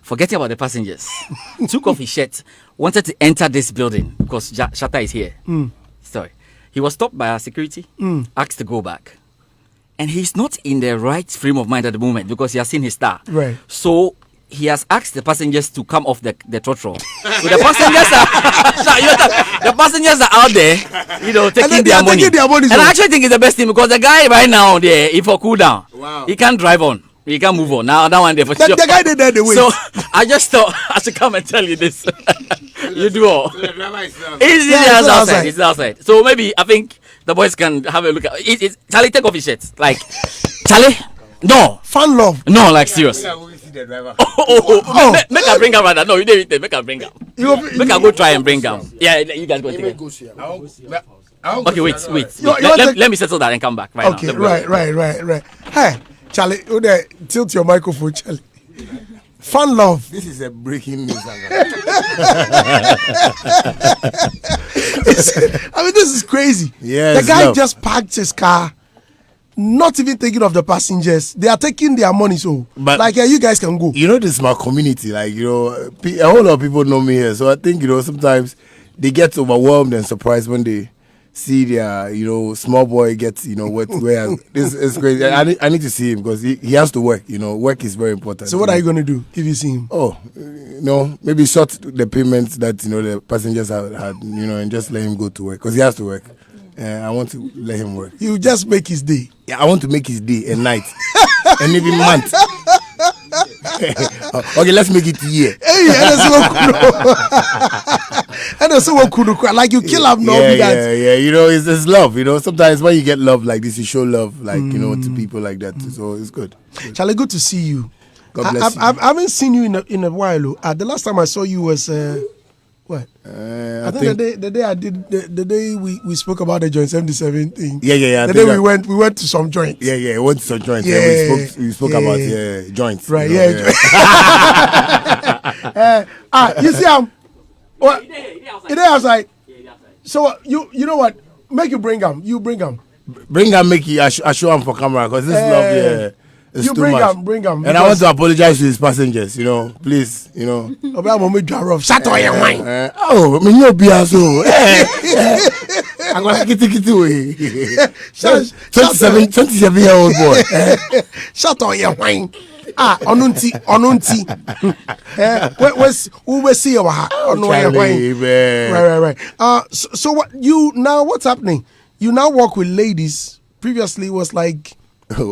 forgetting about the passengers, took off his shirt, wanted to enter this building because Shatta is here. Sorry. He was stopped by our security, asked to go back. And he's not in the right frame of mind at the moment because he has seen his star. Right. So he has asked the passengers to come off the throttle. So the passengers the passengers are out there, taking their money. And I actually think it's the best thing because the guy right now there, if for cool down, he can't drive on. He can't move on. Now that one there for sure. The guy did that the way. So I just thought I should come and tell you this. You do all. It's outside. It's outside. So maybe I think the boys can have a look at it. Charlie, take off his shirt. Like, Charlie, no. Fan love. No, like serious. Make her bring him rather. No, you didn't make her bring him. Make her go try and bring him. Yeah, you guys go take it. Okay, wait. Let me settle that and come back. Right okay, now. Right. Hey, Charlie, tilt your microphone, Charlie. Fun love. This is a breaking news. I mean, this is crazy. Yes, the guy just parked his car, not even thinking of the passengers. They are taking their money, so you guys can go. This is my community. Like, a whole lot of people know me here, so I think sometimes they get overwhelmed and surprised when they see their small boy gets where this is crazy. I need to see him because he has to work. Work is very important. So what are you going to do if you see him? Maybe short the payments that the passengers had and just let him go to work because he has to work. I want to let him work. You just make his day. Yeah, I want to make his day and night and even month. Okay, let's make it year. Like you kill him, it's love. Sometimes when you get love like this, you show love, to people like that. So it's good. Charlie, good to see you. God bless you. I haven't seen you in a while. The last time I saw you was what? I think the day I did the day we spoke about the joint 77 thing. Yeah. The day we went to some joints. Yeah, we went to some joints. Yeah, we spoke about joints. Right. You see him? What? It outside. So you know what? Make you bring him. You bring him. Bring him. Make you. I show him for camera because this love. Yeah. You bring him. And I want to apologize to his passengers, please, Shatta, your mind. Me no be so. I'm going to get away. 27-year-old boy. Shatta, your mind. Onunti. Who will see your heart? Right. So what what's happening? You now work with ladies. Previously it was like some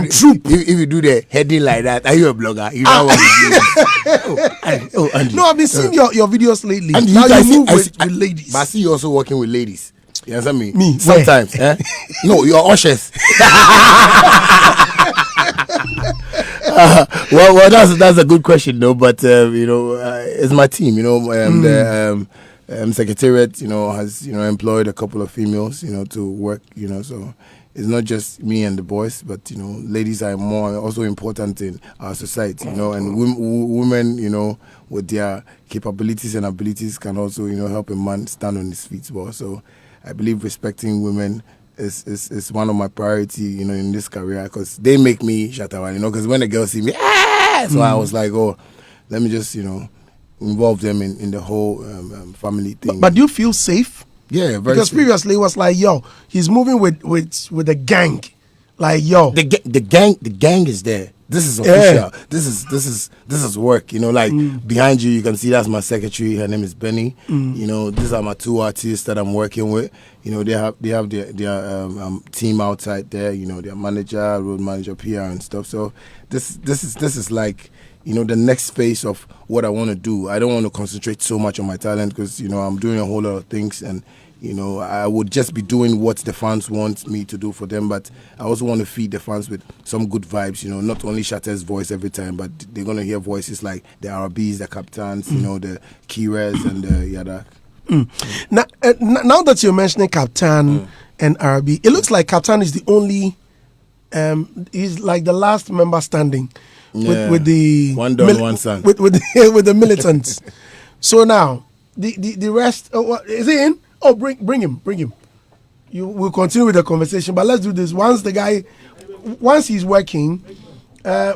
troop. If you do the heading like that, are you a blogger? You know what you do. No, I've been seeing your videos lately. And now you move with ladies. But I see you also working with ladies. You understand me? Me? Sometimes. No, you're ushers. Well, that's a good question, though. But it's my team. The secretariat, has employed a couple of females, to work, so it's not just me and the boys, but ladies are also important in our society, and women, with their capabilities and abilities can also, help a man stand on his feet well. So I believe respecting women is one of my priority, in this career because they make me Shatta, because when the girls see me, so I was like, let me just, involve them in the whole family thing. But do you feel safe? Yeah, very because safe. Previously it was like, he's moving with the gang, like the gang is there. This is official. Yeah. This is work. Behind you can see that's my secretary. Her name is Benny. These are my two artists that I'm working with. They have their team outside there. Their manager, road manager, PR and stuff. So this is like the next phase of what I want to do. I don't want to concentrate so much on my talent because I'm doing a whole lot of things and. I would just be doing what the fans want me to do for them, but I also want to feed the fans with some good vibes, not only Shatta's voice every time, but they're going to hear voices like the RBs, the captains, the Kiras and the Yada. Now that you're mentioning Captain and RB, it looks like Captain is the only, he's like the last member standing with the... One dog, one son. With the militants. So now, the rest, is he in? Oh, bring him. We'll continue with the conversation, but let's do this. Once he's working,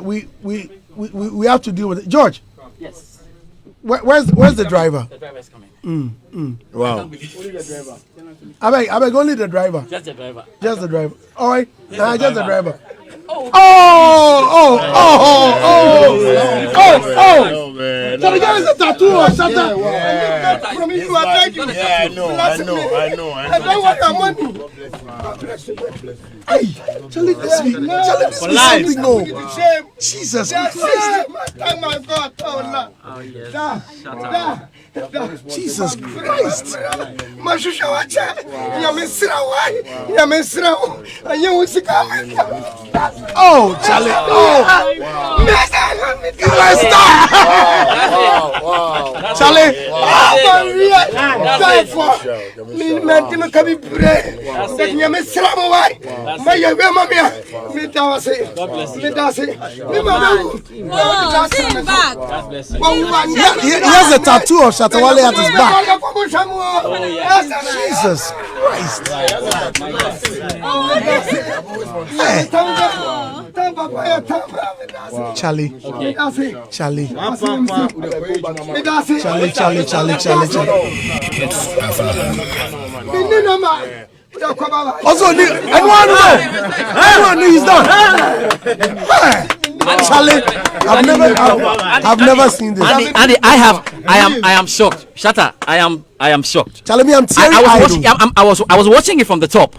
we we have to deal with it. George. Yes. Where's the driver? The driver is coming. Wow. I beg, only the driver. Just the driver. Just the driver. All right. Just the driver. Oh, man. So the guy is a tattoo or Shatta. Yeah, I know. I don't want your money. Hey, Charlie, this is something. No. Jesus Christ. Oh my God. Oh, yes. Jesus Christ. Oh, Charlie. Oh. Stop. Charlie. He has a tattoo of Shatta Wale at his back. Jesus Christ. Charlie. Charlie. Also, anyone know he's done. Charlie, I've never seen this. Andy, I am shocked. Shatta, I am shocked. Charlie, me, I'm teary. I was watching it from the top,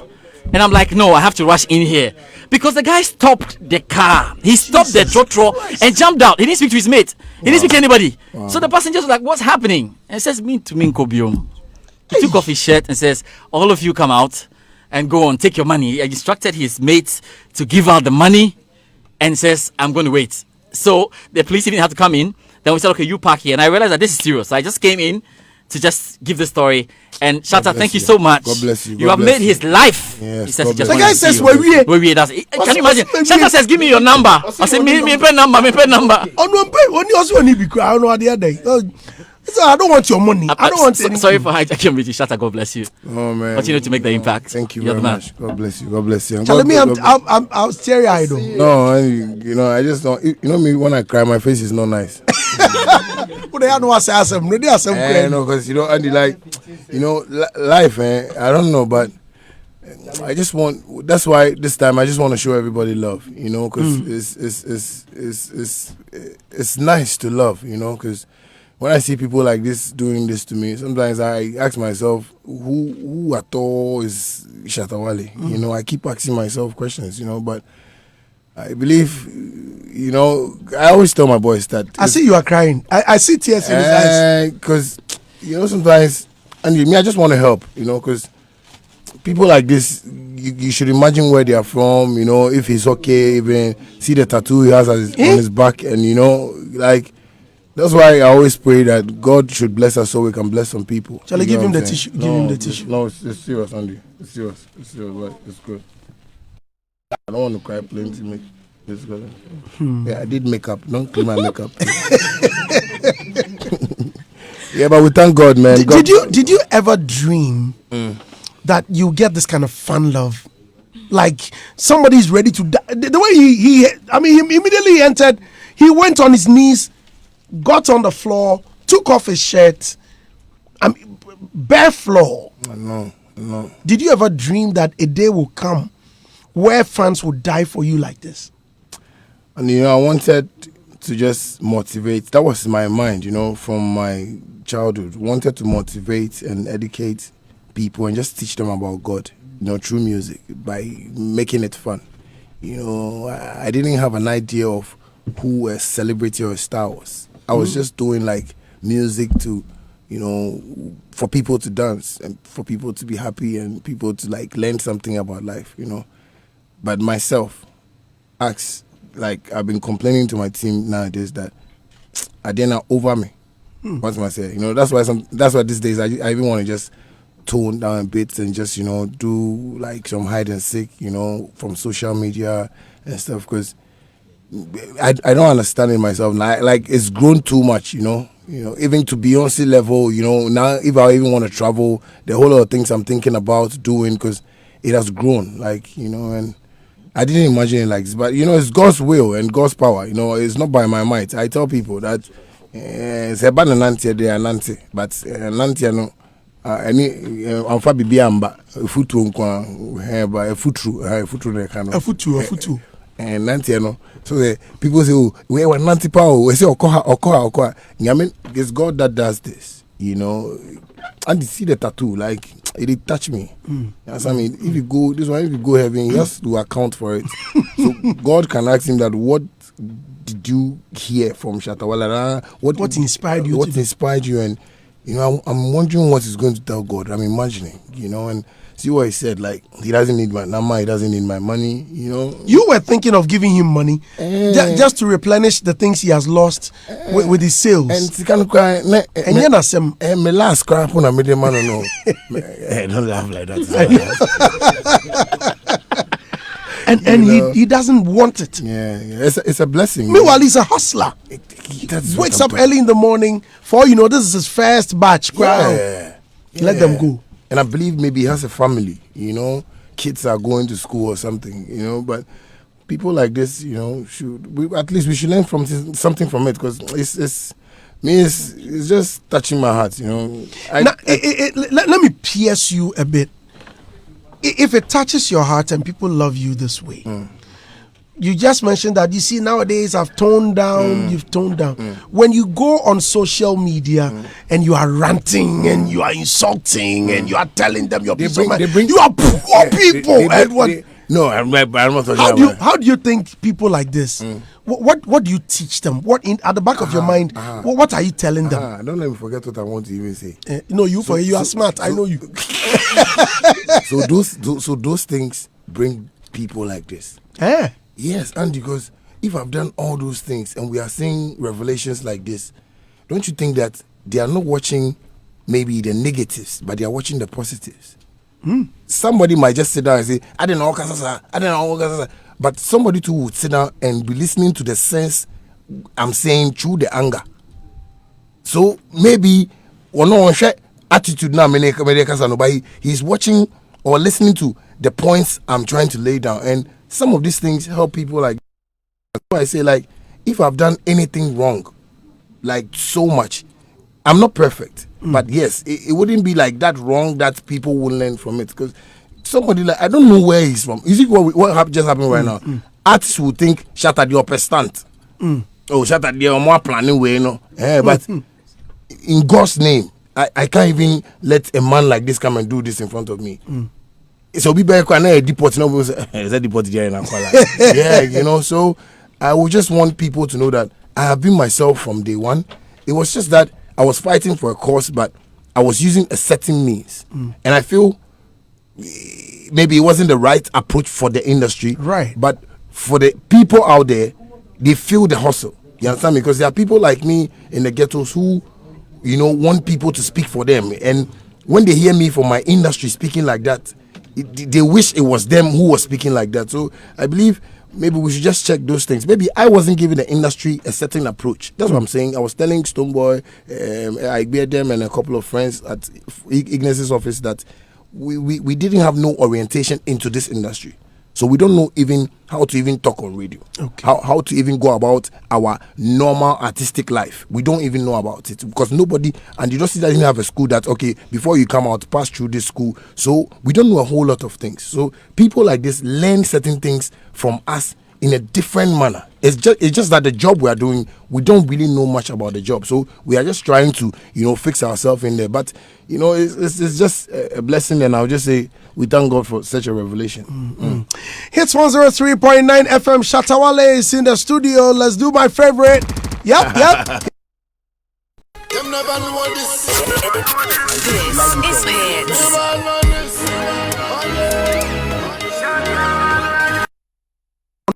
and I'm like, no, I have to rush in here because the guy stopped the car. He stopped the trotro and jumped out. He didn't speak to his mate. He didn't speak to anybody. So the passengers were like, "What's happening?" And says, "Me to me, Kobium." He took off his shirt and says, "All of you come out and go on, take your money." He instructed his mates to give out the money and says, "I'm going to wait." So the police even had to come in. Then we said, "Okay, you park here." And I realized that this is serious. So I just came in to just give the story. And Shatta, thank you so much. God bless you. You have made his life. Yes, He says he just the wanted guy to see says, you. "Where we?" Can you imagine? Shatta says, "Give me your number." I said, me pen number. Oh no, when you also need to be I don't know what the other day. So I don't want your money. I don't want anything. Sorry for hijacking with you, Shatta. God bless you. Oh, man. Continue to make the impact. Thank you You're very the man. much. God bless you. God bless you. Charlie, me, I'm teary eyed though. No, I just don't. You know me, when I cry, my face is not nice. But they know what I say. No, they are some I know, because Andy, like, life, I don't know, but I just want. That's why this time I just want to show everybody love, because it's nice to love, because when I see people like this doing this to me, sometimes I ask myself, who at all is Shatta Wale? I keep asking myself questions, but I believe, I always tell my boys that. I see you are crying. I see tears in his eyes. Because, sometimes, and me, I just want to help, because people like this, you should imagine where they are from, if he's okay, even see the tattoo he has on his back, and, that's why I always pray that God should bless us so we can bless some people. Shall I give him the tissue? Give him the tissue. No, it's serious, Andy. It's serious. But it's good. I don't want to cry plenty. It's good. Yeah, I did makeup. Don't clean my makeup. Yeah, but we thank God, man. Did you ever dream that you get this kind of fun love? Like somebody's ready to die. The way he immediately entered, he went on his knees, got on the floor, took off his shirt, bare floor. No. Did you ever dream that a day will come where fans will die for you like this? And I wanted to just motivate. That was my mind, from my childhood. Wanted to motivate and educate people and just teach them about God, through music, by making it fun. I didn't have an idea of who a celebrity or a star was. I was just doing like music to, for people to dance and for people to be happy and people to like learn something about life, But myself, I've been complaining to my team nowadays that they're not over me. What am I saying? That's why these days I even want to just tone down a bit and just do like some hide and seek, from social media and stuff, because I don't understand it myself. Like it's grown too much, even to Beyonce level, now if I even want to travel, the whole lot of things I'm thinking about doing, because it has grown, and I didn't imagine it like this. But it's God's will and God's power. It's not by my might. I tell people that it's about nanti they are nanti, but nanti no. Any amfa bibia amba futu nkwa ba futu they kind of futu and nanti no. So people say, oh, we were nanti power. We say okoha. I mean, it's God that does this, and you see the tattoo, like it touched me. That's I mean, if you go heaven, he has to account for it. So God can ask him that, what did you hear from Shatta Wale? What inspired you? What inspired you? And I'm wondering what he's going to tell God. I'm imagining, and see what he said. Like, he doesn't need my number, he doesn't need my money, You were thinking of giving him money just to replenish the things he has lost with his sales. And he can cry. And my last crap when I made the man, no. Don't laugh like that. And he doesn't want it. Yeah. It's a blessing. Meanwhile, he's a hustler. He wakes up early in the morning. For this is his first batch. Yeah. Let them go. And I believe maybe he has a family. Kids are going to school or something. But people like this, at least we should learn from something from it, because it's just touching my heart. Let me pierce you a bit. If it touches your heart and people love you this way, you just mentioned that, you see, nowadays I've toned down, you've toned down. When you go on social media and you are ranting and you are insulting and you are telling them your peace of mind, you are poor people. No, I'm not talking about. How do you think people like this, what do you teach them? What at the back of your mind, what are you telling them? Don't let me forget what I want to even say. You are smart. I know you. So those things bring people like this. Yes, and because if I've done all those things and we are seeing revelations like this, don't you think that they are not watching maybe the negatives, but they are watching the positives? Somebody might just sit down and say, I didn't know, but somebody too would sit down and be listening to the sense I'm saying through the anger. So maybe attitude now, but he's watching or listening to the points I'm trying to lay down, and some of these things help people. Like, I say, like, if I've done anything wrong, like so much, I'm not perfect, but yes, it wouldn't be like that wrong that people will learn from it, because somebody, like, I don't know where he's from. You see what just happened right now? Artists will think Shatta the upper stunt. Oh, Shatta the more planning way, but in God's name, I can't even let a man like this come and do this in front of me. So be back when I deport. Is that deport here in yeah, so I would just want people to know that I have been myself from day one. It was just that I was fighting for a cause, but I was using a certain means. And I feel maybe it wasn't the right approach for the industry. Right. But for the people out there, they feel the hustle. You understand me? Because there are people like me in the ghettos who, want people to speak for them. And when they hear me from my industry speaking like that, they wish it was them who was speaking like that. So I believe maybe we should just check those things. Maybe I wasn't giving the industry a certain approach. That's what I'm saying. I was telling Stoneboy, I bear them and a couple of friends at Ignace's office that we didn't have no orientation into this industry. So we don't know even how to even talk on radio. Okay. How to even go about our normal artistic life. We don't even know about it, because nobody, and you don't see that you have a school that, okay, before you come out, pass through this school. So we don't know a whole lot of things. So people like this learn certain things from us in a different manner. It's just that the job we are doing, we don't really know much about the job. So we are just trying to, fix ourselves in there. But, it's just a blessing, and I'll just say we thank God for such a revelation. Hits 103.9 FM. Shatta Wale is in the studio. Let's do my favorite. Yep. This is Hits.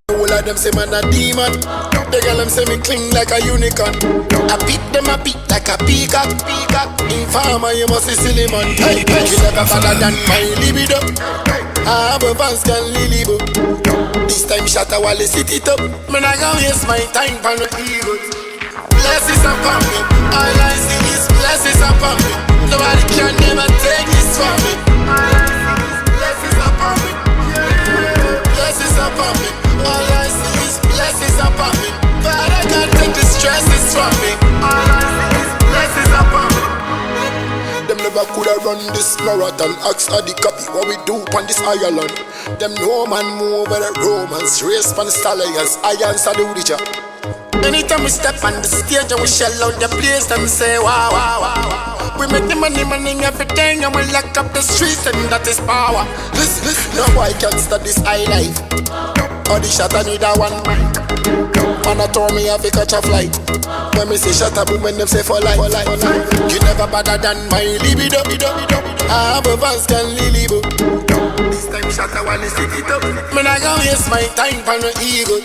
All of them say man a demon. The girl them say me cling like a unicorn. I beat them a beat like a peacock. Informer, you must be silly man. Hey, you never father than my libido. I have a fans can lily. This time Shatta Wale sit it up. Man I gon' waste my time for no ego. Blessings upon me. All I see is blessings upon me. Nobody can never take this from me. Blessings upon me. Blessings upon me. upon me. All I see is blessings upon me. Father God, take the stresses from me. All I see is blessings upon me. Them never coulda run this marathon. Ask the copy what we do on this Ireland. Them no man move with the Romans. Race pan stallions. I answer the richer. Anytime we step on the stage and we shell out the place, them say wow, wow, wow, wow. We make the money everything and we lock up the streets and that is power. No boy can stop this high life. Or the Shatta need a one mic. Man a told me have to catch a flight. When me say Shatta boom when them say for life. You never better than my libido. I have a vans can live. This time Shatta wanna stick it up. Man I gon' waste my time for no ego.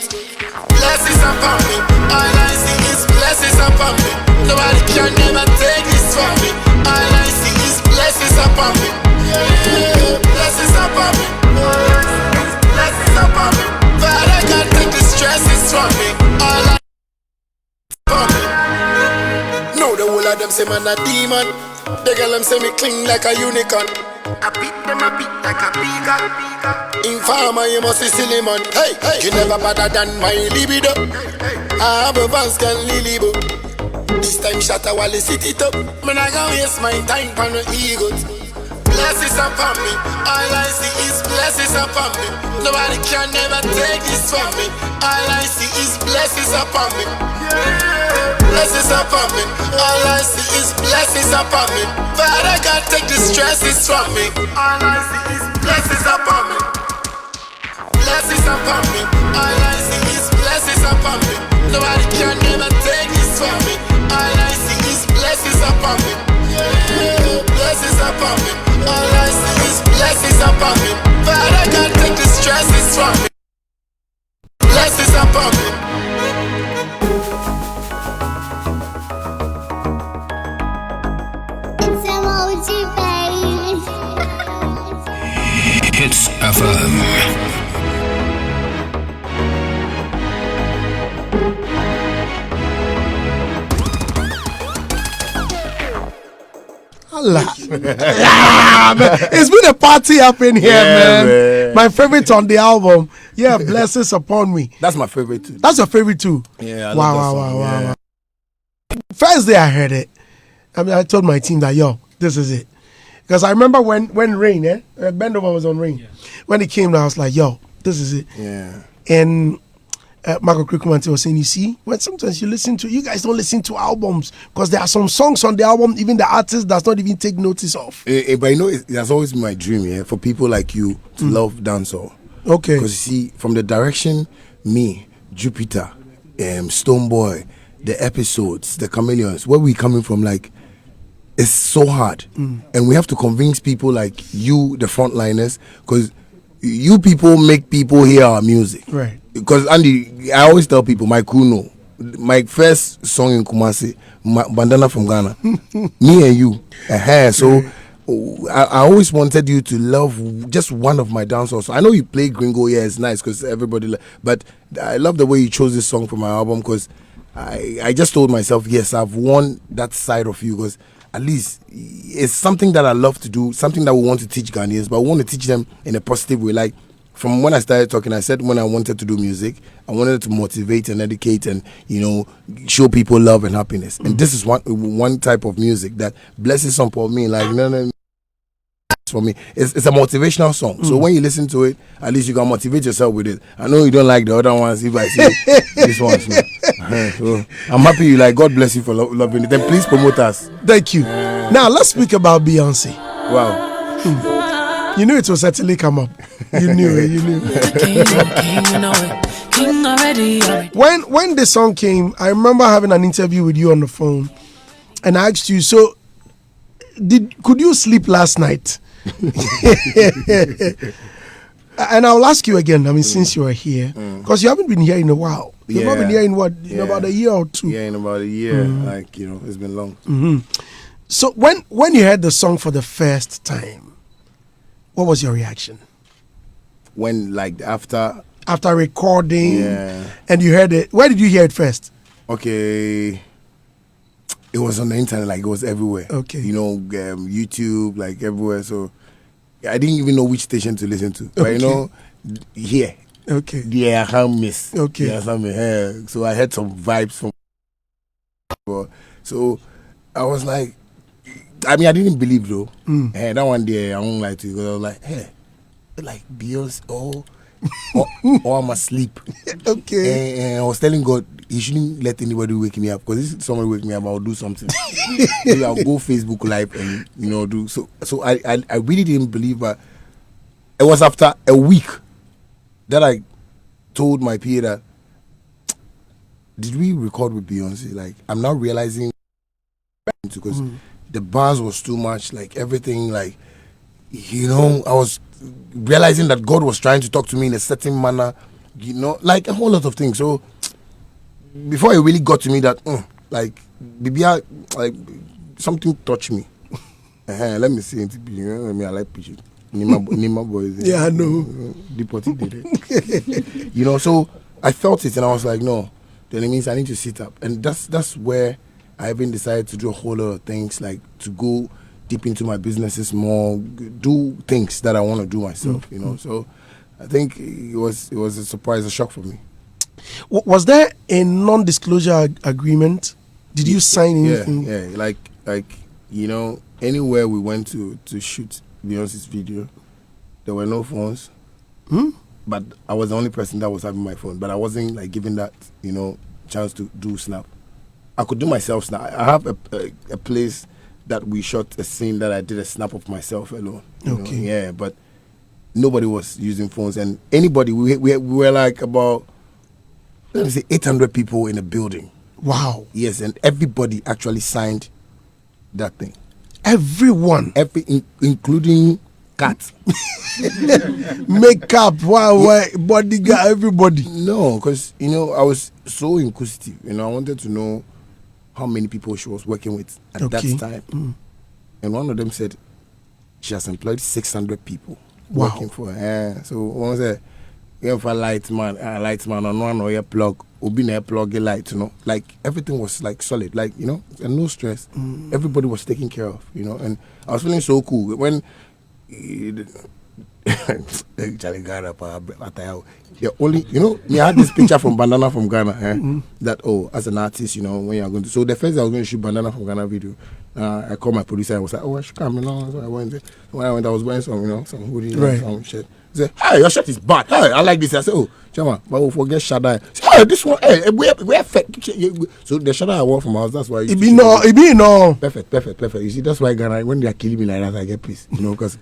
Blessings upon me. All I see is blessings upon me. Nobody can never take this from me. All I see is blessings upon me. Yeah, blessings upon me. All I see is blessings upon me. Father God, take the stresses from me. All I see upon me. No, the whole of them say man a demon. The girl them say me cling like a unicorn. I beat them a beat like a peacock. Informer, you must be silly man. Hey, you never better than my libido. I have a vans can libido. This time Shatta Wale sit it up. Man I gon' waste my time for no egos. Blessings upon me. All I see is blessings upon me. Nobody can never take this from me. All I see is blessings upon me. Blessings upon me. All I see is blessings upon me. Father God, take the stresses from me. All I see is blessings upon me. Blessings upon me. All I see is blessings upon me. Nobody can never take this from me. All I see is blessings upon me. Yeah, blessings upon me. All I see is blessings upon me. Father God, take the stresses from me. Blessings upon me. It's emoji, baby. Hits FM. It's been a party up in here, man. My favorite on the album. Yeah, blessings upon me. That's my favorite too. That's your favorite too. Yeah. Wow. First day I heard it, I told my team that this is it, because I remember when Rain, Bend Over was on Rain. Yeah. When it came, I was like, this is it. Yeah. And Marco Krikumanti was saying, you see, when sometimes you guys don't listen to albums because there are some songs on the album even the artist does not even take notice of. But you know, that's always been my dream, for people like you to love dancehall. Okay. Because you see, from the direction, me, Jupiter, Stoneboy, the episodes, the Chameleons, where we coming from, like, it's so hard. And we have to convince people like you, the frontliners, because you people make people hear our music. Right. Because Andy, I always tell people, my crew know. My first song in Kumasi, Bandana from Ghana, me and you. So I always wanted you to love just one of my dancehall. I know you play Gringo, it's nice because everybody, but I love the way you chose this song for my album because I just told myself, yes, I've won that side of you because at least it's something that I love to do, something that we want to teach Ghanaians, but we want to teach them in a positive way. Like, from when I started talking, I said when I wanted to do music, I wanted to motivate and educate and, show people love and happiness. And this is one type of music that blesses some for me. Like, no, for me, it's a motivational song. So when you listen to it, at least you can motivate yourself with it. I know you don't like the other ones. If I see this one, so I'm happy you like. God bless you for loving it. Then please promote us. Thank you. Now let's speak about Beyonce. Wow. You knew it will certainly come up. You knew it. When the song came, I remember having an interview with you on the phone, and I asked you, so could you sleep last night? And I'll ask you again. Since you are here, because you haven't been here in a while. You've not been here in about a year or two. Yeah, in about a year. It's been long. So when you heard the song for the first time, what was your reaction? When, after recording, and you heard it, where did you hear it first? Okay, it was on the internet, it was everywhere. Okay, YouTube, everywhere. So I didn't even know which station to listen to. But here, Okay. Yeah, I can't miss. Okay. Yeah, so I had some vibes from. So I was like, I mean, I didn't believe though. Hey, that one day I won't lie to you because I was like, hey, like Beyonce, or I'm asleep. Okay. And I was telling God, He shouldn't let anybody wake me up because if somebody wake me up, I'll do something. Maybe I'll go Facebook Live and do so. So I really didn't believe, but it was after a week that I told my PA that did we record with Beyonce? Like I'm now realizing because the bars was too much, like everything, like I was realizing that God was trying to talk to me in a certain manner, like a whole lot of things. So before it really got to me that like Bibia, like something touched me. Let me see it. I like pictures. Nima boys. Yeah, I know. Deported did it. So I felt it and I was like, no, then it means I need to sit up. And that's where I even decided to do a whole lot of things, like to go deep into my businesses more, do things that I want to do myself, So I think it was a surprise, a shock for me. Was there a non-disclosure agreement? Did you sign anything? Yeah, like anywhere we went to shoot Beyonce's video, there were no phones. But I was the only person that was having my phone, but I wasn't like given that chance to do snap. I could do myself snap. I have a place that we shot a scene that I did a snap of myself alone. Okay. Yeah, but nobody was using phones, and anybody we were like about, let me say, 800 people in a building. Wow. Yes, and everybody actually signed that thing. Everyone, including cat, makeup, bodyguard, everybody. No, because I was so inquisitive. I wanted to know how many people she was working with at that time. And one of them said she has employed 600 people working for her. So one said, if a light man on one or a plug, a plug a light, like everything was like solid, like and no stress. Everybody was taken care of, and I was feeling so cool when the only me I had this picture from Bandana from Ghana that as an artist when you're going to, so the first day I was going to shoot Bandana from Ghana video, I called my producer and was like, I should come so I went there. When I went I was wearing some some hoodie and some shit. He said, hey, your shirt is bad. Hey, I like this. I said, Chama, but we'll forget Shatta. Hey, this one, we're fake. So the Shatta I wore from house, that's why it be no. Perfect. You see, that's why Ghana, when they are killing me like that, I get pissed. Because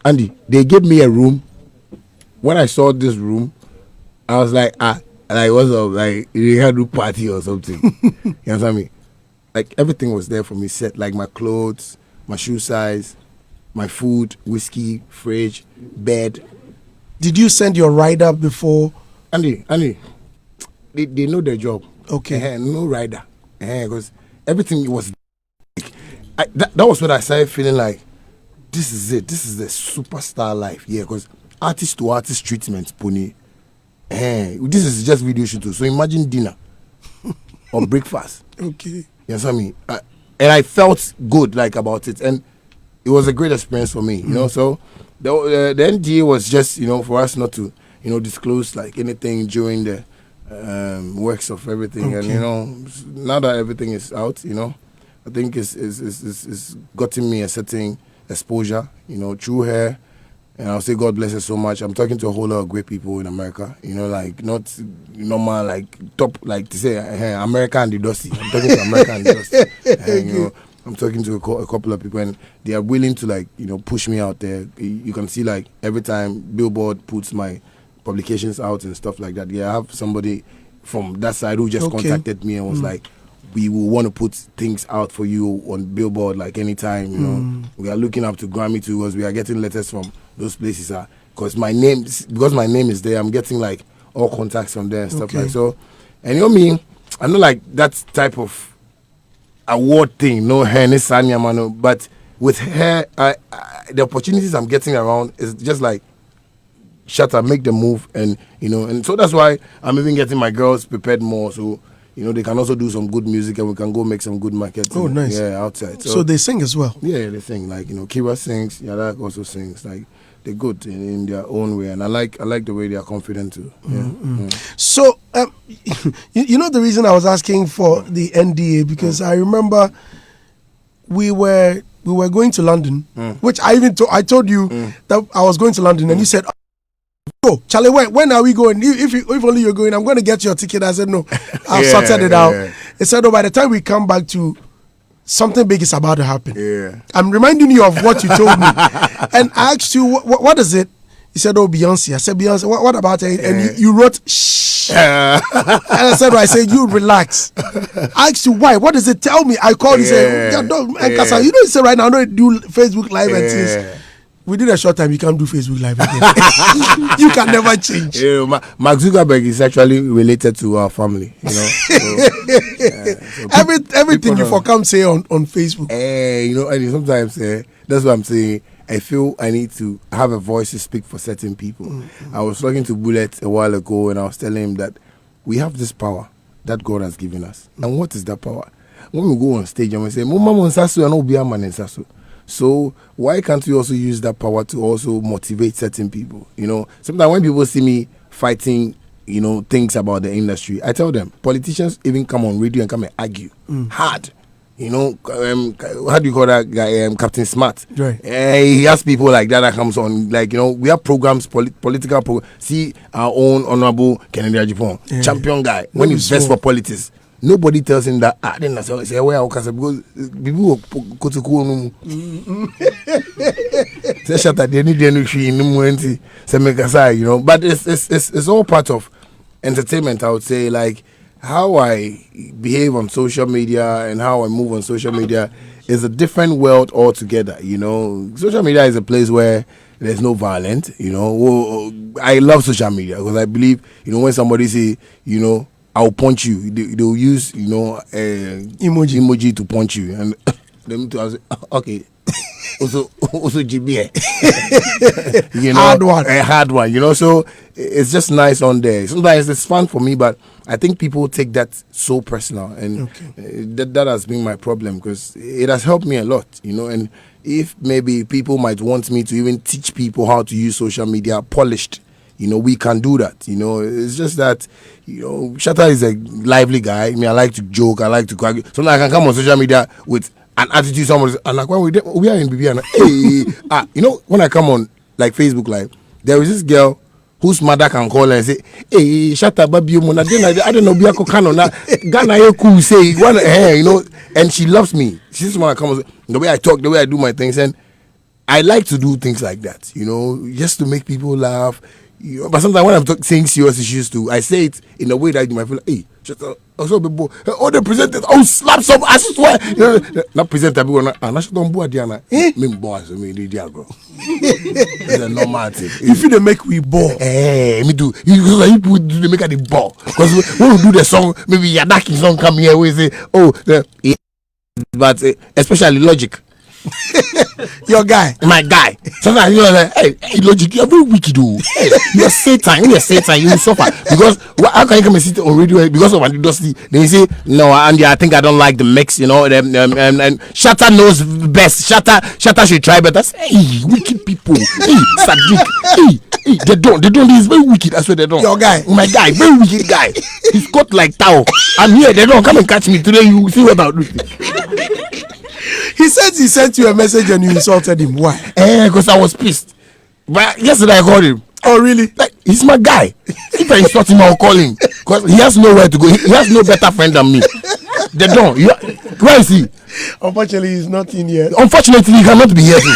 Andy, they gave me a room. When I saw this room, I was like, like what's up? Like we had a party or something. You understand me? Like everything was there for me set, like my clothes, my shoe size, my food, whiskey, fridge, bed. Did you send your rider before? Andy, they know their job. Okay. No rider. Because everything was. That was when I started feeling like, this is it. This is the superstar life. Yeah, because artist to artist treatment, Pony. This is just video shoot. So imagine dinner or breakfast. Okay. You know what I mean? And I felt good like about it, and it was a great experience for me. So the NDA was just for us not to disclose like anything during the works of everything. Okay. And now that everything is out, I think it's gotten me a certain exposure, through her. And I'll say God bless her so much. I'm talking to a whole lot of great people in America, like not normal, like top, like to say, America and the Dusty. I'm talking to America and the Dusty. I'm talking to a couple of people, and they are willing to like, push me out there. You can see like every time Billboard puts my publications out and stuff like that. Yeah, I have somebody from that side who just contacted me and was like, we will want to put things out for you on Billboard like anytime. We are looking up to Grammy too, because we are getting letters from those places. Because my name is there, I'm getting like all contacts from there and stuff like so. And me, I'm not like that type of award thing. No hair, no Sanya mano. But with her, the opportunities I'm getting around is just like Shatta, make the move, and and so that's why I'm even getting my girls prepared more. So. They can also do some good music, and we can go make some good markets. Oh, nice. Yeah, outside. So they sing as well? Yeah, they sing. Like, Kira sings, Yada also sings. Like, they're good in their own way, and I like the way they are confident too. So, you know the reason I was asking for the NDA, because I remember we were going to London, which I told you that I was going to London, and you said, "Oh, Charlie, when are we going? If only you're going, I'm going to get your ticket." I said, "No, I've sorted it out." He said, "Oh, by the time we come back to something big is about to happen." Yeah. I'm reminding you of what you told me. And I asked you, what is it? He said, "Oh, Beyonce." I said, "Beyonce, what about it?" And you wrote, "Shh." And I said, "You relax." I asked you, "Why? What does it tell me?" I called you, said, "You know, you say right now, I don't do Facebook Live and things." Within a short time, you can't do Facebook Live again. You can never change. Yeah, Mark Zuckerberg is actually related to our family, you know. So everything you come say on Facebook. You know, and sometimes that's what I'm saying. I feel I need to have a voice to speak for certain people. I was talking to Bullet a while ago, and I was telling him that we have this power that God has given us. And what is that power? When we go on stage and we say, so why can't we also use that power to also motivate certain people? You know, sometimes when people see me fighting, you know, things about the industry, I tell them, politicians even come on radio and come and argue hard. You know, how do you call that guy? Captain Smart. Right. He has people like that comes on. Like, you know, we have programs, political programs. See our own honorable Kennedy Ajipon, champion guy. When he vests for politics, nobody tells him that. Then I say, where because people go to cool. Say Shatta, they need energy in the morning. Say make a, you know. But it's all part of entertainment. I would say, like, how I behave on social media and how I move on social media is a different world altogether. You know, social media is a place where there's no violence. You know, I love social media because I believe, you know, when somebody say, you know, I'll punch you, they'll use, you know, emoji to punch you, and them to say, okay. also GBA, you know, a hard one, you know. So it's just nice on there. Sometimes it's fun for me, but I think people take that so personal, and that has been my problem because it has helped me a lot, you know. And if maybe people might want me to even teach people how to use social media polished, you know, we can do that. You know, it's just that, you know, Shatta is a lively guy. I mean, I like to joke, I like to argue. Sometimes I can come on social media with an attitude, someone and like when we are in BB and you know, when I come on like Facebook Live, there is this girl whose mother can call and say, "Hey, Shatta, baby, I don't know, Biako Kanona, Ghana, you cool say, you know," and she loves me. She's the one that comes, the way I talk, the way I do my things, and I like to do things like that, you know, just to make people laugh. You know, but sometimes when I'm saying serious issues too, I say it in a way that you might feel like, "Hey, Shatta, also people, all the presenters, oh, slap some, I swear." You know, not presenter, people, and I should don't board Diana. Me boss, me the diago. It's a normal thing. If you don't make we ball, me do. You do they make at the ball because when we do the song, maybe Yadaki song come here, we say, "Oh, but especially Logic." Your guy, my guy. Sometimes you're like, hey, Logic, you're very wicked, dude. Hey, you're Satan. When you're Satan, you will suffer because how can you come and sit on radio because of Dusty? Then you say, "No, Andy, I think I don't like the mix." You know, and Shatta knows best. Shatta should try better. Hey, wicked people. Hey, Sadiq. Hey, they don't. He's very wicked. I swear they don't. Your guy, my guy, very wicked guy. He's cut like Tao. I'm here. They don't come and catch me today. You will see what I'll do. He said he sent you a message and you insulted him. Why? Because I was pissed. But yesterday I called him. Oh, really? Like, he's my guy. If I insult him, I'll call him. Because he has nowhere to go. He has no better friend than me. They don't. Where is he? Unfortunately, he's not in here. Unfortunately, he cannot be here too.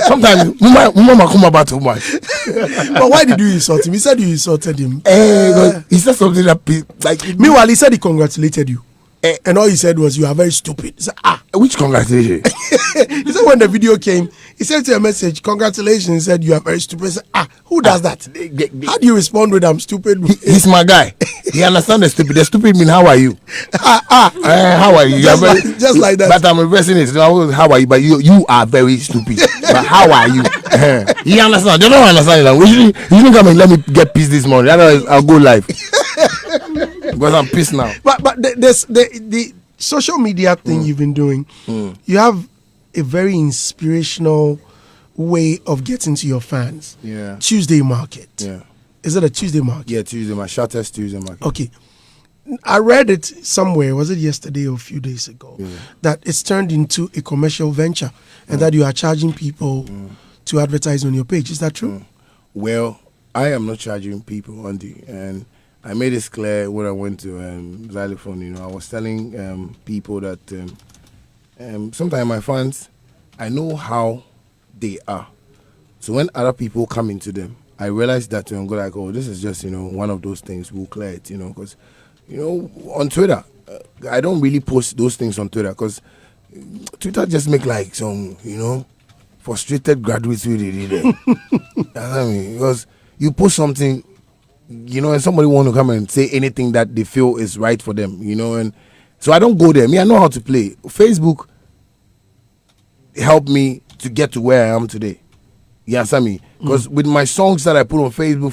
Sometimes, Mama come about too much. But why did you insult him? He said you insulted him. He said something that, like... Meanwhile, he said he congratulated you. And all he said was, "You are very stupid." He said, which congratulations? He said when the video came, he sent you a message, "Congratulations." He said, "You are very stupid." He said, who does that? How do you respond with, "I'm stupid"? He's my guy. He understands the stupid. The stupid mean, how are you? How are you? Just like that. But I'm reversing it. How are you? But you are very stupid. But how are you? He understands. They don't understand it. You didn't come and let me get pissed this morning. Otherwise, I'll go live. Because I'm pissed now. But the social media thing you've been doing, you have a very inspirational way of getting to your fans. Yeah. Tuesday market. Yeah. Is it a Tuesday market? Yeah, Tuesday market. Shatta's Tuesday market. Okay. I read it somewhere, was it yesterday or a few days ago, that it's turned into a commercial venture and that you are charging people to advertise on your page. Is that true? Well, I am not charging people, Andy, and I made this clear when I went to Xylophone. You know, I was telling people that sometimes my fans, I know how they are. So when other people come into them, I realize that and go like, oh, this is just, one of those things. We'll clear it, because, on Twitter, I don't really post those things on Twitter because Twitter just make like some, frustrated graduates with it. I mean, because you post something, and somebody want to come and say anything that they feel is right for them, and so I don't go there. Me, I know how to play. Facebook helped me to get to where I am today. You understand me? Because with my songs that I put on Facebook,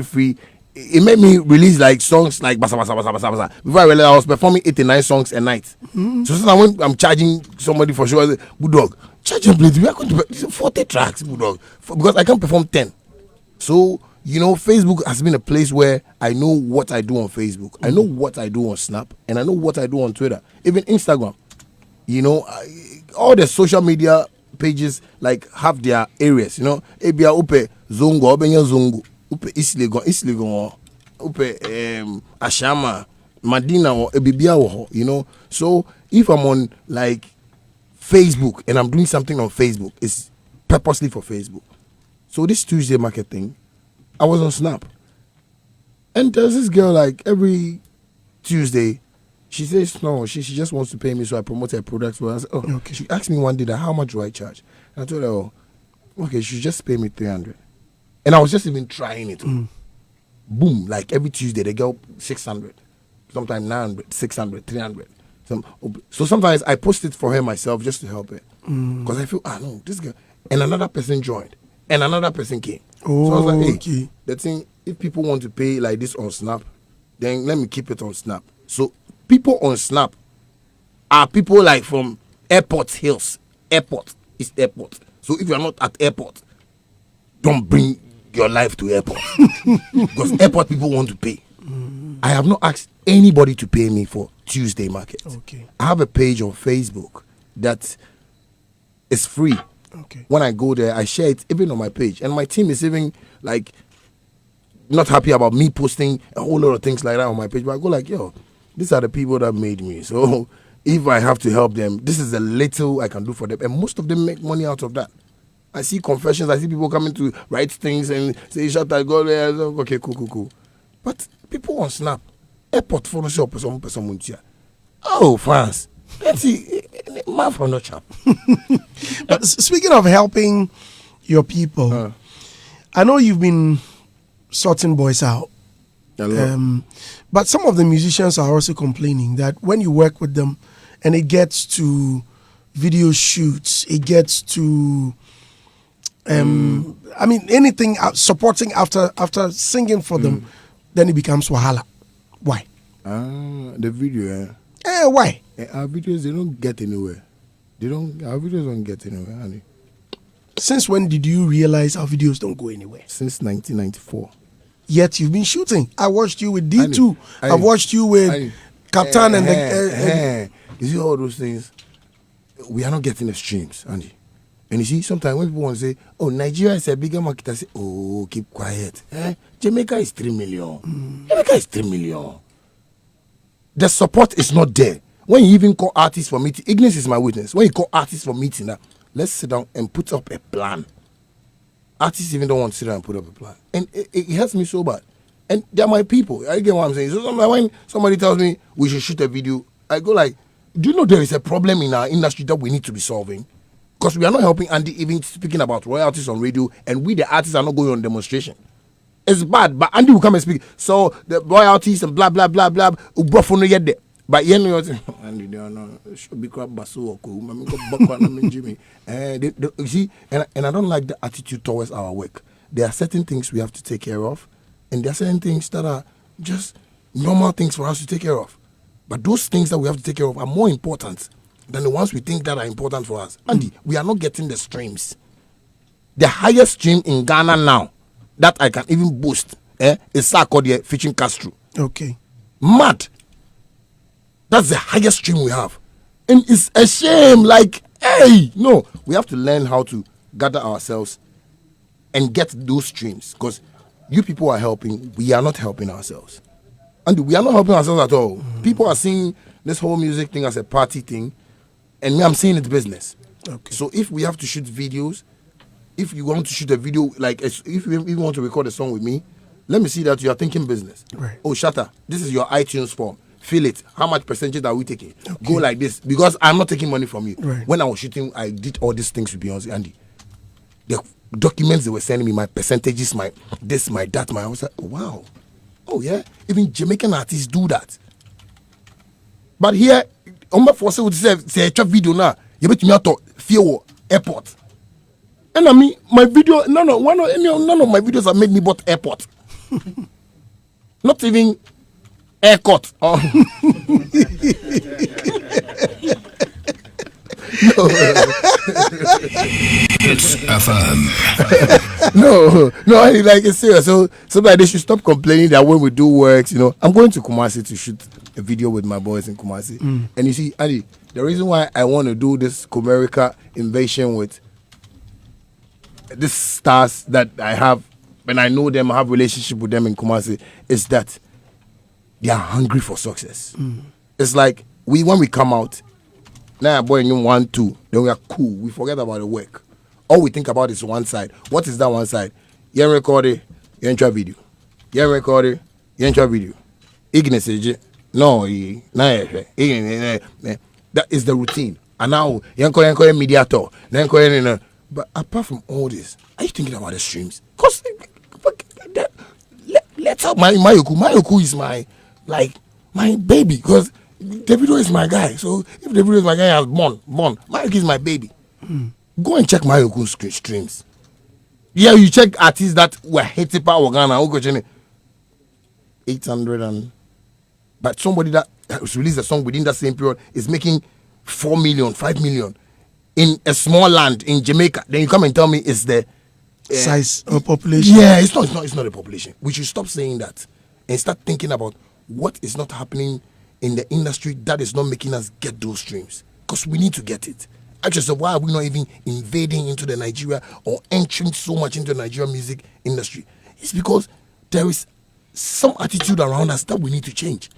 free, it made me release like songs like basa. Before I realized I was performing 89 songs a night. So when I'm charging somebody for sure, I say, Bulldog, charge him please. We are going to 40 tracks, Bulldog, because I can't perform 10. So, Facebook has been a place where I know what I do on Facebook. I know what I do on Snap, and I know what I do on Twitter, even Instagram. All the social media pages like have their areas. Ebia upe zongo, obenya zongo, upe islegon, upe ashama, madina or ebibia wo. So if I'm on like Facebook and I'm doing something on Facebook, it's purposely for Facebook. So this Tuesday market thing, I was on Snap. And there's this girl like every Tuesday, she says no, she just wants to pay me so I promote her products. So I said, okay. She asked me one day that how much do I charge? And I told her, okay, she just pay me 300. And I was just even trying it. Boom, like every Tuesday they go 600, sometimes 900, 600, 300. So sometimes I post it for her myself just to help her. Because I feel, no, this girl. And another person joined. And another person came. So I was like, hey, the thing, if people want to pay like this on Snap, then let me keep it on Snap. So people on Snap are people like from Airport Hills. Airport is airport. So if you're not at airport, don't bring your life to airport. Because airport people want to pay. I have not asked anybody to pay me for Tuesday market. Okay. I have a page on Facebook that is free. Okay. When I go there, I share it even on my page. And my team is even like not happy about me posting a whole lot of things like that on my page. But I go like, yo, these are the people that made me. So if I have to help them, this is a little I can do for them. And most of them make money out of that. I see confessions. I see people coming to write things and say, Shatta, go there. Okay, cool. But people on Snap, airport for some person. Oh, France. Let's see. Man from no chap. But speaking of helping your people, I know you've been sorting boys out. But some of the musicians are also complaining that when you work with them and it gets to video shoots, it gets to anything supporting after singing for them, then it becomes wahala. Why? The video, why? Our videos, they don't get anywhere. Our videos don't get anywhere, honey. Since when did you realize our videos don't go anywhere? Since 1994. Yet you've been shooting. I watched you with D2. I've watched you with Captain and you see all those things? We are not getting the streams, Andy. And you see, sometimes when people want to say, oh, Nigeria is a bigger market, I say, oh, keep quiet. Jamaica is 3 million. Jamaica is 3 million. The support is not there. When you even call artists for meeting, Ignis is my witness. When you call artists for meeting, let's sit down and put up a plan. Artists even don't want to sit down and put up a plan. And it hurts me so bad. And they're my people. I get what I'm saying. So sometimes when somebody tells me we should shoot a video, I go like, do you know there is a problem in our industry that we need to be solving? Because we are not helping Andy even speaking about royalties on radio, and we the artists are not going on demonstration. It's bad, but Andy will come and speak. So the royalties and blah blah blah blah. But you know, Andy, they are not should be crap basu or cool. Jimmy. You see, and I don't like the attitude towards our work. There are certain things we have to take care of, and there are certain things that are just normal things for us to take care of. But those things that we have to take care of are more important than the ones we think that are important for us. Andy, we are not getting the streams. The highest stream in Ghana now that I can even boast is Sarkodie featuring Castro. Okay. Mad. That's the highest stream we have. And it's a shame. Like, hey, no. We have to learn how to gather ourselves and get those streams. Because you people are helping. We are not helping ourselves. And we are not helping ourselves at all. People are seeing this whole music thing as a party thing. And me, I'm seeing it business. Okay. So if we have to shoot videos, if you want to shoot a video, like if you even want to record a song with me, let me see that you are thinking business. Right. Oh, Shatta, this is your iTunes form. Fill it. How much percentage are we taking? Okay. Go like this. Because I'm not taking money from you. Right. When I was shooting, I did all these things with Beyonce, Andy. The documents they were sending me, my percentages, my this, my that, my... I was like, oh, wow. Oh, yeah. Even Jamaican artists do that. But here, on my force would say a video now, you bet me out to fear airport. And I mean, my video, none of my videos have made me but airport. Not even aircut. Oh. Hits FM. no, like it's serious. So like they should stop complaining that when we do works, I'm going to Kumasi to shoot a video with my boys in Kumasi. And you see, Andy, the reason why I want to do this Comerica invasion with these stars that I have, when I know them, I have relationship with them in Kumasi, is that they are hungry for success. It's like when we come out, now boy, you 1, 2, then we are cool. We forget about the work. All we think about is one side. What is that one side? You record it, you enter video. You record it, you enter video. Ignis, no, that is the routine. And now you call mediator, then call. But apart from all this, are you thinking about the streams? Because let's help my Mayoku is my baby. Because Davido is my guy. So if Davido is my guy, I was born. Mayoku is my baby. Go and check Mayoku's streams. Yeah, you check artists that were hated by Ghana. 800 but somebody that has released a song within that same period is making 4 million, 5 million in a small land in Jamaica. Then you come and tell me it's the size of population. Yeah, it's not a population. We should stop saying that and start thinking about what is not happening in the industry that is not making us get those streams. Because we need to get it. Actually, so why are we not even invading into the Nigeria or entering so much into the Nigerian music industry? It's because there is some attitude around us that we need to change.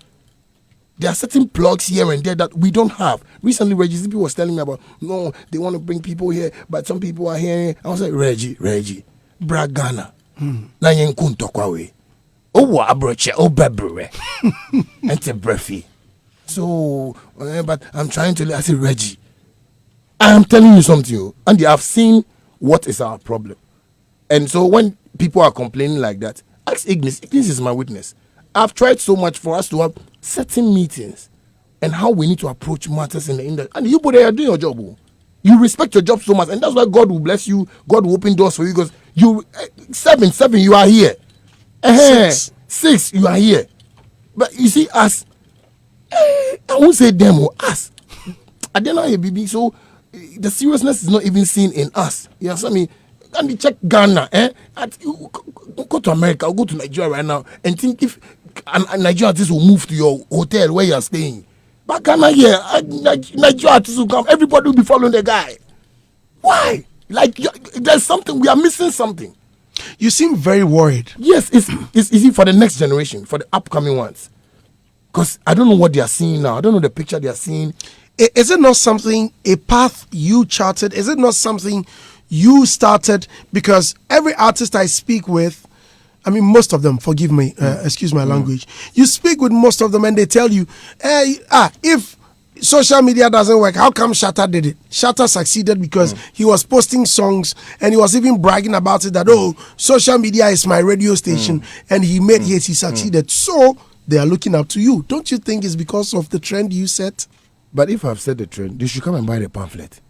There are certain plugs here and there that we don't have. Recently, Reggie people was telling me about, no, they want to bring people here, but some people are here. I was like, Reggie, Bragana. Na yen kuntokwawe. Oh, wa abroche, oh, bebre. Ente brefi. So, but I'm trying to, I said, Reggie, I'm telling you something, and I've seen what is our problem. And so when people are complaining like that, ask Ignis. Ignis is my witness. I've tried so much for us to have certain meetings and how we need to approach matters in the industry. And you, are doing your job. You respect your job so much, and that's why God will bless you. God will open doors for you because you 7, you are here. 6, you are here. But you see, us, I won't say them or us. I don't know, baby. So the seriousness is not even seen in us. You know what I mean? And you check Ghana, go to America or go to Nigeria right now and think if Nigerian artists will move to your hotel where you are staying. But Ghana here, Nigerian artists will come, everybody will be following the guy. Why? Like, there's something, we are missing something. You seem very worried. Yes, it's easy for the next generation, for the upcoming ones. Because I don't know what they are seeing now. I don't know the picture they are seeing. Is it not something, a path you charted? Is it not something you started? Because every artist I speak with, I mean, most of them, forgive me, excuse my language. You speak with most of them and they tell you, hey, if social media doesn't work, how come Shatta did it? Shatta succeeded because he was posting songs and he was even bragging about it that, oh, social media is my radio station and he made hits, he succeeded. So they are looking up to you. Don't you think it's because of the trend you set? But if I've set the trend, they should come and buy the pamphlet.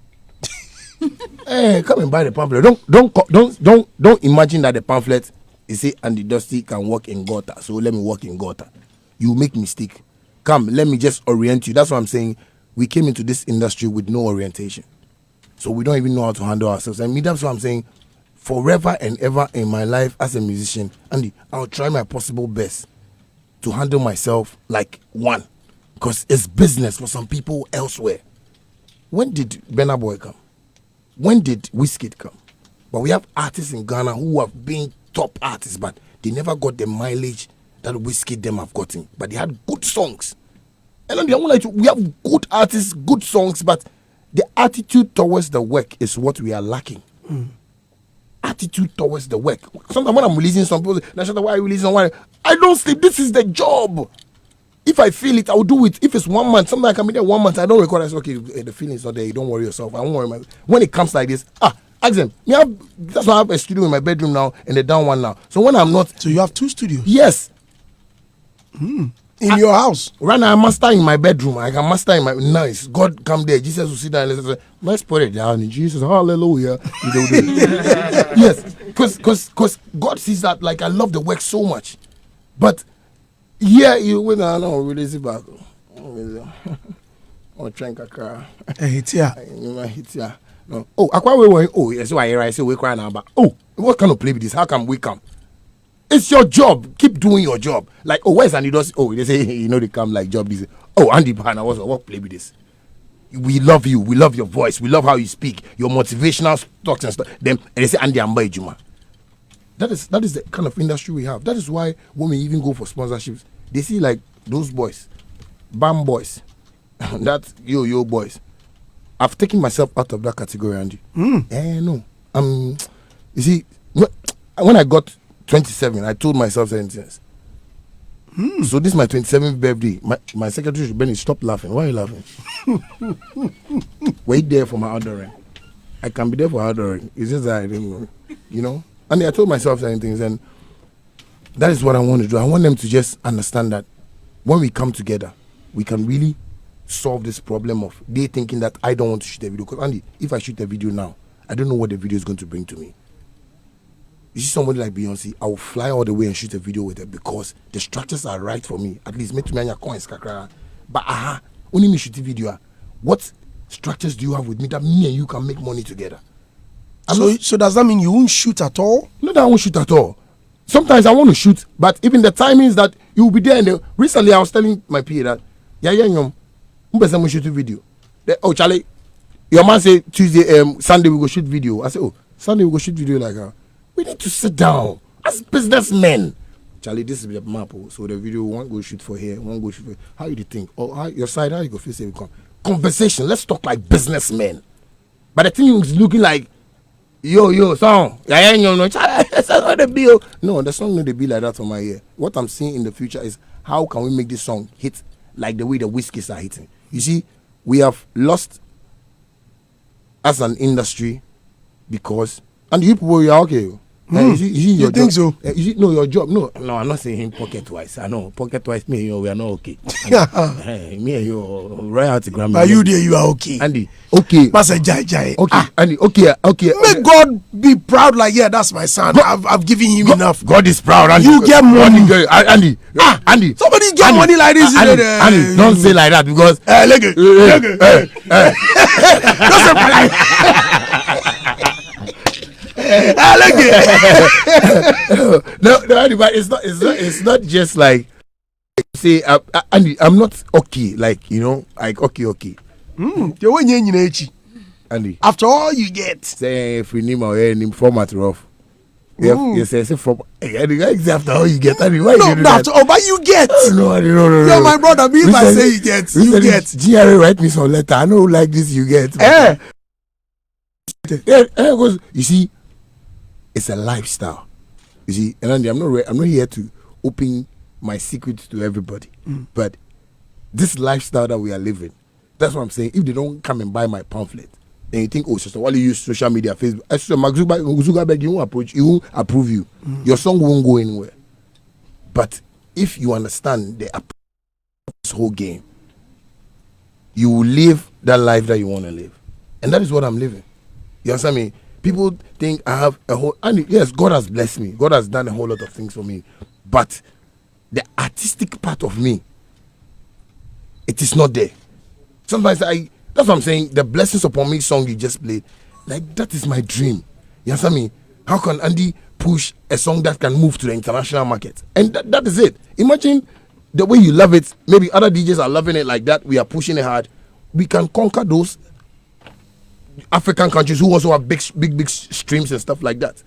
Hey, come and buy the pamphlet. Don't imagine that the pamphlet is say Andy Dusty can walk in gutter, so let me walk in gutter. You make mistake. Come, let me just orient you. That's what I'm saying. We came into this industry with no orientation, so we don't even know how to handle ourselves. And me, that's what I'm saying. forever and ever in my life as a musician, Andy, I'll try my possible best to handle myself like one, because it's business for some people elsewhere. When did Burna Boy come? When did Wizkid come? But we have artists in Ghana who have been top artists, but they never got the mileage that Wizkid them have gotten. But they had good songs. And Andy, I want to, we have good artists, good songs, but the attitude towards the work is what we are lacking. Attitude towards the work. Sometimes when I'm releasing some people say, Shatta, why are you releasing one? I don't sleep. This is the job. If I feel it, I'll do it. If it's 1 month, sometimes I can be there 1 month. I don't record. I say, okay, the feeling is not there. You don't worry yourself. I won't worry. When it comes like this, ask them. That's why I have a studio in my bedroom now and the down one now. So when I'm not. So you have 2 studios? Yes. In your house? Right now, I master in my bedroom. I can master in my nice. God come there. Jesus will sit down and say, let's put it down in Jesus. Hallelujah. You don't do it. Yes. Because God sees that, like, I love the work so much. But, yeah, you will not release it back. Oh, drink a car. Hit ya. No. Oh, oh, yes, why I say we cry now, but oh, what kind of play with this? How come we come? It's your job. Keep doing your job. Like, oh, where's Andy does? Oh, they say, they come like job. This. Oh, Andy Bana, what play with this? We love you. We love your voice. We love how you speak. Your motivational talks and stuff. Then they say Andy Amba Juma. That is the kind of industry we have. That is why when we even go for sponsorships, they see like those boys, Bam boys, that yo boys. I've taken myself out of that category, Andy. No. You see, when I got 27, I told myself certain things. So this is my 27th birthday. My secretary Benny, stop laughing. Why are you laughing? Wait there for my ordering. I can be there for ordering. It's just that I didn't know, And I told myself certain things, and that is what I want to do. I want them to just understand that when we come together, we can really solve this problem of they thinking that I don't want to shoot a video. Because Andy, if I shoot a video now, I don't know what the video is going to bring to me. You see somebody like Beyonce, I will fly all the way and shoot a video with her because the structures are right for me. At least make me anya coins kakra. But only me shoot a video. What structures do you have with me that me and you can make money together? So does that mean you won't shoot at all? No, that I won't shoot at all. Sometimes I want to shoot, but even the timing is that you will be there. And recently I was telling my PA that we shoot a video. Oh, Charlie, your man say Tuesday, Sunday we go shoot video. I say, oh, Sunday we go shoot video like that. We need to sit down as businessmen. Charlie, this is the map. So the video, one go shoot for here, one go shoot for here. How you think? Oh, your side, how you go face it? Conversation. Let's talk like businessmen. But the thing is looking like, yo, song. No, the song not be like that for my ear. What I'm seeing in the future is how can we make this song hit like the way the whiskeys are hitting. You see, we have lost as an industry because, and you people, you are okay. You think so? Your job. No, I'm not saying him pocket wise. I know pocket wise. Me and you, we are not okay. Me and you, right out the Grammy. Are you there? You are okay. Andy, okay. Master Jai. Okay, Andy, okay. May God be proud. Like, yeah, that's my son. I've given him enough. God is proud. Andy. You get money, Andy. Andy. Somebody get money like this. Andy, don't say like that because. No, but it's not just like say Andy, I'm not okay, like like okay. Andy, after all you get, say if we name our name format rough. Yes, from after all you get. Andy, why after all, but you get. No. You're my brother. Me if I say you get, you get. GRA write me some letter. I know like this you get. Because you see. It's a lifestyle, you see, and Andy, I'm not here to open my secrets to everybody, but this lifestyle that we are living, that's what I'm saying. If they don't come and buy my pamphlet, and you think, oh, Sister Wale use social media, Facebook, I said, Mark Zuckerberg, he won't approve you. Your song won't go anywhere. But if you understand this whole game, you will live that life that you want to live, and that is what I'm living. You understand me? People think I have a whole, and yes, God has blessed me. God has done a whole lot of things for me. But the artistic part of me, it is not there. Sometimes that's what I'm saying. The blessings upon me song you just played, like that is my dream. You understand me? How can Andy push a song that can move to the international market? And that is it. Imagine the way you love it. Maybe other DJs are loving it like that. We are pushing it hard. We can conquer those African countries who also have big streams and stuff like that.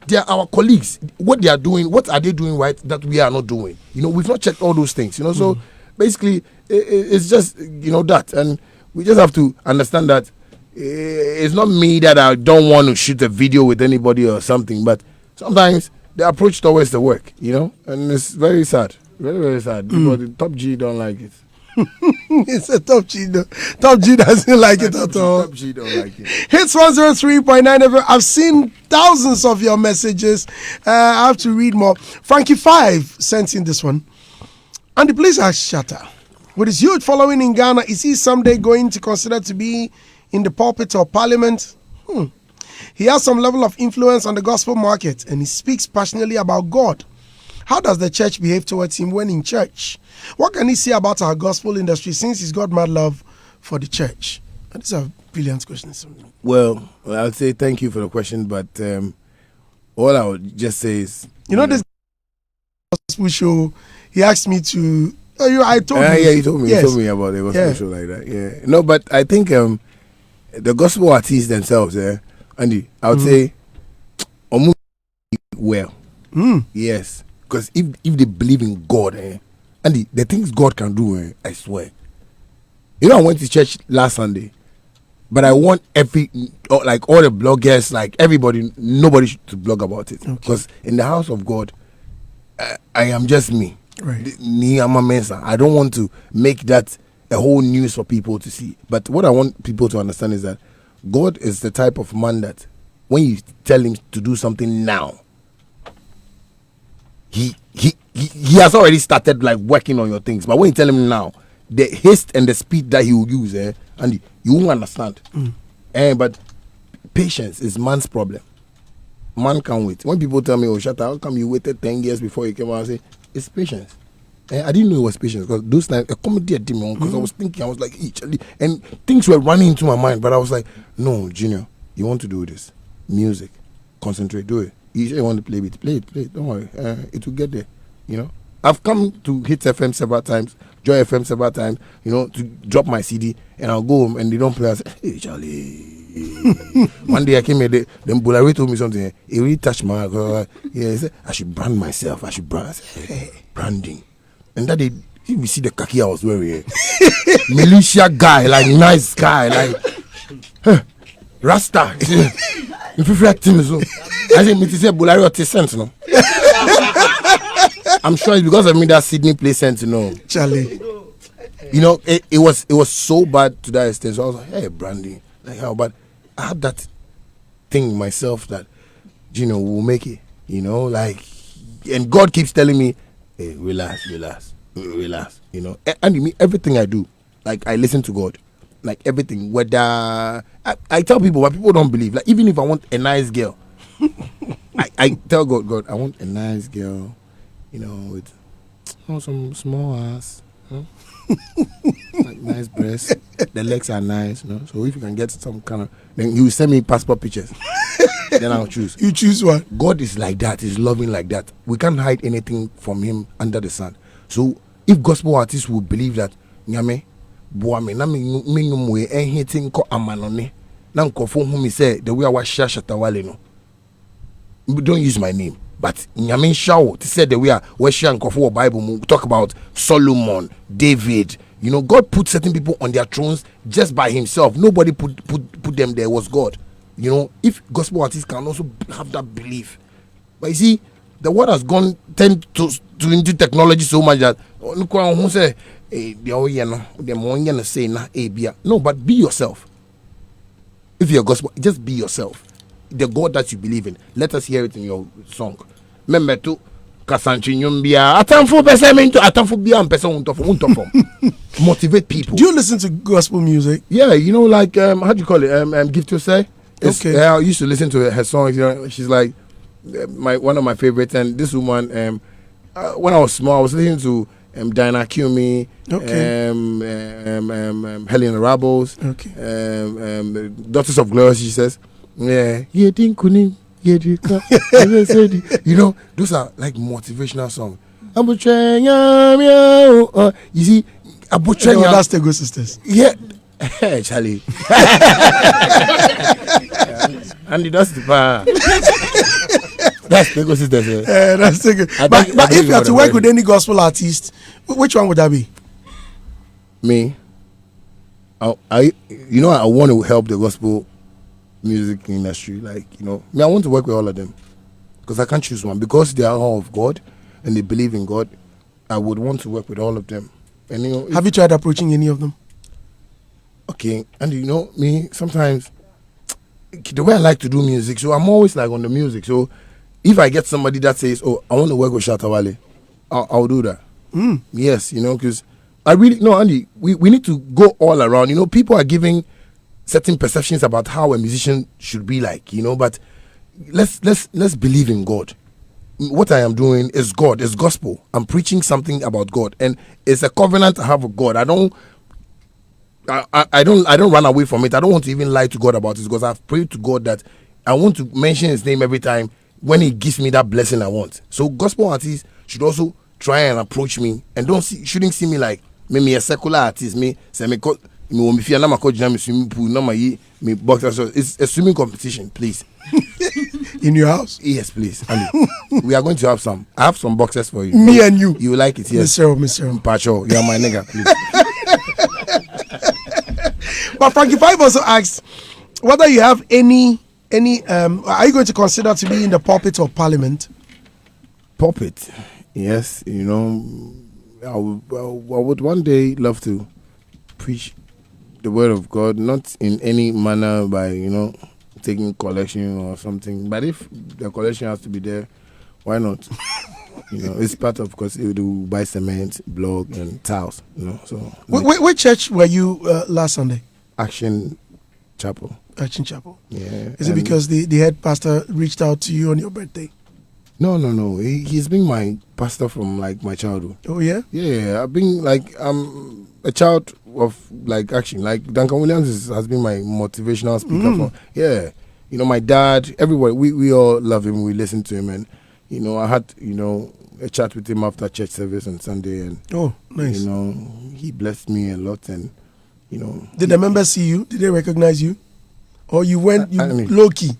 They are our colleagues. What they are doing, what are they doing right that we are not doing? We've not checked all those things. So basically, it's just that, and we just have to understand that it's not me that I don't want to shoot a video with anybody or something, but sometimes the approach towards the work, and it's very sad, very very sad. Because the top G don't like it. It's a top G. Top G doesn't like it at all. Top G don't like it. Hits 103.9 FM. I've seen thousands of your messages. I have to read more. Frankie5 sent in this one. And the police ask Shatta, with his huge following in Ghana, is he someday going to consider to be in the pulpit or parliament? He has some level of influence on the gospel market and he speaks passionately about God. How does the church behave towards him when in church? What can he say about our gospel industry since he's got mad love for the church? And these are brilliant questions. Well, I'll say thank you for the question, but all I would just say is... this gospel show, he asked me to... I told you. Yeah, you told me. Yes. You told me about the gospel show like that. Yeah. No, but I think the gospel artists themselves, Andy, I would say, well. Yes. Because if they believe in God, and the things God can do, I swear. I went to church last Sunday, but I want all the bloggers, like everybody, nobody to blog about it. Because in the house of God, I am just me. Right. I don't want to make that a whole news for people to see. But what I want people to understand is that God is the type of man that when you tell him to do something now, he has already started working on your things. But when you tell him now, the haste and the speed that he will use, and you won't understand. But patience is man's problem. Man can't wait. When people tell me, "Oh, Shatta, how come you waited 10 years before you came out?" I say, it's patience. I didn't know it was patience because those times a comedy at me because I was thinking, I was like, and things were running into my mind, but I was like, no, Junior, you want to do this music, concentrate, do it. You want to play it, play it. Don't worry, it will get there. I've come to Hits FM several times, Joy FM several times, to drop my CD, and I'll go home and they don't play. I say, hey, Charlie. One day I came here, then Bulari told me something. It really touched my heart. He said, I should brand myself. I should brand. I said, hey, branding. And that day, you see the khaki I was wearing. Militia guy, nice guy, Rasta. If you feel like Tim, I say, me to say Bulari or T-Sense, no? I'm sure it's because of me that Sydney plays sense, Charlie. It was so bad to that extent. So I was like, hey, branding. How? But I had that thing myself that, we'll make it. And God keeps telling me, hey, relax. And everything I do, I listen to God. Everything. Whether I tell people, but people don't believe. Even if I want a nice girl, I tell God, I want a nice girl, with some small ass, nice breasts. The legs are nice, So if you can get some kind of, then you send me passport pictures. Then I'll choose. You choose one. God is like that. He's loving like that. We can't hide anything from him under the sun. So if gospel artists will believe that, nyame, boame, na me nyumwe anything ko amanone, na nkofo whom say the way I was Shatta Wale no. Don't use my name, but nyame shawo to say the way we share nkofo Bible talk about Solomon, David. God put certain people on their thrones just by himself. Nobody put them there. It was God. If gospel artists can also have that belief. But you see, the world has gone tend to into technology so much that who say no, but be yourself. If you're gospel, just be yourself. The God that you believe in. Let us hear it in your song. Remember to motivate people. Do you listen to gospel music? Yeah, how do you call it? Gift to say. Okay. I used to listen to her songs. She's like one of my favorites. And this woman, when I was small, I was listening to Diana Kumi, Helen Rabos, okay, Daughters of Glory. She says, yeah, You know, those are like motivational songs. You see, that's the Good Sisters. Yeah. Hey, Charlie. And that's the bar. That's the Good Sisters. That's the good. But if you have to work with any gospel artist, which one would that be? Me. I want to help the gospel music industry. Like, you know, I want to work with all of them because I can't choose one. Because they are all of God and they believe in God, I would want to work with all of them. And you know, have you tried approaching any of them? Okay, and you know me, sometimes the way I like to do music, so I'm always like on the music. So if I get somebody that says, "Oh, I want to work with Shatta Wale," I'll do that. Yes, you know, because I really no, Andy. We need to go all around. You know, people are giving certain perceptions about how a musician should be like. You know, but let's believe in God. What I am doing is God, is gospel. I'm preaching something about God, and it's a covenant I have with God. I don't run away from it. I don't want to even lie to God about it because I've prayed to God that I want to mention His name every time when He gives me that blessing I want. So gospel artists should also try and approach me and shouldn't see me like me a secular artist. Me say me fear na me swimming pool na me boxers. It's a swimming competition, please. In your house? Yes, please. Andy, we are going to have some. I have some boxes for you. Me and you. You like it, yes. Mr. Pacho, you are my nigga, please. But Frankie Five also asked whether you have any are you going to consider to be in the pulpit of Parliament? Pulpit, yes. You know, I would one day love to preach the word of God, not in any manner by, you know, taking collection or something. But if the collection has to be there, why not? You know, it's part of, because it will buy cement, block, and tiles. You know, so. Which church were you last Sunday? Action Chapel. Action Chapel. Yeah. Is it because the head pastor reached out to you on your birthday? No. He's been my pastor from like my childhood. Oh yeah. Yeah, I've been like a child of like action. Like Duncan Williams has been my motivational speaker for. Yeah, you know, my dad. Everybody, we all love him. We listen to him, and you know, I had, you know, a chat with him after church service on Sunday, and oh, nice. You know, he blessed me a lot, and you know. Did the members see you? Did they recognize you, or you went low key?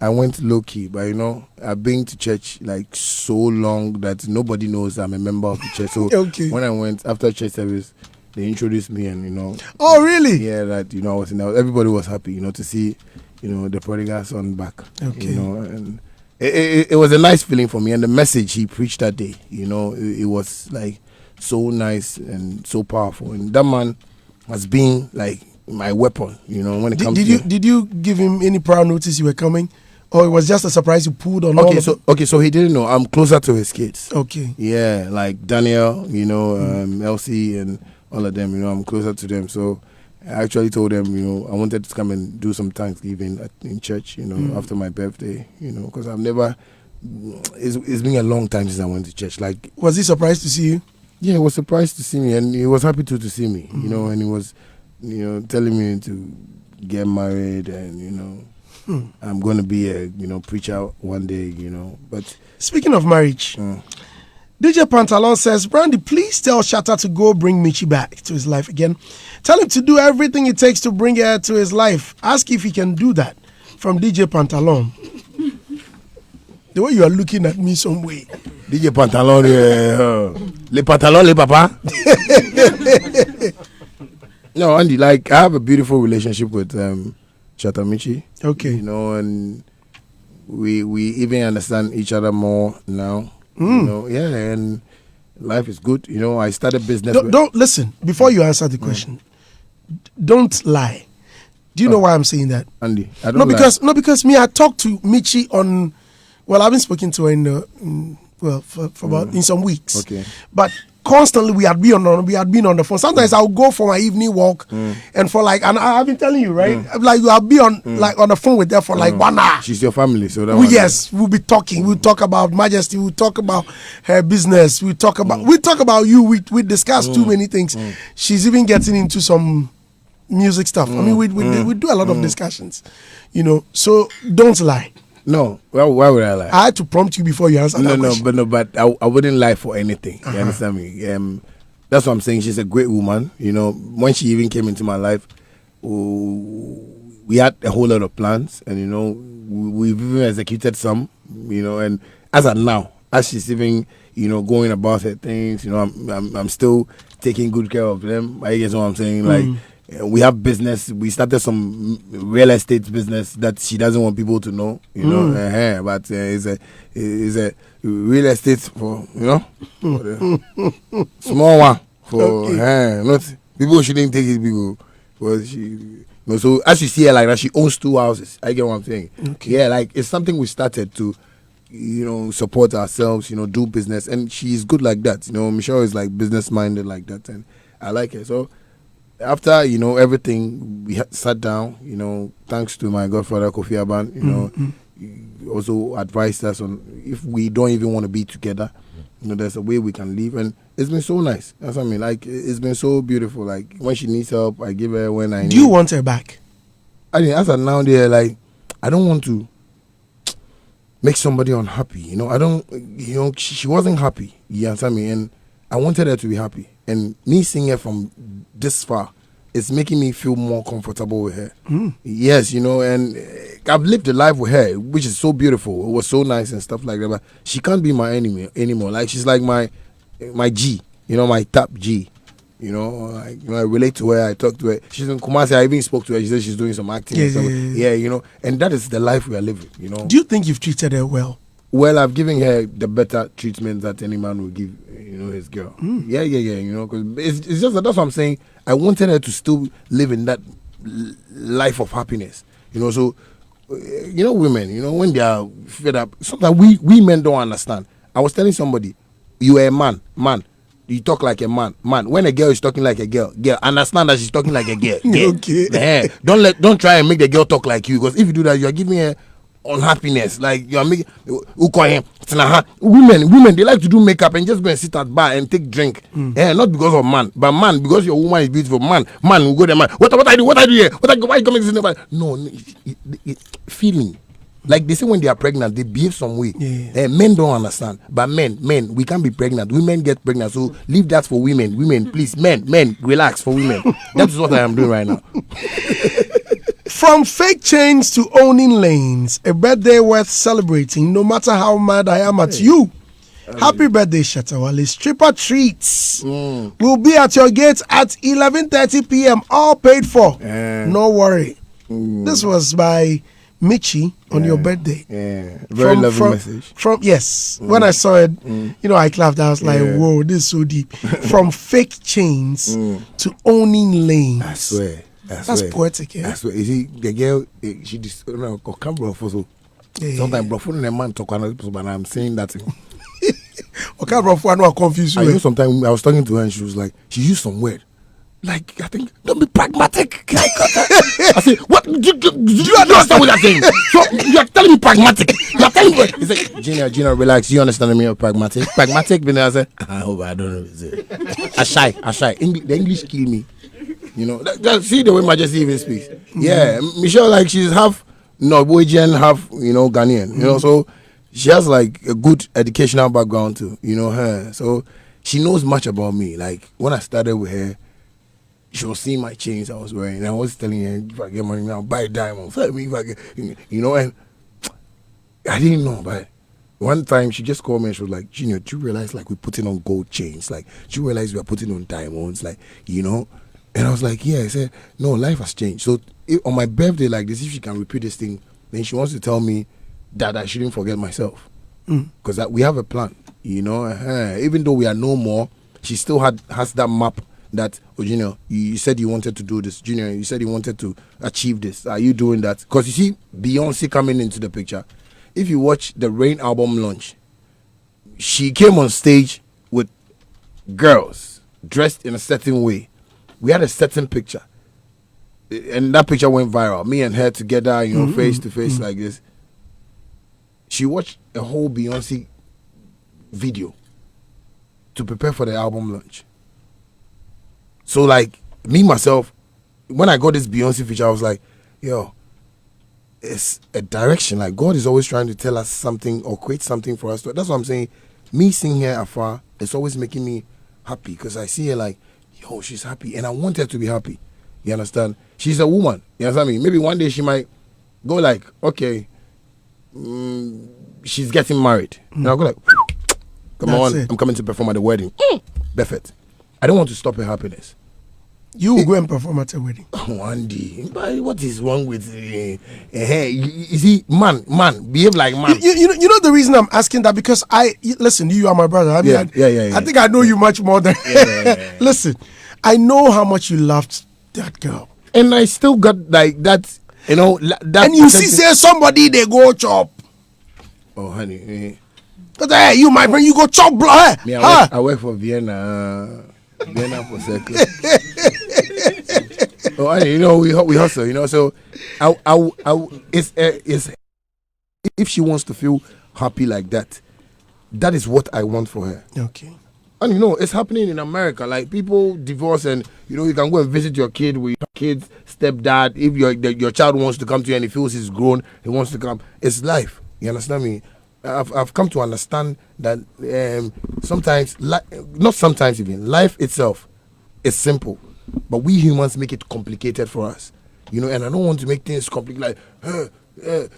I went low key, but you know, I've been to church like so long that nobody knows I'm a member of the church. So okay. When I went after church service, they introduced me, and you know. Oh really? Yeah, that, you know, I was in there. Everybody was happy, you know, to see, you know, the prodigal son back. Okay. You know, and it was a nice feeling for me, and the message he preached that day, you know, it was like so nice and so powerful, and that man has been like my weapon, you know, when it comes to. Did you give him any prior notice you were coming, or it was just a surprise you pulled on? So he didn't know. I'm closer to his kids. Okay. Yeah, like Daniel, you know, Elsie and all of them, you know, I'm closer to them. So I actually told them, you know, I wanted to come and do some Thanksgiving in church, you know, after my birthday, you know, because I've never. It's been a long time since I went to church. Like, was he surprised to see you? Yeah, he was surprised to see me, and he was happy to see me, you know, and he was, you know, telling me to get married, and you know, I'm going to be a, you know, preacher one day, you know. But speaking of marriage, DJ Pantalon says, Brandy, please tell Shatta to go bring Michi back to his life again. Tell him to do everything it takes to bring her to his life. Ask if he can do that. From DJ Pantalon. The way you are looking at me some way. DJ Pantalon, le pantalon, le papa. No, Andy, like, I have a beautiful relationship with Shatta Michi. Okay. You know, and we even understand each other more now. You know, yeah, and life is good. You know, I started business. Don't listen, before you answer the question, don't lie. Do you know why I'm saying that? Andy, I don't lie. Because me, I talked to Michi on, well, I haven't spoken to her in for about in some weeks. Okay. But constantly we had been on the phone. Sometimes I'll go for my evening walk and for like, and I've been telling you, right? Like I'll be on like on the phone with her for like 1 hour. She's your family, so that we'll be talking. We'll talk about Majesty. We'll talk about her business. We talk about you. We discuss too many things. She's even getting into some music stuff. I mean, we do a lot of discussions, you know. So don't lie. No, well, why would I lie? I had to prompt you before you answer that question. But I wouldn't lie for anything. You understand me? That's what I'm saying. She's a great woman. You know, when she even came into my life, we had a whole lot of plans, and you know, we've even executed some. You know, and as of now, as she's even, you know, going about her things, you know, I'm still taking good care of them. I guess what I'm saying, like. We have business. We started some real estate business that she doesn't want people to know, you know. But it's a real estate for, you know, for the small one for not people shouldn't take it big. For she, you know, so as you see her like that, she owns 2 houses. I get what I'm saying. Okay. Yeah, like it's something we started to, you know, support ourselves, you know, do business, and she's good like that. You know, Michelle is like business minded like that, and I like her. So. After, you know, everything, we sat down, you know, thanks to my godfather, Kofi Aban, you know, he also advised us on if we don't even want to be together, you know, there's a way we can live. And it's been so nice. That's what I mean. Like, it's been so beautiful. Like, when she needs help, I give her when I need. Do you want her back? I mean, as of now, like, I don't want to make somebody unhappy. You know, I don't, you know, she wasn't happy. You understand me? And I wanted her to be happy. And me seeing her from this far, it's making me feel more comfortable with her. Yes, you know, and I've lived a life with her, which is so beautiful. It was so nice and stuff like that. But she can't be my enemy anymore. Like, she's like my G, you know, my top G. You know, I relate to her. I talk to her. She's in Kumasi. I even spoke to her. She said she's doing some acting. Yeah, you know, and that is the life we are living. You know. Do you think you've treated her well? Well, I've given her the better treatment that any man will give, you know, his girl. Yeah, you know, because it's just that's what I'm saying. I wanted her to still live in that life of happiness, you know. So, you know, women, you know, when they are fed up, sometimes we men don't understand. I was telling somebody, you are a man, you talk like a man. When a girl is talking like a girl, understand that she's talking like a girl. Okay. Don't try and make the girl talk like you, because if you do that, you are giving her unhappiness. Like, you are making women they like to do makeup and just go and sit at bar and take drink. Not because of man, but man, because your woman is beautiful. Man will go there. Man, what I do here? Why you coming to this? No, feeling. Like they say when they are pregnant, they behave some way. Men don't understand. But men, we can't be pregnant. Women get pregnant. So leave that for women. Women, please, men, relax for women. That is what I am doing right now. From fake chains to owning lanes, a birthday worth celebrating, no matter how mad I am at you. Happy birthday, Shatta Wale. Stripper treats will be at your gates at 11:30 p.m. All paid for. No worry. This was by Michi on your birthday. Very lovely message. When I saw it, you know, I clapped. I was like, whoa, this is so deep. From fake chains to owning lanes. I swear. That's poetic, yeah. I swear. You see, the girl, she just come bro for so. Sometimes bro for the man talk another person, but I'm saying that thing. Okay, bro, for I know I confuse you. I know sometimes I was talking to her and she was like, she used some word. Like, I think, don't be pragmatic. I said, what? Do you understand what you're saying? So, you're telling me pragmatic. You're telling me. He said, Gina, relax. You understand me? Pragmatic. Pragmatic, but I said, I hope I don't know. I shy. The English kill me. You know, see the way Majesty even speaks. Yeah, Michelle, like, she's half Norwegian, half, you know, Ghanaian. You know, so she has, like, a good educational background too. You know, her. So, she knows much about me. Like, when I started with her, she was seeing my chains I was wearing, and I was telling her, if I get money now, buy diamonds. If I get, you know, and I didn't know, but one time she just called me and she was like, Junior, do you realize, like, we're putting on gold chains? Like, do you realize we are putting on diamonds? Like, you know? And I was like, yeah. I said, no, life has changed. So on my birthday like this, if she can repeat this thing, then she wants to tell me that I shouldn't forget myself. Because we have a plan, you know? Even though we are no more, she still has that map that, oh, Junior, you said you wanted to do this. Junior, you said you wanted to achieve this. Are you doing that? Because you see Beyonce coming into the picture. If you watch the Rain album launch, she came on stage with girls dressed in a certain way. We had a certain picture. And that picture went viral. Me and her together, you know, face to face like this. She watched a whole Beyonce video to prepare for the album launch. So, like, me, myself, when I got this Beyonce feature, I was like, yo, it's a direction. Like God is always trying to tell us something or create something for us. That's what I'm saying. Me seeing her afar, it's always making me happy because I see her like, yo, she's happy, and I want her to be happy. You understand? She's a woman. You understand me? Maybe one day she might go like, okay, she's getting married. And I'll go like, come on, I'm coming to perform at the wedding. Perfect. I don't want to stop her happiness. You will go and perform at a wedding. One day. But what is wrong with you see, man, behave like man. You know the reason I'm asking that, because listen, you are my brother. I mean, I think I know you much more than Listen, I know how much you loved that girl. And I still got like that, you know, that. And you see, say somebody they go chop. Oh, honey. But hey, you my friend, you go chop blood. Me, I work for Vienna for circle. Oh, honey, you know, we hustle, you know. So, it's if she wants to feel happy like that, that is what I want for her. Okay. And you know, it's happening in America. Like people divorce, and you know, you can go and visit your kid with your kid's stepdad. If your child wants to come to you and he feels he's grown, he wants to come. It's life. You understand me? I've come to understand that sometimes, not sometimes even, life itself is simple, but we humans make it complicated for us. You know, and I don't want to make things complicated. Like,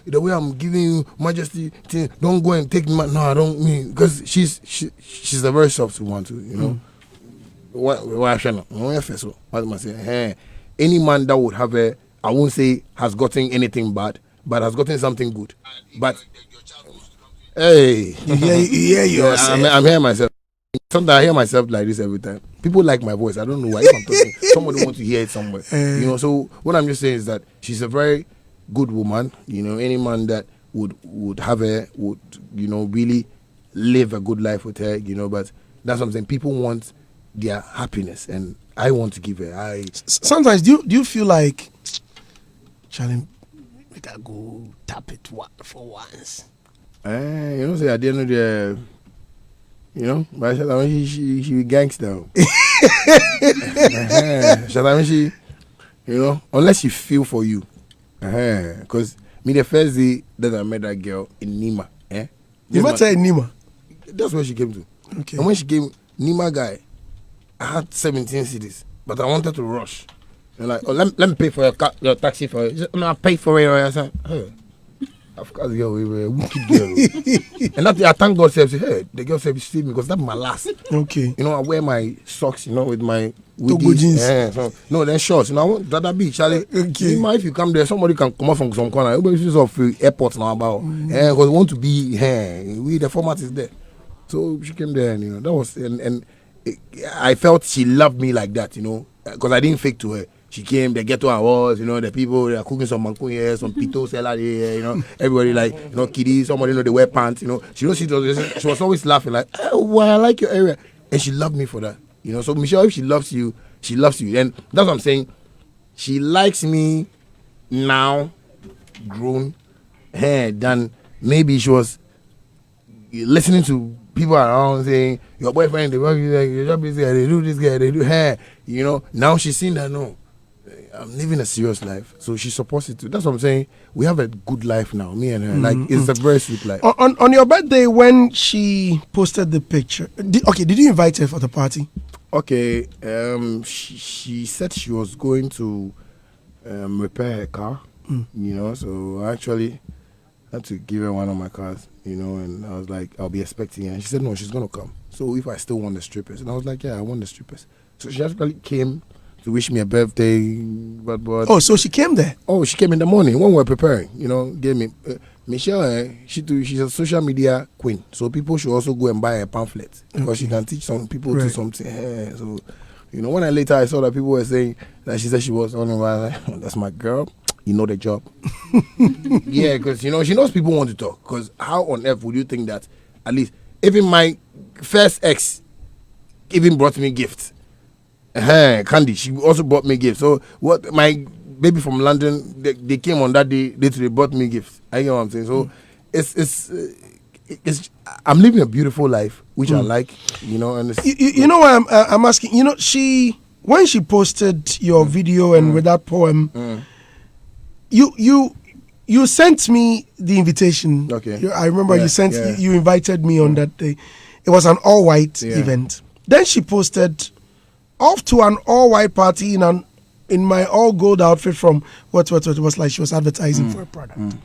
the way I'm giving you majesty, don't go and take me. No, I don't mean, because she's a very soft one too. You know, why should I? What am I saying? Any man that would have I won't say has gotten anything bad, but has gotten something good. But hey, you hear yourself. I'm hearing myself. Sometimes I hear myself like this every time. People like my voice. I don't know why. If I'm talking, somebody wants to hear it somewhere. You know. So what I'm just saying is that she's a very good woman. You know, any man that would have her would, you know, really live a good life with her. You know, but that's what I'm saying. People want their happiness, and I want to give her. Sometimes do you feel like, Charlie, we can go tap it for once? You know, say I didn't know the. You know, but she be gangster. She, you know, unless she feel for you. Because me the first day that I met that girl in Nima. You met her in Nima? That's where she came to. Okay. And when she came, Nima guy, I had 17 cities, but I wanted to rush. And like, oh, let me pay for your taxi for it. No, I pay for it. I said, hey. Of course, girl, we were a wicked girl. And that I thank God, said, hey, the girl said, see me, because that's my last. Okay. You know, I wear my socks, you know, with my Togo jeans. So, no, then shorts. You know, I want that beach, Charlie. Okay. If you come there, somebody can come out from some corner. Everybody's off airports now about. Because we want to be, the format is there. So she came there, and, you know, that was, and I felt she loved me like that, you know, because I didn't fake to her. She came, the ghetto awards, you know, the people, they are cooking some manko here, some pito salad here, you know, everybody like, you know, kiddies, somebody, you know, they wear pants, you know. She was always laughing like, oh, well, I like your area. And she loved me for that, you know. So, Michelle, if she loves you, she loves you. And that's what I'm saying. She likes me now, grown, than maybe she was listening to people around saying, your boyfriend, they work you, your job is there, they do this guy, they do hair, you know. Now she's seen that, no. I'm living a serious life, so she supports it too. That's what I'm saying. We have a good life now, me and her. Like, it's a very sweet life. On your birthday, when she posted the picture, did you invite her for the party? Okay, she said she was going to repair her car, you know, so I actually had to give her one of my cars, you know, and I was like, I'll be expecting her. And she said, no, she's going to come. So if I still want the strippers, and I was like, yeah, I want the strippers. So she actually came to wish me a birthday, but oh, so she came there? Oh, she came in the morning when we were preparing. You know, gave me Michelle. She's a social media queen, so people should also go and buy a pamphlet because she can teach some people to something. So, you know, when I saw that people were saying that she said she was on, like, oh, that's my girl. You know the job. Yeah, because you know she knows people want to talk. Because how on earth would you think that at least even my first ex even brought me gifts? Candy, she also brought me gifts. So what my baby from London, they came on that day. They brought me gifts. I know what I'm saying. So it's I'm living a beautiful life, which I like. You know, and you know why I'm asking. You know, when she posted your video and with that poem, you you sent me the invitation. Okay. I remember you invited me on that day. It was an all-white event. Then she posted off to an all-white party in my all-gold outfit from what it was like she was advertising for a product.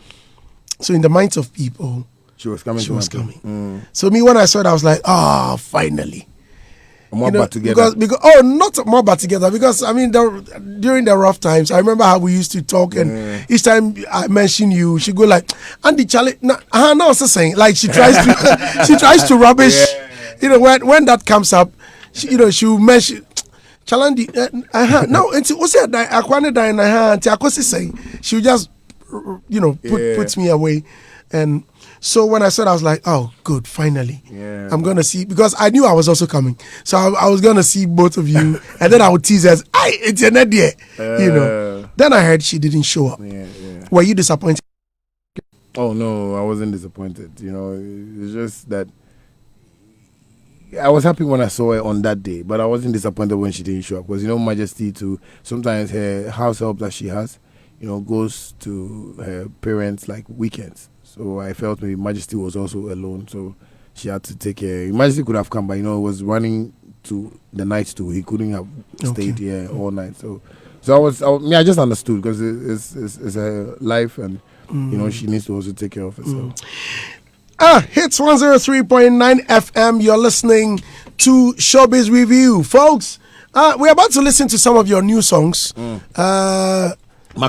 So in the minds of people, she was coming. So me, when I saw it, I was like, finally. More but together. Because not more but together. Because I mean, during the rough times, I remember how we used to talk, and each time I mention you, she go like, "Andy Charlie." No, also saying like she tries to rubbish. Yeah. When that comes up, she will mention. Chalandi, now and also I acquired that saying she will just puts me away. And so when I said, I was like, oh, good, finally. Yeah. I'm going to see, because I knew I was also coming. So I was going to see both of you. And then I would tease us, it's an idea. Then I heard she didn't show up. Yeah. Were you disappointed? Oh, no, I wasn't disappointed. It's just that I was happy when I saw her on that day, but I wasn't disappointed when she didn't show up. Because, Majesty too, sometimes her house help that she has, goes to her parents like weekends. So I felt maybe Majesty was also alone, so she had to take care. Majesty could have come, but it was running to the night too. He couldn't have stayed here all night. So I just understood, because it's her life, and she needs to also take care of herself. Hits 103.9 FM. You're listening to Showbiz Review, folks. We're about to listen to some of your new songs.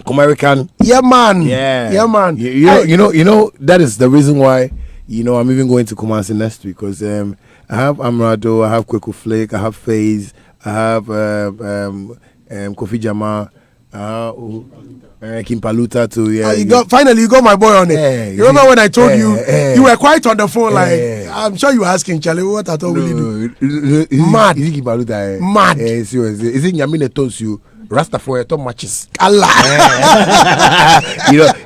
American. Yeah, man. Yeah, man. That is the reason why, I'm even going to Kumasi next week, because I have Amrado, I have Kweku Flake, I have FaZe, I have Kofi Jama, Kim Paluta too. Yeah, you got my boy on it. Yeah, you remember when I told you you were quiet on the phone? I'm sure you were asking Charlie, what I thought will you do? Mad. Is it Kim Paluta? Mad. Is it Nyamine told you? Rastafari to matches. Allah.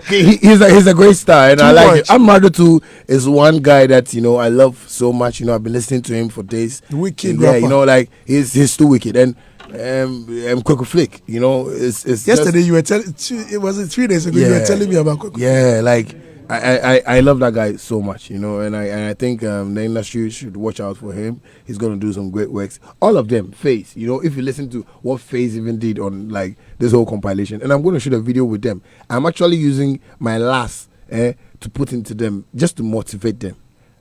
He's a great star, and I like it. Amrado too is one guy that I love so much. I've been listening to him for days. Wicked rapper. Like he's too wicked. And Kweku Flake, it's yesterday you were telling. It was 3 days ago. You were telling me about Kweku. Yeah, like I love that guy so much, and I think the industry should watch out for him. He's gonna do some great works. All of them, FaZe. If you listen to what FaZe even did on like this whole compilation, and I'm gonna shoot a video with them. I'm actually using my last to put into them just to motivate them.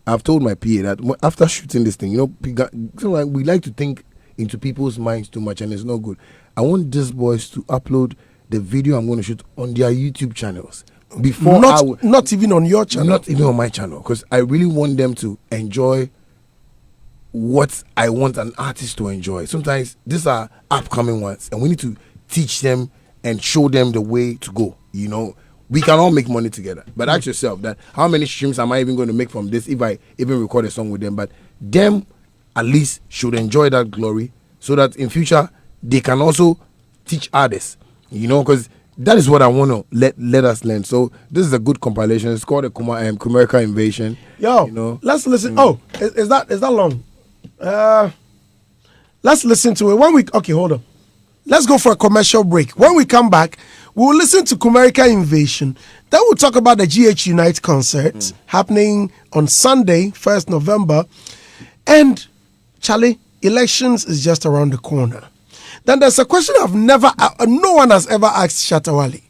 I've told my PA that after shooting this thing, we like to think into people's minds too much, and it's not good. I want these boys to upload the video I'm going to shoot on their YouTube channels before not even on your channel, not even on my channel, because I really want them to enjoy what I want an artist to enjoy. Sometimes these are upcoming ones, and we need to teach them and show them the way to go. We can all make money together, but ask yourself that how many streams am I even going to make from this if I even record a song with them? But them at least should enjoy that glory, so that in future they can also teach others, because that is what I want to let us learn. So this is a good compilation. It's called a Kumerica Invasion. Let's listen. Is that long? Let's listen to it. Hold on. Let's go for a commercial break. When we come back, we'll listen to Kumerica Invasion. Then we'll talk about the GH Unite concert happening on Sunday, 1st November. And Charlie, elections is just around the corner. Then there's a question no one has ever asked Shatta Wale.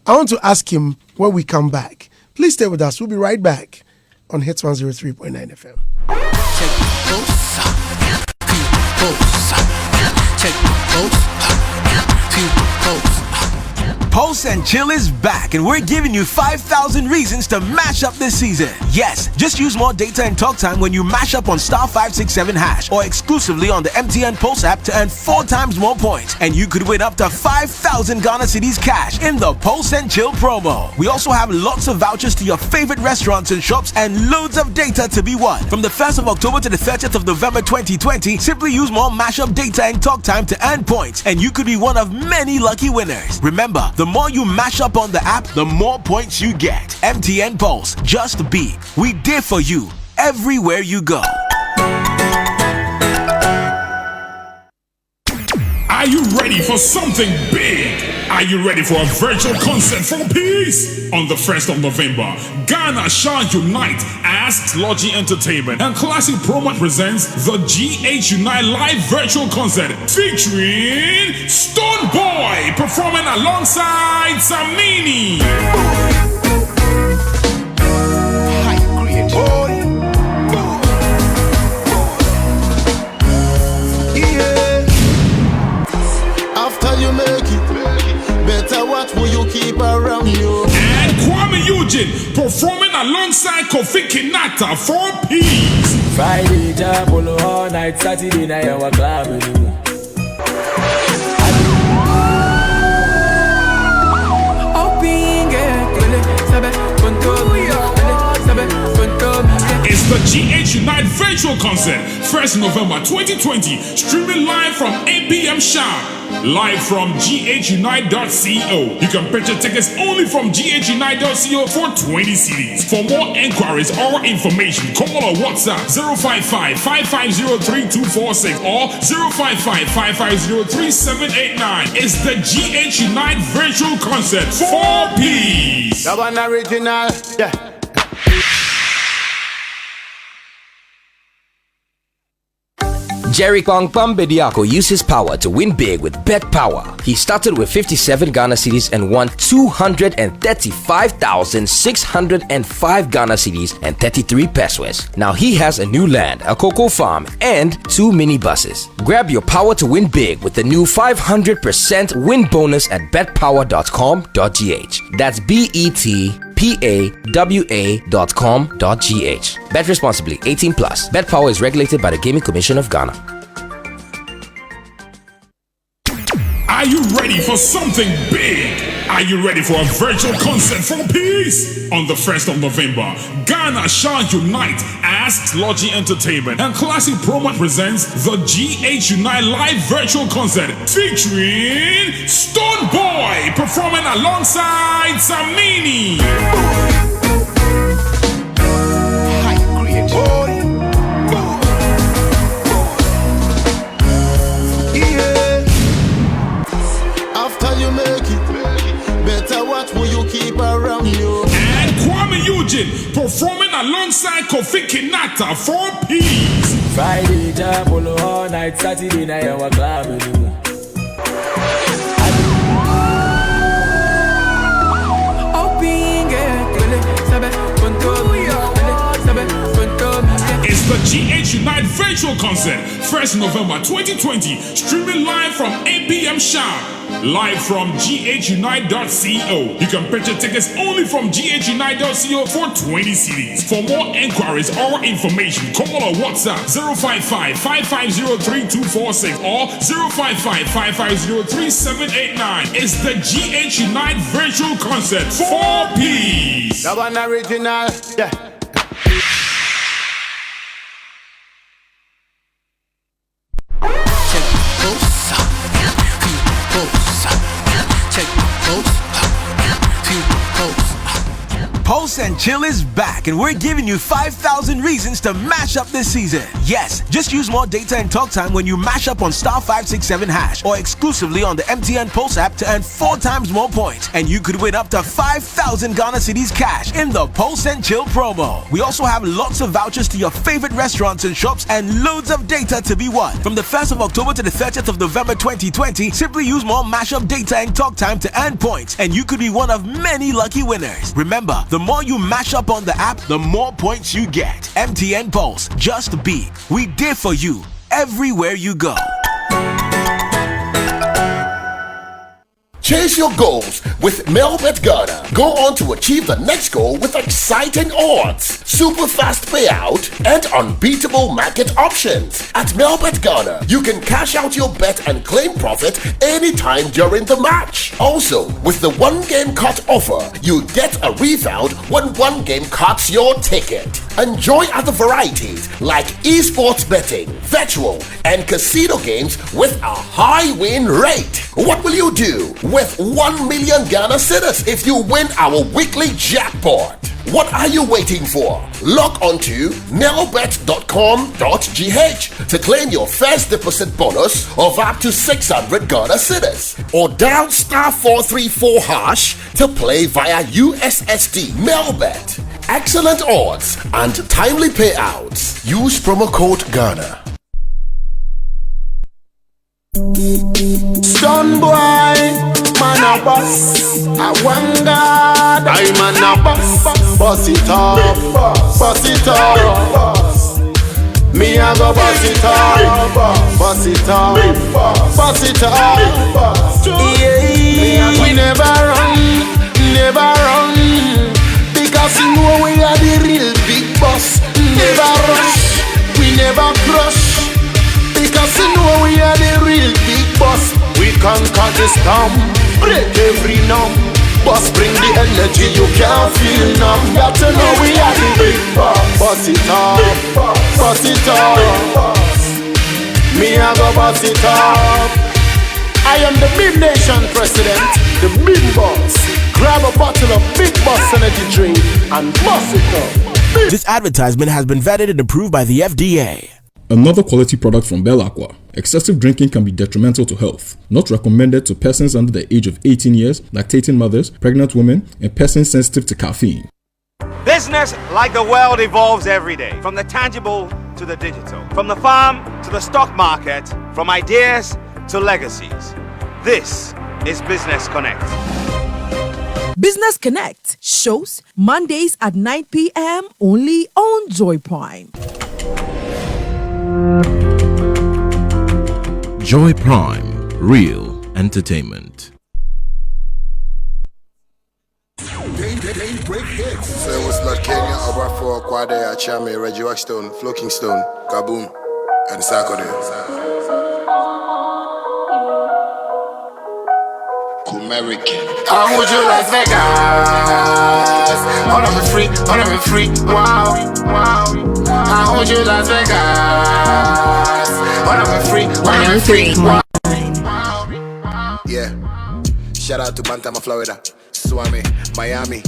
I want to ask him when we come back. Please stay with us. We'll be right back on Hits 103.9 FM. Pulse and Chill is back, and we're giving you 5,000 reasons to mash up this season. Yes, just use more data and talk time when you mash up on *567# or exclusively on the MTN Pulse app to earn 4 times more points, and you could win up to 5,000 Ghana cedis cash in the Pulse and Chill promo. We also have lots of vouchers to your favorite restaurants and shops and loads of data to be won. From the 1st of October to the 30th of November 2020, simply use more mashup data and talk time to earn points, and you could be one of many lucky winners. Remember, the more you mash up on the app, the more points you get. MTN Pulse, just be. We did for you everywhere you go. Are you ready for something big? Are you ready for a virtual concert for peace? On the 1st of November, Ghana shall unite as Logi Entertainment and Classic Promo presents the GH Unite Live Virtual Concert featuring Stone Boy performing alongside Samini. After you make it, better what will you keep around you? And Kwame Eugene performing alongside Kofi Kinata for peace. Friday, Jabolo, all night, Saturday night, our club. It's the GH Unite Virtual Concert, 1st November 2020, streaming live from 8 p.m. sharp. Live from ghunite.co. You can purchase tickets only from ghunite.co for 20 CDs. For more enquiries or information, call or WhatsApp 055-550-3246 or 055-550-3789. It's the GH Unite Virtual Concert for peace. That one original, yeah. Jerry Kong Pambediako used his power to win big with Bet Power. He started with 57 Ghana cedis and won 235,605 Ghana cedis and 33 pesos. Now he has a new land, a cocoa farm, and 2 mini buses. Grab your power to win big with the new 500% win bonus at betpower.com.gh. That's betpawa.com.gh. Bet responsibly. 18 plus. Bet Power is regulated by the Gaming Commission of Ghana. Are you ready for something big? Are you ready for a virtual concert for peace? On the 1st of November, Ghana shall unite as Logi Entertainment and Classic Promo presents the GH Unite Live Virtual Concert featuring Stone Boy performing alongside Samini. After you make it, better what will you keep around you? And Kwame Eugene performing alongside Kofi Kinata for peace. Friday, Jabolo, all night, Saturday night, our club. It's the GH Unite Virtual Concert, 1st November 2020, streaming live from 8 p.m. sharp. Live from ghunite.co. You can purchase tickets only from ghunite.co for 20 CDs. For more enquiries or information, call or WhatsApp 055-550-3246 or 055-550-3789. It's the GH Unite Virtual Concert for peace. That one original, yeah. Pulse and Chill is back, and we're giving you 5,000 reasons to mash up this season. Yes, just use more data and talk time when you mash up on *567# or exclusively on the MTN Pulse app to earn 4 times more points, and you could win up to 5,000 Ghana cedis cash in the Pulse and Chill promo. We also have lots of vouchers to your favorite restaurants and shops and loads of data to be won. From the 1st of October to the 30th of November 2020, simply use more mashup data and talk time to earn points, and you could be one of many lucky winners. Remember, the more you mash up on the app, the more points you get. MTN Pulse, just be. We did for you everywhere you go. Chase your goals with Melbet Ghana. Go on to achieve the next goal with exciting odds, super fast payout, and unbeatable market options. At Melbet Ghana, you can cash out your bet and claim profit anytime during the match. Also, with the 1 game cut offer, you get a refund when 1 game cuts your ticket. Enjoy other varieties like esports betting, virtual, and casino games with a high win rate. What will you do with 1 million Ghana cedis if you win our weekly jackpot? What are you waiting for? Log on to melbet.com.gh to claim your first deposit bonus of up to 600 Ghana cedis, or dial *434# to play via USSD. Melbet. Excellent odds and timely payouts. Use promo code Ghana. Son boy, man a boss. I wonder, I man a boss. Boss it up, boss it up. Me a go boss it up, boss it up, boss it up. Yeah, we never run, because you know we are the real big boss. Never rush, we never crush. Because you know we are the real big boss. We conquer the storm, break every norm. Boss bring the energy you can't feel numb. Got to know we are the big boss. Boss it up, boss it up. Me I go boss it up. I am the Big Nation president, the big boss. Grab a bottle of Big Boss energy drink and boss it up. This advertisement has been vetted and approved by the FDA. Another quality product from Bell Aqua. Excessive drinking can be detrimental to health. Not recommended to persons under the age of 18 years, lactating mothers, pregnant women, and persons sensitive to caffeine. Business, like the world, evolves every day. From the tangible to the digital. From the farm to the stock market. From ideas to legacies. This is Business Connect. Business Connect shows Mondays at 9 p.m. only on Joy Prime. Joy Prime, real entertainment. So it was like Kenya, Obrafo, Kwade, Achame, Reggie Waxstone, Floaking Stone, Kaboom, and Sakode. American. How would you Las Vegas? On a free, wow. How would you Las Vegas? On a free, wow. Yeah. Shout out to Bantama, Florida, Swami, Miami.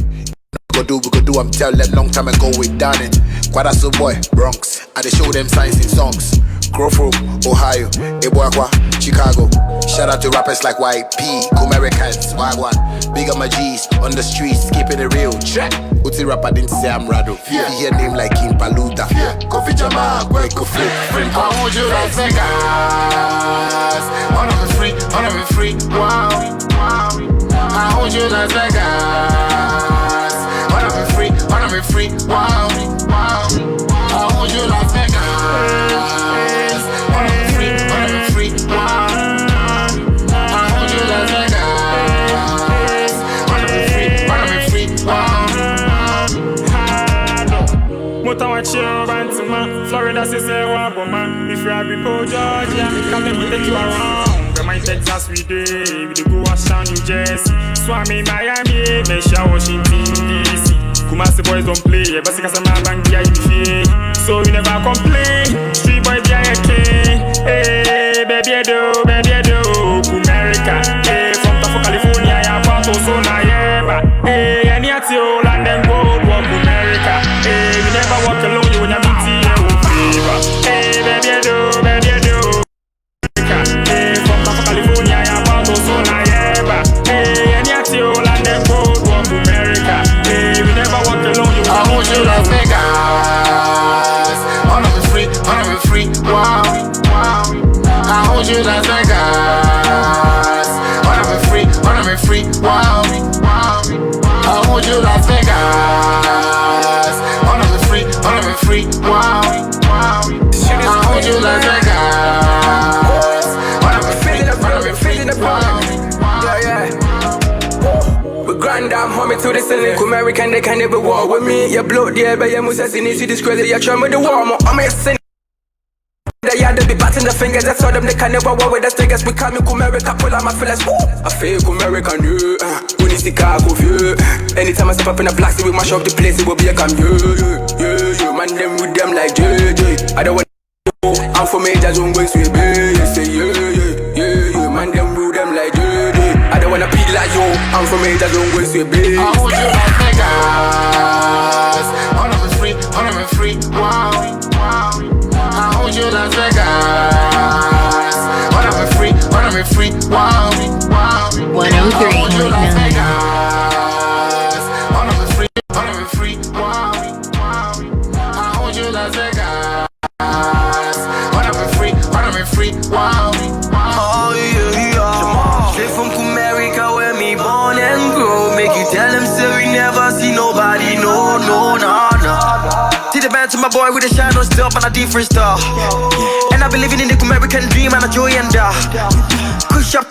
We go do, I'm telling them long time ago we done it. Quadasso boy, Bronx, and they show them signs in songs. Grove, Ohio, Ebuakwa, Chicago. Shout out to rappers like YP, Americans, Wagwan. Big on my G's, on the streets, keeping it real. Check. Uti rapper didn't say I'm Rado. If you hear name like King Paluta, Kofi Jama, Kweko Flip. How would you Las Vegas? On a free, wow. How would you Las Vegas? On a free, wow. How would you Las Vegas? On a free, wow. How would you Las Vegas? On a free, wow. Mutawachi Bantama, Florida says Waboma. If you are before Georgia, come and take you around. My Texas we do go Washington, New Jersey, Swami, Miami, Mesha, Washington, DC. Kumasi boys don't play, but because I'm a bank, yeah, so we never complain. Street boy, be a king. Hey, baby, I do, America. Hey, from California, yeah, Pato, so na yeah, hey, and yet you land and go walk America. Hey, we never walk alone, you when you're meeting you fever. Hey, baby, I do. Hey, from California, yeah, Pato, so na yeah, hey, and yet you land and go walk America. Hey, we never walk alone, you. How would you Las Vegas? On a free, wow. How would you Las Vegas? On a free, wow. How would you Las Vegas? On a free, wow. How would you Las Vegas? On a free, wow. Yeah. We grind down, homie, to the ceiling. American, they can never war with me. You blow the air, but you must have seen it. See this crazy, you're trying with the war. I'm a sin. They had to be batting the fingers. I saw them, they can never war with us. Niggas, we call me America, pull out my feelings. I feel American, yeah. police the car go fear. Anytime I step up in a black, we mash up the place, it will be a cam. Yeah. Man, them with them like JJ. I don't want I'm for major zone going to be. Say yeah. Man, them with them like JJ. I don't wanna be like you. I'm for major zone going to be. I hold you like Vegas. All of me free. Wow. I hold you like Vegas. All of me free. Wow. 103.9. All of me free. Wow. I hold you like Vegas. All of me free. Wow. Oh yeah. Straight from America where me born and grow. Make you tell them say we never see nobody. No. See the band to my boy with a shine on still on a different star. And I be living in the American dream and a joy and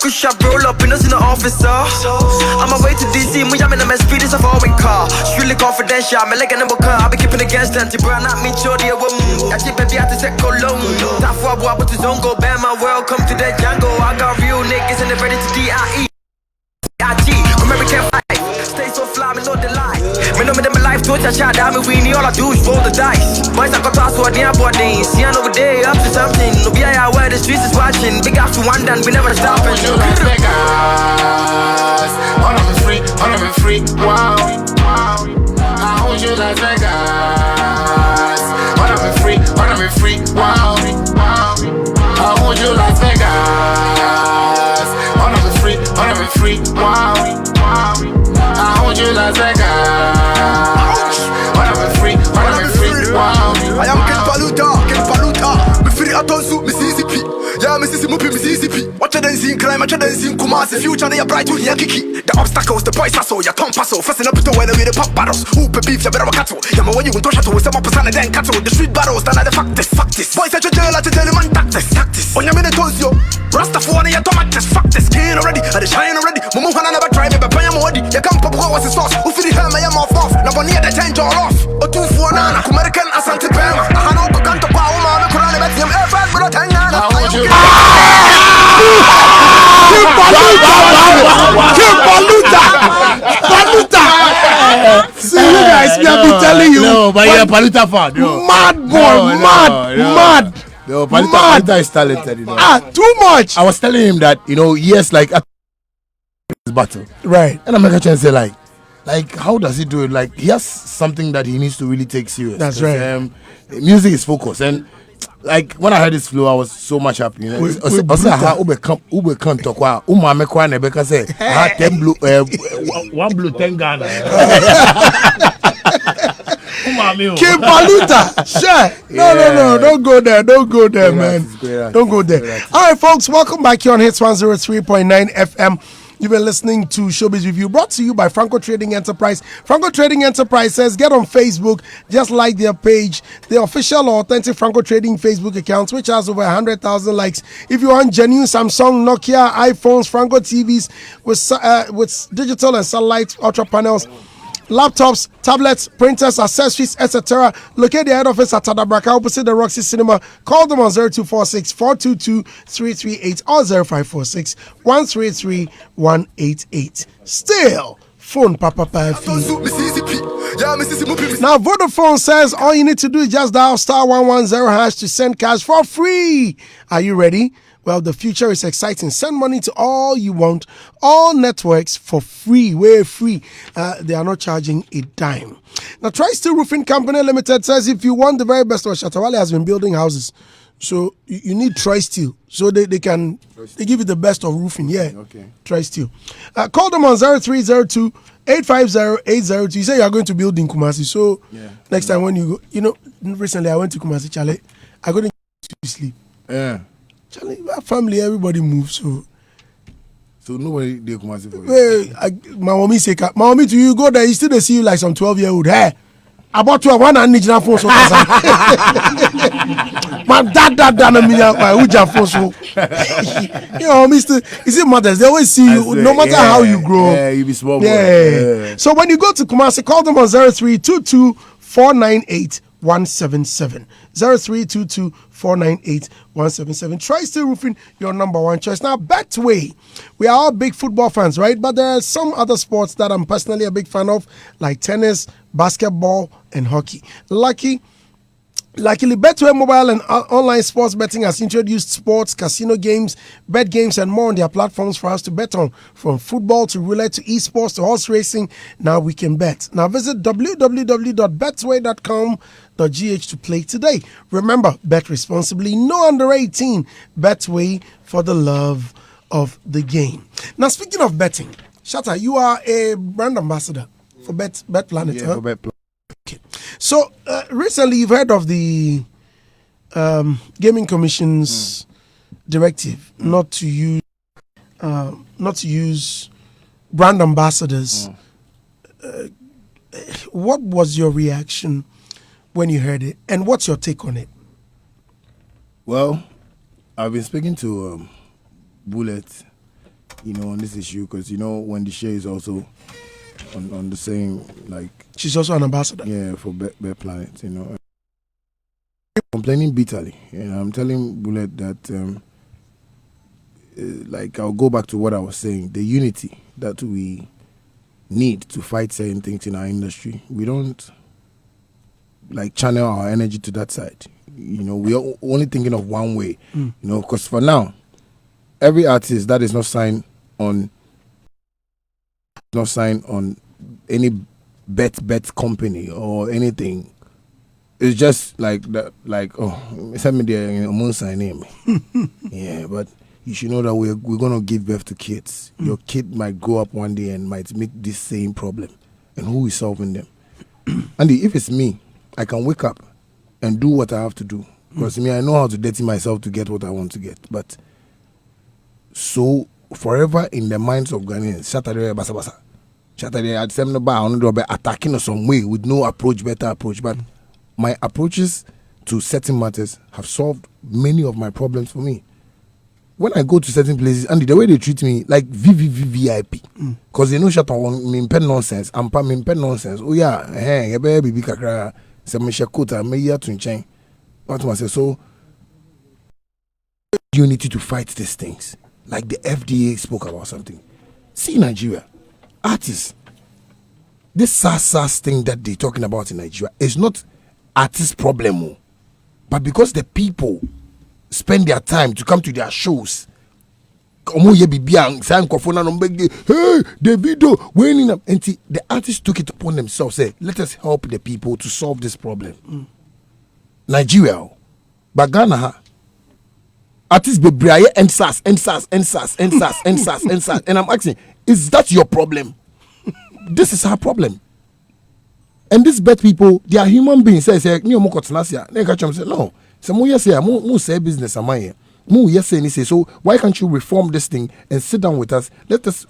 Kush up, roll up, in us in the officer. On my way to DC, I'm in a speed, it's a foreign car. Strictly confidential, I'm like a number car. I be keeping against them, to burn out me, Jody, a woman. I keep baby out to set cologne. That's why I but to zone go, bam, my welcome to the jungle. I got real niggas and they're ready to DIE. American life, stay so fly, me know the lie. Me know me them life, don't touch out, I'm a weenie, all I do is roll the dice. Boys, I got tossed with near body, see I over there, up to something. No be I where the streets is watching. Big after one done, we never stopping. I hold you like Vegas. All of me free. Wow. I hold you like Vegas. All of me free. Wow. I hold you like Vegas. All of me free. Wow. I hold you like Vegas. All of me free. Wow. I am Ken Paluta. Me free atonsu, Mississippi. Yeah, Mississippi. Watch a dancing crime, watch a dancing Kumasi. Future they are bright to hear kiki. The obstacles, the boys are so, your tongue passo. Fasten up to where we the pop battles. Hoop beef, you better cattle. Yama when you go to Shatta with some up and then cattle. The street battles, then the fact this. Boys at your jail, at the jail, man, tactics. On your minute, yo. Rastafari, your tomatoes, fuck this. Skin already, and the shine already. Mumu can never try me, but I am already. You can't pop what's the sauce. Who feel the hell, I am off. Now, one year, the change all off. Or 2 for Nana, American Asante Pema. I know to can't power, man, the Quran, but him, ever, but I hold you. Paluta. See you guys, we have been telling you. No, but you're a Paluta fan. Mad boy, mad. No, Paluta is talented, you know. Too much. I was telling him that, yes, like at this battle. Right. And I'm like trying to say like how does he do it? Like he has something that he needs to really take serious. That's right. Music is focus, and like when I heard this flow, I was so much happy. You know, Ube can't talk. Uma mekwa nebeka say, "Ha 10 blue, 1 blue 10 Ghana." Kim Paluta, sure. No, don't go there, man. Don't go there. All right, folks, welcome back here on Hits 103.9 FM. You've been listening to Showbiz Review, brought to you by Franco Trading Enterprise. Franco Trading Enterprise says get on Facebook, just like their page, the official or authentic Franco Trading Facebook account, which has over 100,000 likes. If you want genuine Samsung, Nokia, iPhones, Franco TVs with digital and satellite ultra panels, laptops, tablets, printers, accessories, etc. Locate the head office at Tadabraka opposite the Roxy Cinema. Call them on 0246 422 338 or 0546 133 188. Still, phone Papa Pafi. Now, Vodafone says all you need to do is just dial *110# to send cash for free. Are you ready? Well, the future is exciting. Send money to all you want, all networks for free, way free. They are not charging a dime. Now, Tri-Steel Roofing Company Limited says if you want the very best, Shatta, Wale has been building houses. So you need Tri-Steel. So they give you the best of roofing. Yeah, okay. Tri-Steel. Call them on 0302 850 802. You say you are going to build in Kumasi. So next time when you go, recently I went to Kumasi, Charlie. I couldn't sleep. Yeah. Charlie, my family, everybody moves. So nobody they come and say for you. My mommy say, my mommy, do you go there? You still they see you like some 12-year-old. Hey, about 12, one and niche phone so. My dad na me who jam phone so. Mister, is it mothers? They always see you, no matter how you grow. Yeah, you be small boy. Yeah. So when you go to Kumasi, call them on 0322 498 177 0322 498 177. Tri-State Roofing, your number one choice. Now, Betway, we are all big football fans, right? But there are some other sports that I'm personally a big fan of, like tennis, basketball, and hockey. Luckily, Betway mobile and online sports betting has introduced sports, casino games, bet games, and more on their platforms for us to bet on. From football to roulette to esports to horse racing, now we can bet. Now visit www.betway.com.gh to play today. Remember, bet responsibly, no under 18. Betway, for the love of the game. Now, speaking of betting, Shatta, you are a brand ambassador for Bet Planet. Yeah, huh? for Bet Planet. So recently, you've heard of the Gaming Commission's directive not to use brand ambassadors. What was your reaction when you heard it, and what's your take on it? Well, I've been speaking to Bullet, on this issue because when the share is also on the same, like, she's also an ambassador. Yeah, for Bet Planet, complaining bitterly, and I'm telling Bullet that like, I'll go back to what I was saying, the unity that we need to fight certain things in our industry. We don't like channel our energy to that side. We're only thinking of one way. Because for now, every artist that is not signed on any bet company or anything, it's just like that. Like, send me the sign name. Yeah, but you should know that we're gonna give birth to kids. Your kid might grow up one day and might meet this same problem, and who is solving them? Andy, if it's me, I can wake up and do what I have to do, because me, I know how to dirty myself to get what I want to get. But so forever in the minds of Ghanaians, Shatta basa basa. Shatta at some by attacking us some way with no better approach. But my approaches to certain matters have solved many of my problems for me. When I go to certain places, and the way they treat me, like VIP, because they know Shatta me pen nonsense, I'm me pen nonsense. Oh yeah, hey, baby kakra, se me shakota, me ya to change. What was I say? So unity to fight these things. Like the FDA spoke about something. See, Nigeria, artists, this SARS thing that they're talking about in Nigeria is not artist problem, but because the people spend their time to come to their shows. Hey, the video winning up. And the artists took it upon themselves, say, let us help the people to solve this problem. Nigeria, but Ghana, artists be bright and sass. And I'm asking, is that your problem? This is our problem. And these bad people, they are human beings. Say, no. Some yes say, mo say business am I. Mo yes say, so why can't you reform this thing and sit down with us? Let us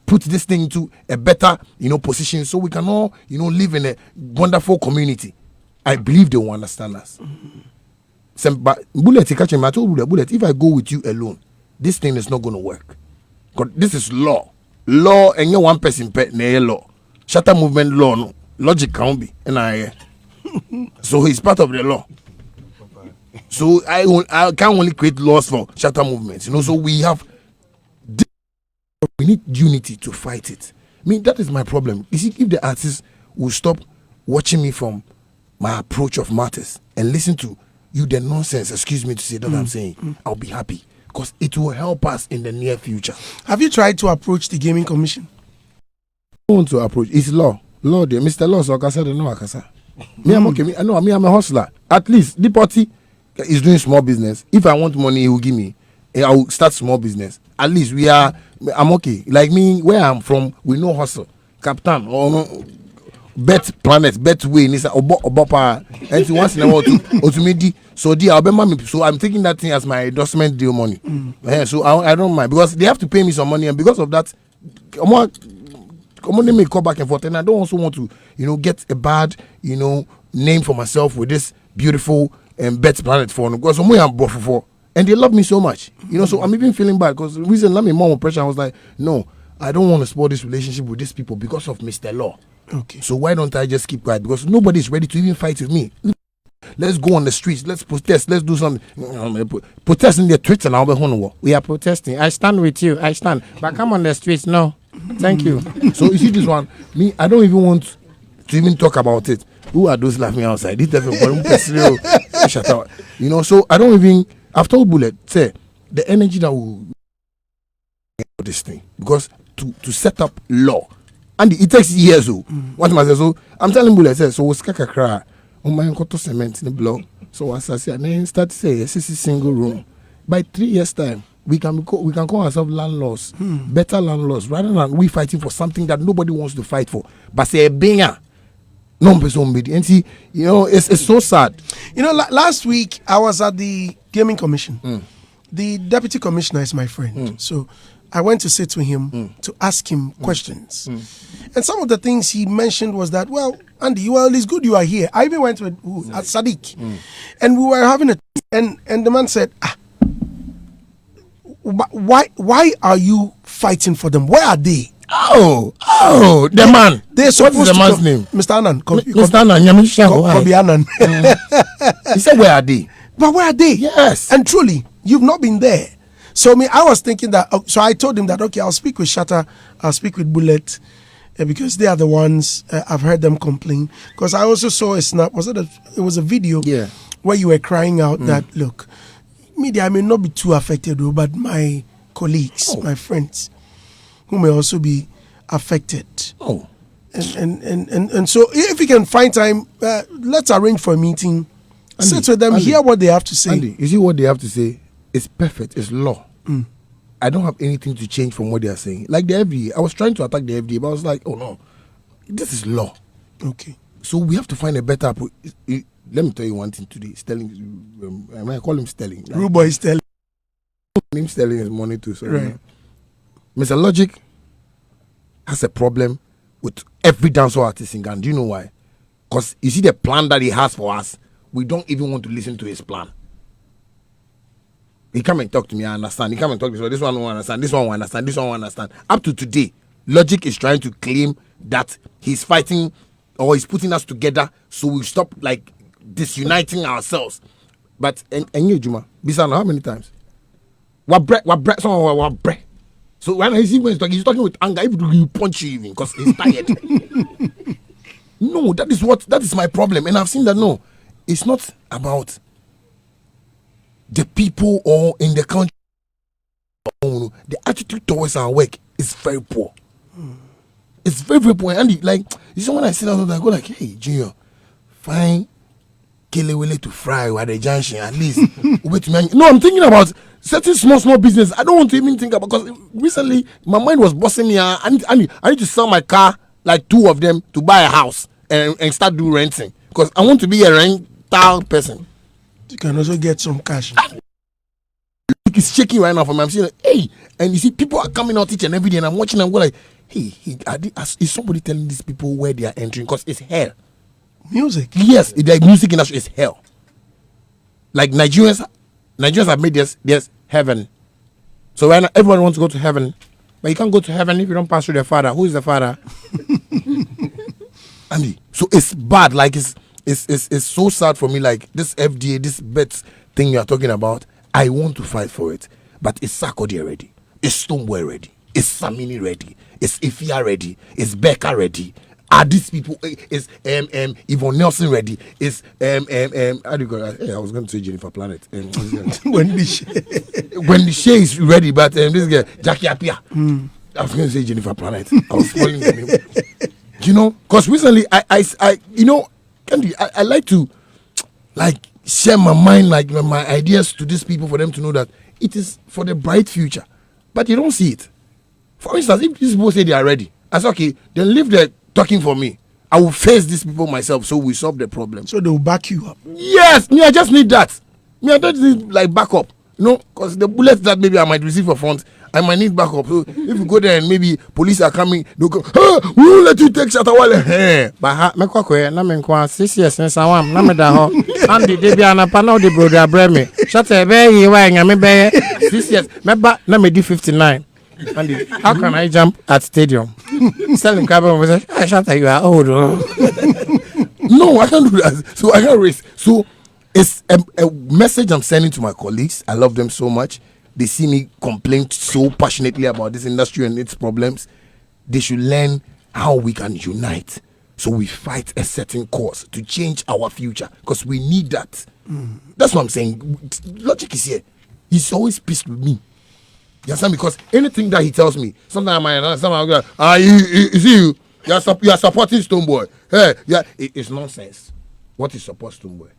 put this thing into a better position so we can all live in a wonderful community. I believe they will understand us. But Bullet, I told Bullet, if I go with you alone, this thing is not going to work. Because this is law. Law, and you're one person pet law. Shatta movement law, no. Logic can't be. And so he's part of the law. So I can only create laws for Shatta movements. So we need unity to fight it. I mean, that is my problem. You see, if the artists will stop watching me from my approach of matters and listen to you, the nonsense, excuse me to say that I'm saying, I'll be happy, because it will help us in the near future. Have you tried to approach the Gaming Commission? I want to approach. It's law. Law, dear. Mr. Law, so Akasa, no Akasa. Me, I'm okay. I know, I'm a hustler. At least, the party is doing small business. If I want money, he will give me. I will start small business. At least I'm okay. Like me, where I'm from, we know hustle. Captain, or no. Bet Planet, Betway, Nisa, Obopa, and once in a while to me. So I'm taking that thing as my endorsement deal money. So I don't mind, because they have to pay me some money, and because of that, they may call back and forth, and I don't also want to, get a bad, name for myself with this beautiful Bet Planet phone, because I'm both for, and they love me so much, So I'm even feeling bad, because the reason I'm in more pressure, I was like, no, I don't want to spoil this relationship with these people because of Mr. Law. Okay. So why don't I just keep quiet? Because nobody is ready to even fight with me. Let's go on the streets. Let's protest. Let's do something. Protesting the Twitter now. We are protesting. I stand with you. I stand. But come on the streets. No. Thank you. So you see this one. Me, I don't even want to even talk about it. Who are those laughing outside? This Shatta. You know. So I don't even. I've told Bullet, say the energy that will this thing, because to set up law, and it takes years. What am I saying? So I'm telling Bullet, say so we skaka cry. Oh my God, to cement in the block. So as I say, and then start to say, this is a single room. By 3 years' time, we can call ourselves landlords, better landlords, rather than we fighting for something that nobody wants to fight for. But say a banger, no person made. And see, you know, it's so sad. You know, last week I was at the Gaming Commission. The deputy commissioner is my friend, so I went to sit with him to ask him questions. And some of the things he mentioned was that, well, Andy, well, it's good you are here. I even went with at Sadiq, and we were having and the man said, why are you fighting for them? Where are they? Oh, the man. They're supposed What is the man's name? Mr. Annan. Mr. Annan. He said, where are they? But where are they? Yes. And truly, you've not been there. So I was thinking that, so I told him that, okay, I'll speak with Shatta, I'll speak with Bullet, because they are the ones, I've heard them complain. Because I also saw a snap, it was a video where you were crying out that, look, media, I may not be too affected, but my colleagues, my friends, who may also be affected. And so if you can find time, let's arrange for a meeting, Andy, sit with them, hear what they have to say. Andy, you see what they have to say? It's perfect. It's law. I don't have anything to change from what they are saying. Like the FDA, I was trying to attack the FDA, but I was like, oh no, this is law. Okay. So we have to find a better approach. Let me tell you one thing today. Sterling, I call him Sterling. Rude boy Sterling. Name Sterling is money too. So right. Mr. Logic has a problem with every dancehall artist in Ghana. Do you know why? Because you see the plan that he has for us, we don't even want to listen to his plan. He come and talk to me, I understand. He come and talk to me, so this one won't understand, this one won't understand, this one won't understand. Up to today, Logic is trying to claim that he's fighting or he's putting us together so we stop like disuniting ourselves. But and you, Juma, Bisano, how many times? What bread? So when he's talking with anger, if you punch you even because he's tired. No, that is my problem. And I've seen that it's not about the people or in the country. The attitude towards our work is very poor. It's very, very poor. And like, you see, when I sit down, I go like, hey, Junior, fine, Kelewele to fry at the junction, at least. No, I'm thinking about certain small business. I don't want to even think about, because recently my mind was bossing me. I need to sell my car, like 2 of them, to buy a house and start doing renting, because I want to be a rental person. You can also get some cash. It's shaking right now for me. I'm saying, hey, and you see people are coming out each and every day, and I'm watching them go like, hey, is somebody telling these people where they are entering? Because it's hell. Music. Yes, the music industry is hell. Like Nigerians have made this heaven. So when everyone wants to go to heaven, but you can't go to heaven if you don't pass through the Father. Who is the Father? Andy. So it's bad. Like it's so sad for me. Like this FDA, this bets thing you are talking about. I want to fight for it, but it's Sarkodie ready, it's Stonewall ready, it's Samini ready, it's Ifia ready, it's Becca ready. Are these people? Is Yvonne Nelson ready? Is how do you go? I was going to say Jennifer Planet. Wendy Shea is ready, but this girl Jackie Appiah. I was going to say Jennifer Planet. I was calling the name. You know, because recently I you know, Candy, I like to share my mind, like my ideas to these people for them to know that it is for the bright future. But you don't see it. For instance, if these people say they are ready, I say, okay, then leave the talking for me. I will face these people myself so we solve the problem. So they will back you up. Yes, I just need that. I don't need like backup. Because the bullets that maybe I might receive for front, I might need backup. So if you go there and maybe police are coming, they'll go, we won't let you take Shatta Wale. But me kwakwe na me nkwa 6 years since I am na me da ho. Andy dey bia na pa na the brother breme. Shatta ebe yi wa nyame be 6 years. Me ba na me di 59. Andy, how can I jump at stadium? Tell him, Shatta, you are old. No, I can't do that. So I can't race. So it's a message I'm sending to my colleagues. I love them so much. They see me complain so passionately about this industry and its problems. They should learn how we can unite. So we fight a certain cause to change our future because we need that. That's what I'm saying. Logic is here. He's always pissed with me. You understand? Because anything that he tells me, sometimes I go, you are supporting Stoneboy. Hey, yeah, it's nonsense. What is support Stoneboy?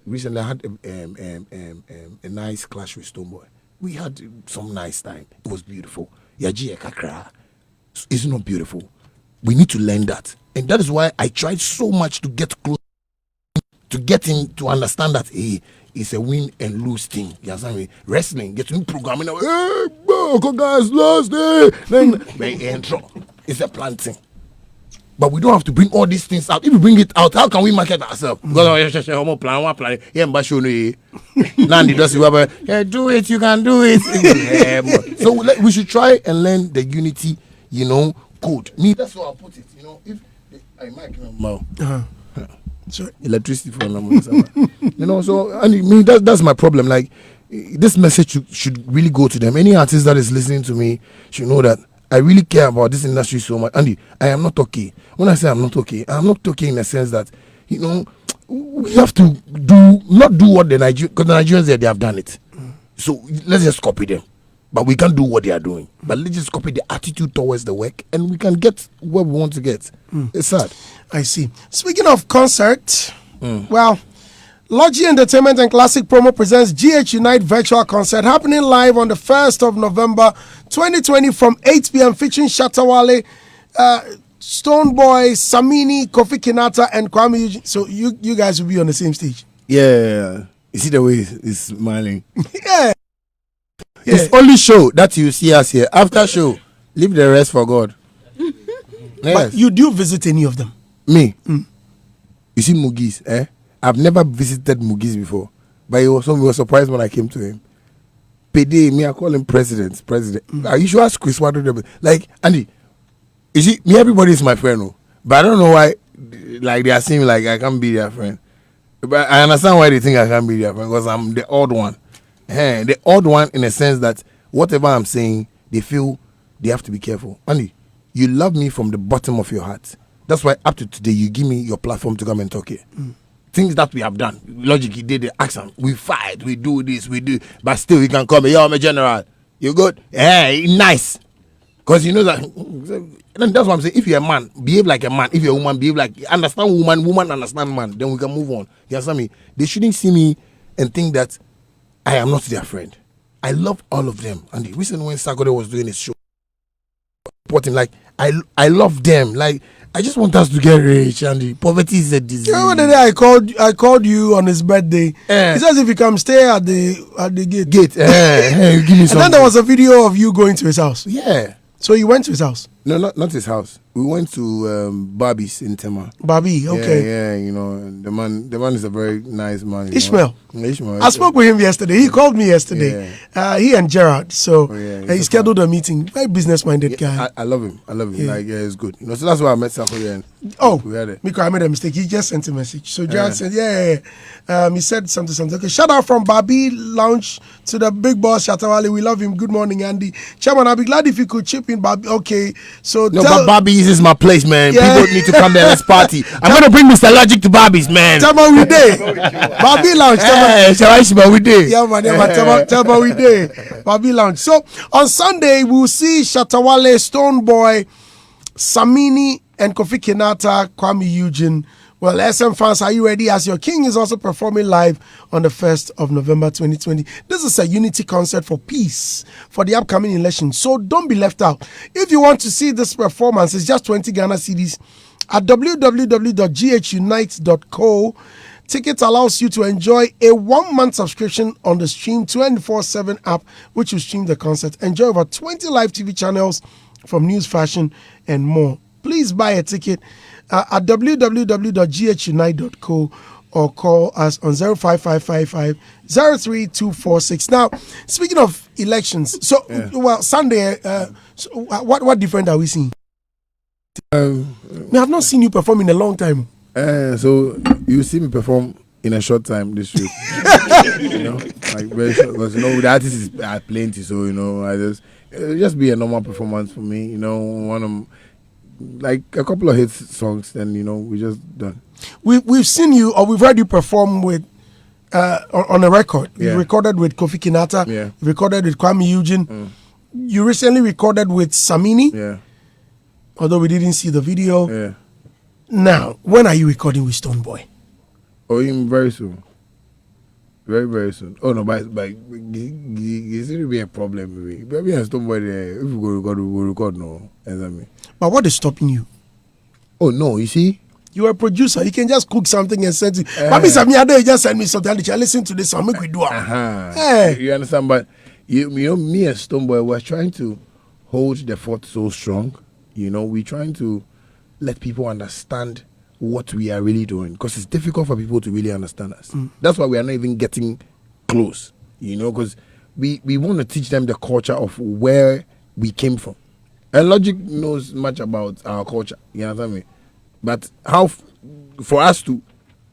Recently, I had a nice clash with Stoneboy. We had some nice time. It was beautiful. It's not beautiful. We need to learn that. And that is why I tried so much to get close, to get him to understand that it's a win and lose thing. You understand me? Wrestling, get new programming. Hey, bro, guys, last day. Then, it's a plan thing. But we don't have to bring all these things out. If we bring it out, how can we market ourselves? Because one plan. Nandi does it. Do it, you can do it. So we should try and learn the unity, code. Me, that's what I'll put it. If I might remember. Sorry, electricity for number. So I mean that's my problem. Like this message should really go to them. Any artist that is listening to me should know that I really care about this industry so much. Andy, I am not okay. When I say I'm not okay in the sense that we have to not do what the Nigerians, because the Nigerians they have done it. So let's just copy them. But we can't do what they are doing. But let's just copy the attitude towards the work and we can get where we want to get. It's sad. I see. Speaking of concert, well, Logi Entertainment and Classic Promo presents GH Unite Virtual Concert happening live on the 1st of November 2020 from 8 p.m. featuring Shatta, Wale, Stoneboy, Samini, Kofi Kinata, and Kwame Eugene. So you guys will be on the same stage. Yeah. You see the way he's smiling? Yeah. It's only show that you see us here. After show, leave the rest for God. Yes. But you do visit any of them? Me? You see Mugis, I've never visited Mugis before. But we were surprised when I came to him. Pede, me, I call him President. You should ask Chris what like, Andy, you see, me, everybody is my friend. But I don't know why, like, they are saying like I can't be their friend. But I understand why they think I can't be their friend, because I'm the odd one. The odd one in a sense that whatever I'm saying, they feel they have to be careful. Andy, you love me from the bottom of your heart. That's why up to today, you give me your platform to come and talk here. Things that we have done. Logic, he did the action. We fight, we do this, we do. But still, you can come, yo, I'm a general. You good? Hey, nice. Because you know that, and that's what I'm saying. If you're a man, behave like a man. If you're a woman, behave like, understand woman understand man. Then we can move on. You understand me? They shouldn't see me and think that I am not their friend. I love all of them. And the reason when Sagode was doing his show, supporting, like, I love them. Like, I just want us to get rich, and the poverty is a disease. You know, the day I called you on his birthday. He says if you come stay at the gate. Give me some. And then there was a video of you going to his house. Yeah. So you went to his house? No, not his house. We went to Barbie's in Tema. Barbie, okay. Yeah, the man is a very nice man. Ishmael. Ishmael. I spoke with him yesterday. He called me yesterday. He and Gerard. So he scheduled a meeting. Very business-minded guy. I love him. Like, it's good. So that's why I met Sakoya. And we had it. Miko, I made a mistake. He just sent a message. So Gerard said, he said something. Okay, shout out from Barbie Lounge to the big boss, Shatta Wale. We love him. Good morning, Andy. Chairman, I'll be glad if you could chip in Barbie. Okay, so but Barbie's is my place, man. People need to come there. Let's party. I'm going to bring Mr. Logic to Barbie's, man. Tell me we did. Barbie Lounge. We did. Yeah, man. Tell me we did. Barbie Lounge. So on Sunday, we'll see Shatta Wale, Stoneboy, Samini, and Kofi Kinata, Kwame Eugene. Well, SM fans, are you ready? As your king is also performing live on the 1st of November 2020. This is a unity concert for peace for the upcoming election. So don't be left out. If you want to see this performance, it's just 20 Ghana cedis at www.ghunite.co. Ticket allows you to enjoy a 1-month subscription on the Stream 24/7 app, which will stream the concert. Enjoy over 20 live TV channels from news, fashion, and more. Please buy a ticket at www.ghunite.co or call us on 05555 03246. Now, speaking of elections, Sunday, what different are we seeing? I have not seen you perform in a long time. So you see me perform in a short time this week. You know, like very short, because the artists are plenty, so I just be a normal performance for me. One of like a couple of hit songs, then we just done. We've seen you, or we've heard you perform with on a record. Yeah. You recorded with Kofi Kinata. Yeah. You recorded with Kwame Eugene. You recently recorded with Samini. Yeah. Although we didn't see the video. Yeah. Now, when are you recording with Stonebwoy? Oh, very soon. Very, very soon. Oh no, but it's going to be a problem with me. But me and Stonebwoy there, if we go record, we will record no. But what is stopping you? Oh no, you see? You are a producer. You can just cook something and send it. You just send me something. I listen to this song. Make we do it. Hey. You understand? But me and Stonebwoy, we're trying to hold the fort so strong. We're trying to let people understand what we are really doing, because it's difficult for people to really understand us. That's why we are not even getting close. Because we want to teach them the culture of where we came from. And Logic knows much about our culture. You understand me? But how for us to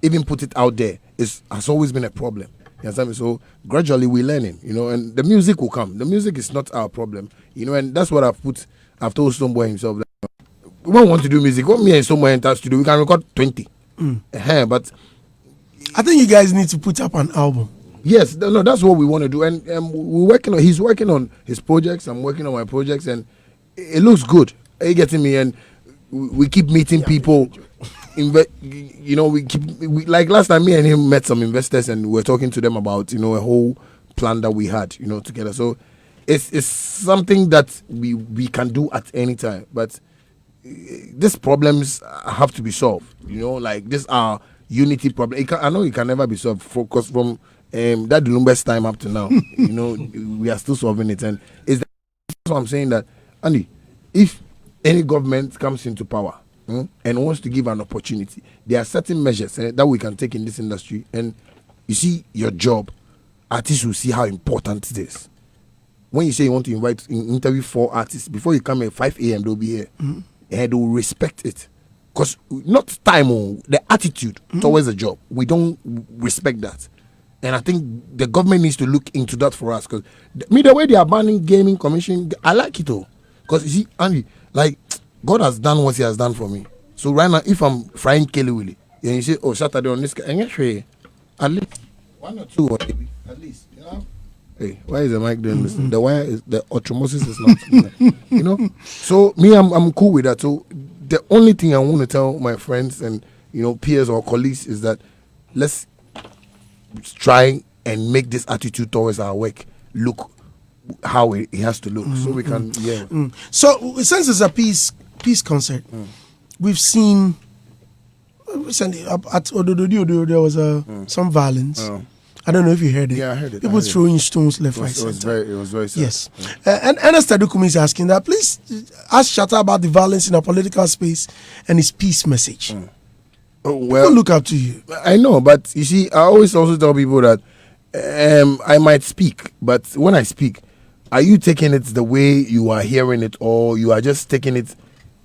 even put it out there has always been a problem. You understand me? So gradually we're learning, and the music will come. The music is not our problem, and that's what I've told Stonebwoy himself. That we don't want to do music. What me and Stonebwoy enter studio, we can record 20. But I think you guys need to put up an album. Yes, no, that's what we want to do, and we're working on. He's working on his projects. I'm working on my projects, and it looks good. Are you getting me? And we keep meeting people. Like last time, me and him met some investors, and we're talking to them about a whole plan that we had together. So it's something that we can do at any time. But these problems have to be solved. Like this are unity problem. I know it can never be solved because from that Lumber's time up to now, we are still solving it, and that's why I'm saying that, Andy, if any government comes into power and wants to give an opportunity, there are certain measures that we can take in this industry, and you see your job, artists will see how important it is. When you say you want to interview 4 artists, before you come at 5 a.m. they'll be here, and they will respect it, because not time, the attitude towards the job, we don't respect that. And I think the government needs to look into that for us, because the way they are banning gaming commission, I like it though. Because you see, Andy, like, God has done what he has done for me. So right now, if I'm frying Kelly Willie, and you say, oh, Shatta on this guy, and at least 1 or 2 at least, Hey, why is the mic doing this? The wire is, the osmosis is not, So me, I'm cool with that. So the only thing I want to tell my friends and, peers or colleagues is that let's try and make this attitude towards our work look how it has to look, so we can So since it's a peace concert, we've seen recently at Odododio there was some violence. I don't know if you heard it. Yeah, I heard it. People throwing stones left, right, center. It was very sad. Yes. And Ernest Adukumi is asking that please ask Shatta about the violence in our political space and his peace message. Well, people look up to you. I know, but you see, I always also tell people that I might speak, but when I speak, are you taking it the way you are hearing it, or you are just taking it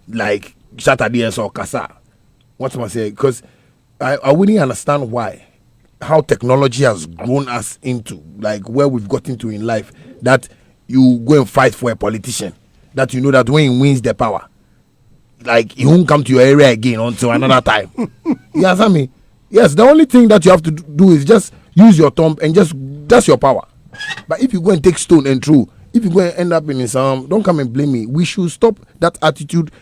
like Shatta DS or Kasa? What am I saying? Because I wouldn't understand how technology has grown us into, like, where we've gotten to in life, that you go and fight for a politician, that you know that when he wins the power, like, he won't come to your area again until another time. You understand me? Yes, the only thing that you have to do is just use your thumb and that's your power. But if you go and take stone and throw, if you go and end up in some, don't come and blame me. We should stop that attitude,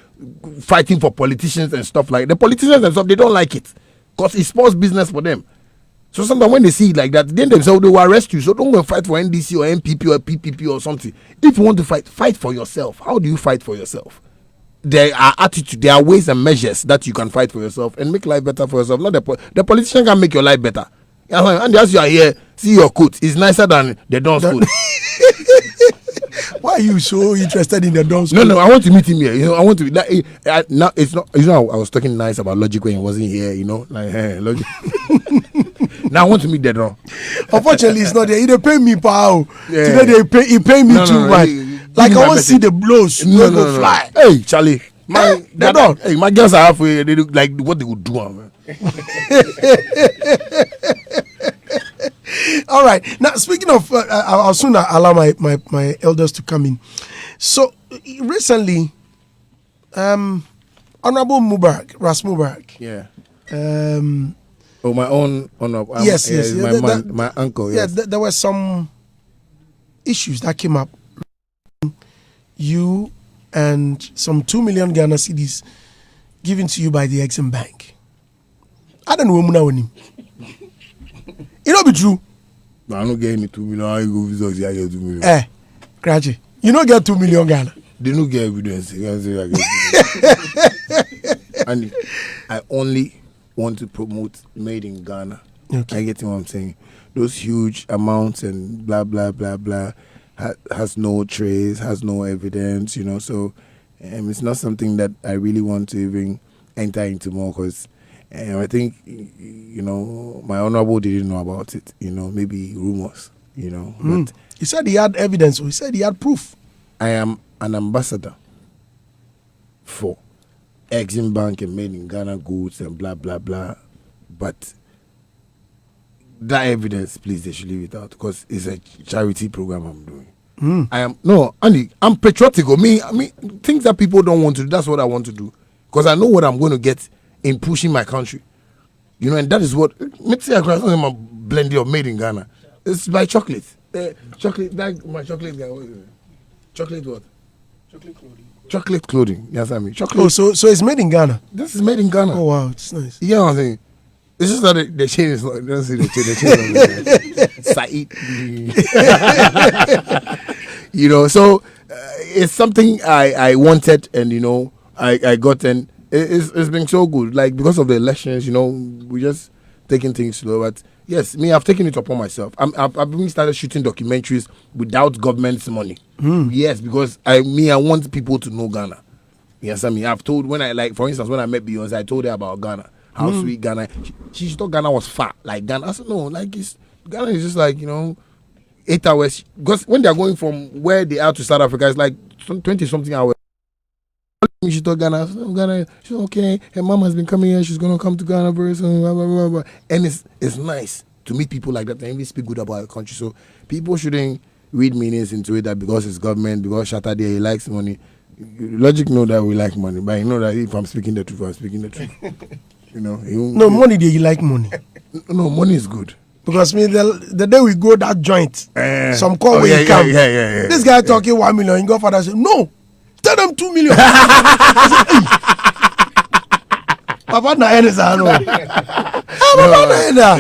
fighting for politicians and stuff like that. The politicians and stuff, they don't like it, because it's sports business for them. So sometimes when they see it like that, then themselves they will arrest you. So don't go and fight for NDC or MPP or PPP or something. If you want to fight for yourself. How do you fight for yourself? There are ways and measures that you can fight for yourself and make life better for yourself. Not the politician can make your life better. And as you are here, see your coat. It's nicer than the Don's coat. Why are you so interested in the Don's coat? No, I want to meet him here. I want to. Now it's not. I was talking nice about Logic when he wasn't here. Like, hey, Logic. Now I want to meet the Don. Unfortunately, it's not there. He pay me, pal. Yeah. Today he pay me too much. Like, I want to see the blows. No. Fly. Hey, Charlie. My girls are halfway. They look like what they would do, man. All right. Now, speaking of, I'll soon allow my elders to come in. So, recently, Honorable Mubarak, Ras Mubarak. Yeah. My own honorable. Yes. My uncle. Yes. Yeah, there were some issues that came up. You and some 2 million Ghana cedis given to you by the Exim Bank. I don't know who. It don't be true. No, I don't get any 2 million. I go visit the 2 million. Krachi. You don't get 2 million Ghana. They don't get evidence. And I only want to promote made in Ghana. Okay. I get what I'm saying. Those huge amounts and blah blah blah blah has no trace, has no evidence, So it's not something that I really want to even enter into more because I think my honorable didn't know about it. Maybe rumors. But he said he had evidence. Or he said he had proof. I am an ambassador for Exim Bank and made in Ghana goods and blah blah blah, but that evidence, please, they should leave it out because it's a charity program I'm doing. Andy, I'm patriotic. I mean, things that people don't want to do, that's what I want to do because I know what I'm going to get in pushing my country. And that is what my blending of made in Ghana. It's by chocolate. Chocolate, like my chocolate guy. What is it? Chocolate what? Chocolate clothing. Yes, I mean chocolate. Oh, so it's made in Ghana. This is made in Ghana. Oh wow, it's nice. You know what I'm saying? It's just that the chain is not. Don't see the chain. Said. So it's something I wanted, and I got, and it's been so good. Like because of the elections, we just taking things slow. But yes, I've taken it upon myself. I've been started shooting documentaries without government's money. Yes, because I want people to know Ghana. Yes, I've told for instance, when I met Beyonce, I told her about Ghana, how sweet Ghana. She thought Ghana was fat, like Ghana. I said no, Ghana is just 8 hours. Because when they are going from where they are to South Africa, it's like 20-something hours. She thought Ghana. I said, no, Ghana. She's okay. Her mom has been coming here. She's gonna come to Ghana very soon. Blah, blah, blah, blah. And it's nice to meet people like that and even speak good about the country. So people shouldn't read meanings into it that because it's government, because Shatta there, he likes money. Logic know that we like money, but I know that if I'm speaking the truth, I'm speaking the truth. No, money there, you like money. No, money is good. Because the day we go that joint, some call when you come. Yeah. This guy talking 1 million, you go for that. Say, no, tell them 2 million. Papa na ene sa no.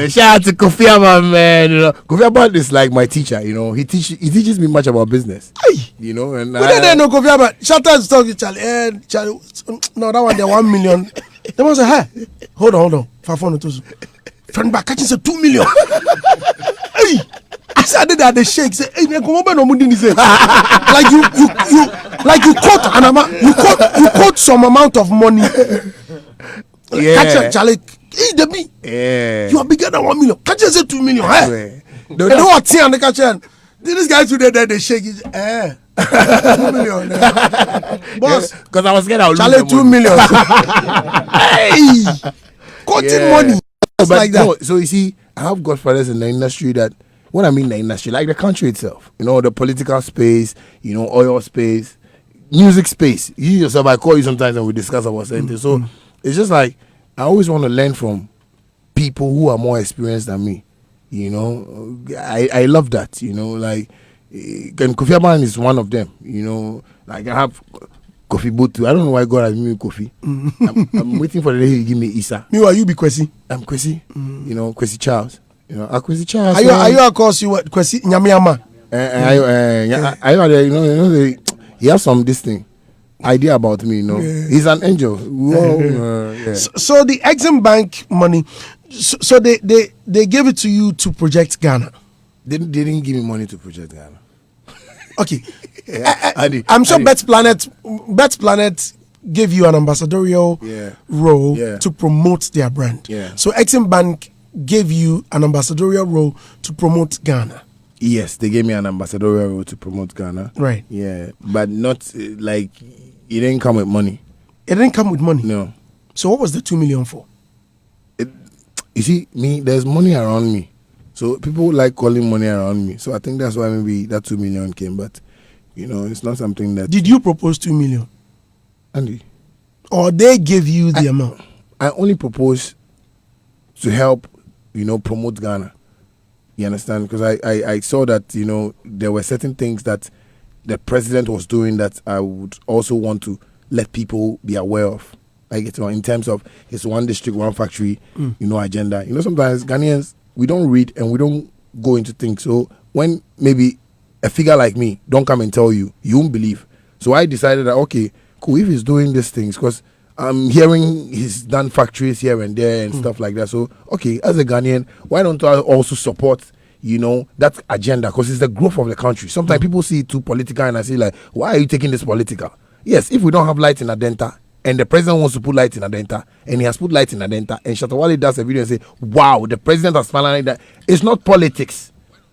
Shout out to Kofi Aman, man. Kofi Aman is like my teacher. He teaches me much about business. And we don't know Kofi Aman. Shatta is talking, Charlie. No, that one there 1 million. They must say, hey, hold on. 500. Friend back catching say 2 million. Hey, I said that the shake say, hey, come on, no money. Like you quote an amount, you quote some amount of money. Catch Charlie. Hey, you are bigger than 1 million. Catch say 2 million. Hey, they don't want to the catch. This guy today they shake it. 2 million. Boss, because I was scared I would Charlie 2 million. Hey, quoting money. But like that. No, so you see, I have godfathers in the industry that, what I mean the industry, like the country itself, the political space, oil space, music space. You yourself, I call you sometimes and we discuss about something. So it's just like, I always want to learn from people who are more experienced than me. I love that, and Kofi Aman is one of them, like I have Kofi Botu. I don't know why God has given me Kofi. I'm waiting for the day he give me Isa. Meanwhile, you be Kwesi. I'm Kwesi. Kwesi Charles. Kwesi Charles. Are you of course you Kwesi Nyamiama? He has some this thing idea about me. He's an angel. So the Exim Bank money. So they gave it to you to project Ghana. They didn't give me money to project Ghana. Okay. I'm sure Bet Planet gave you an ambassadorial role to promote their brand. So Exim Bank gave you an ambassadorial role to promote Ghana. Yes, they gave me an ambassadorial role to promote Ghana. Right. Yeah, but not like it didn't come with money. It didn't come with money. No. So what was the 2 million for? You see, there's money around me. So people like calling money around me. So I think that's why maybe that 2 million came. But, it's not something that... Did you propose 2 million? Andy. Or they gave you the amount? I only proposed to help, promote Ghana. You understand? Because I saw that, there were certain things that the president was doing that I would also want to let people be aware of. In terms of his one district, one factory, agenda. Sometimes Ghanaians, we don't read and we don't go into things. So when maybe a figure like me don't come and tell you, you won't believe. So I decided that, okay, cool, if he's doing these things, because I'm hearing he's done factories here and there and stuff like that. So, okay, as a Ghanaian, why don't I also support, that agenda? Because it's the growth of the country. Sometimes people see it too political and I say, like, why are you taking this political? Yes, if we don't have light in Adenta, and the president wants to put light in Adenta, and he has put light in Adenta, and Shatta Wale does a video and say, wow, the president has finally that. It's not politics.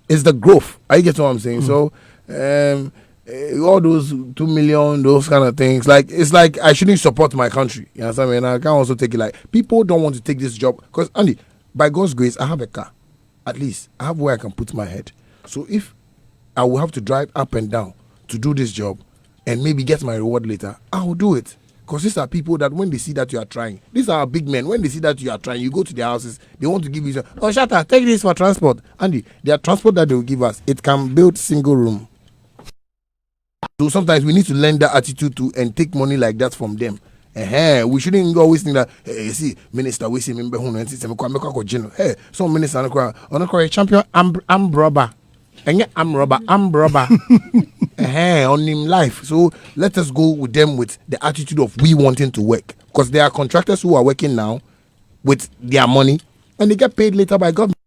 It's the growth. I get what I'm saying. So, all those 2 million, those kind of things, it's like I shouldn't support my country. You understand me? And I can also take it like, people don't want to take this job. Because, Andy, by God's grace, I have a car. At least, I have where I can put my head. So if I will have to drive up and down to do this job, and maybe get my reward later, I will do it. Because these are people that when they see that you are trying, these are big men, when they see that you are trying, you go to their houses, they want to give you, Shatta, take this for transport. Andy, their transport that they will give us, it can build single room. So sometimes we need to learn that attitude too and take money like that from them. We shouldn't always think that, see, minister, we see, remember, hey, some minister, I'm a champion, I'm robber. I'm robber. On him life. So let us go with them with the attitude of we wanting to work. Because there are contractors who are working now with their money and they get paid later by government.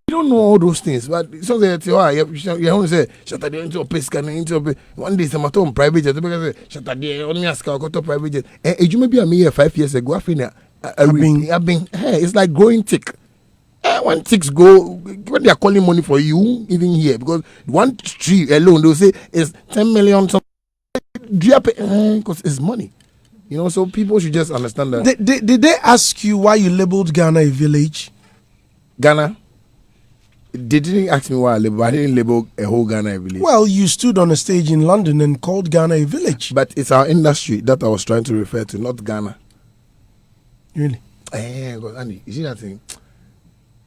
You don't know all those things, but so they say, you only say, Shatta, they into a place, one day, some on private jet, Shatta, they only ask go to private jet. You may be a mere 5 years ago, I've been, it's like growing tick. When ticks go, when they are calling money for you, even here, because one tree alone, they'll say it's 10 million. Because it's money. So people should just understand that. Did they ask you why you labeled Ghana a village? Ghana? They didn't ask me why I labeled. I didn't label a whole Ghana a village. Well, you stood on a stage in London and called Ghana a village. But it's our industry that I was trying to refer to, not Ghana. Really? Andy, you see that thing?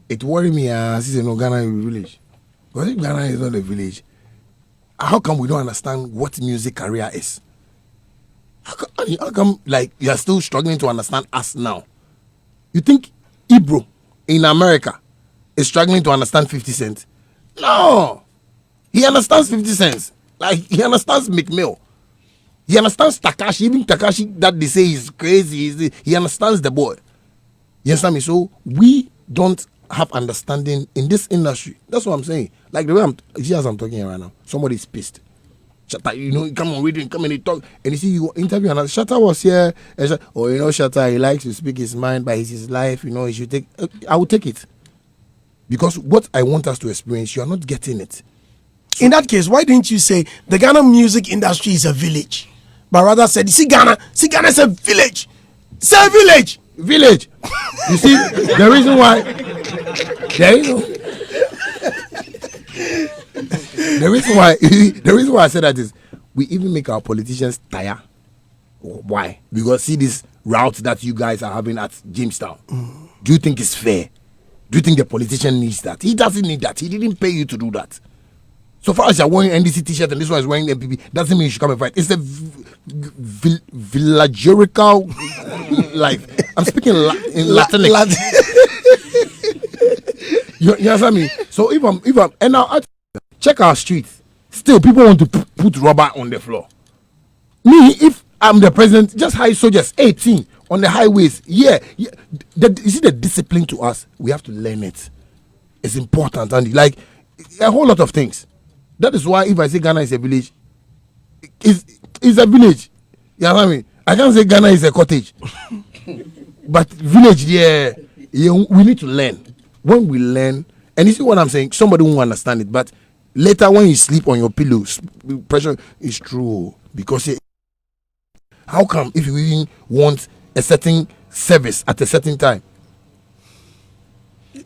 It worried me as Ghana is a village. Because if Ghana is not a village, how come we don't understand what music career is? How come you are still struggling to understand us now? You think Ibro in America is struggling to understand 50 Cent? No! He understands 50 cents. He understands McMill. He understands Takashi. Even Takashi that they say is crazy, he understands the boy. You understand me? So we don't have understanding in this industry. That's what I'm saying. Like the way I'm talking right now, somebody's pissed. Shatta, come on, reading, come and talk, and you see you interview another. Shatta was here, and Shatta, he likes to speak his mind, but it's his life. He should take. I will take it because what I want us to experience, you are not getting it. So, in that case, why didn't you say the Ghana music industry is a village, but rather said, see Ghana is a village. Say village. You see, the reason why. The reason why I said that is we even make our politicians tire. Why? Because see this route that you guys are having at Jamestown. Do you think it's fair? Do you think the politician needs that? He doesn't need that. He didn't pay you to do that. So far as you're wearing NDC t-shirt and this one is wearing MPP, doesn't mean you should come and fight. It's a villagerical life. I'm speaking in Latin. You understand me? So if I'm and now check our streets. Still, people want to put rubber on the floor. Me, if I'm the president, just hire soldiers 18 on the highways. Yeah. You see the discipline to us. We have to learn it. It's important, and like a whole lot of things. That is why if I say Ghana is a village, it's a village. You know what I mean? I can't say Ghana is a cottage. But village, we need to learn. When we learn, and you see what I'm saying, somebody won't understand it. But later when you sleep on your pillows, pressure is true. Because How come if you even want a certain service at a certain time?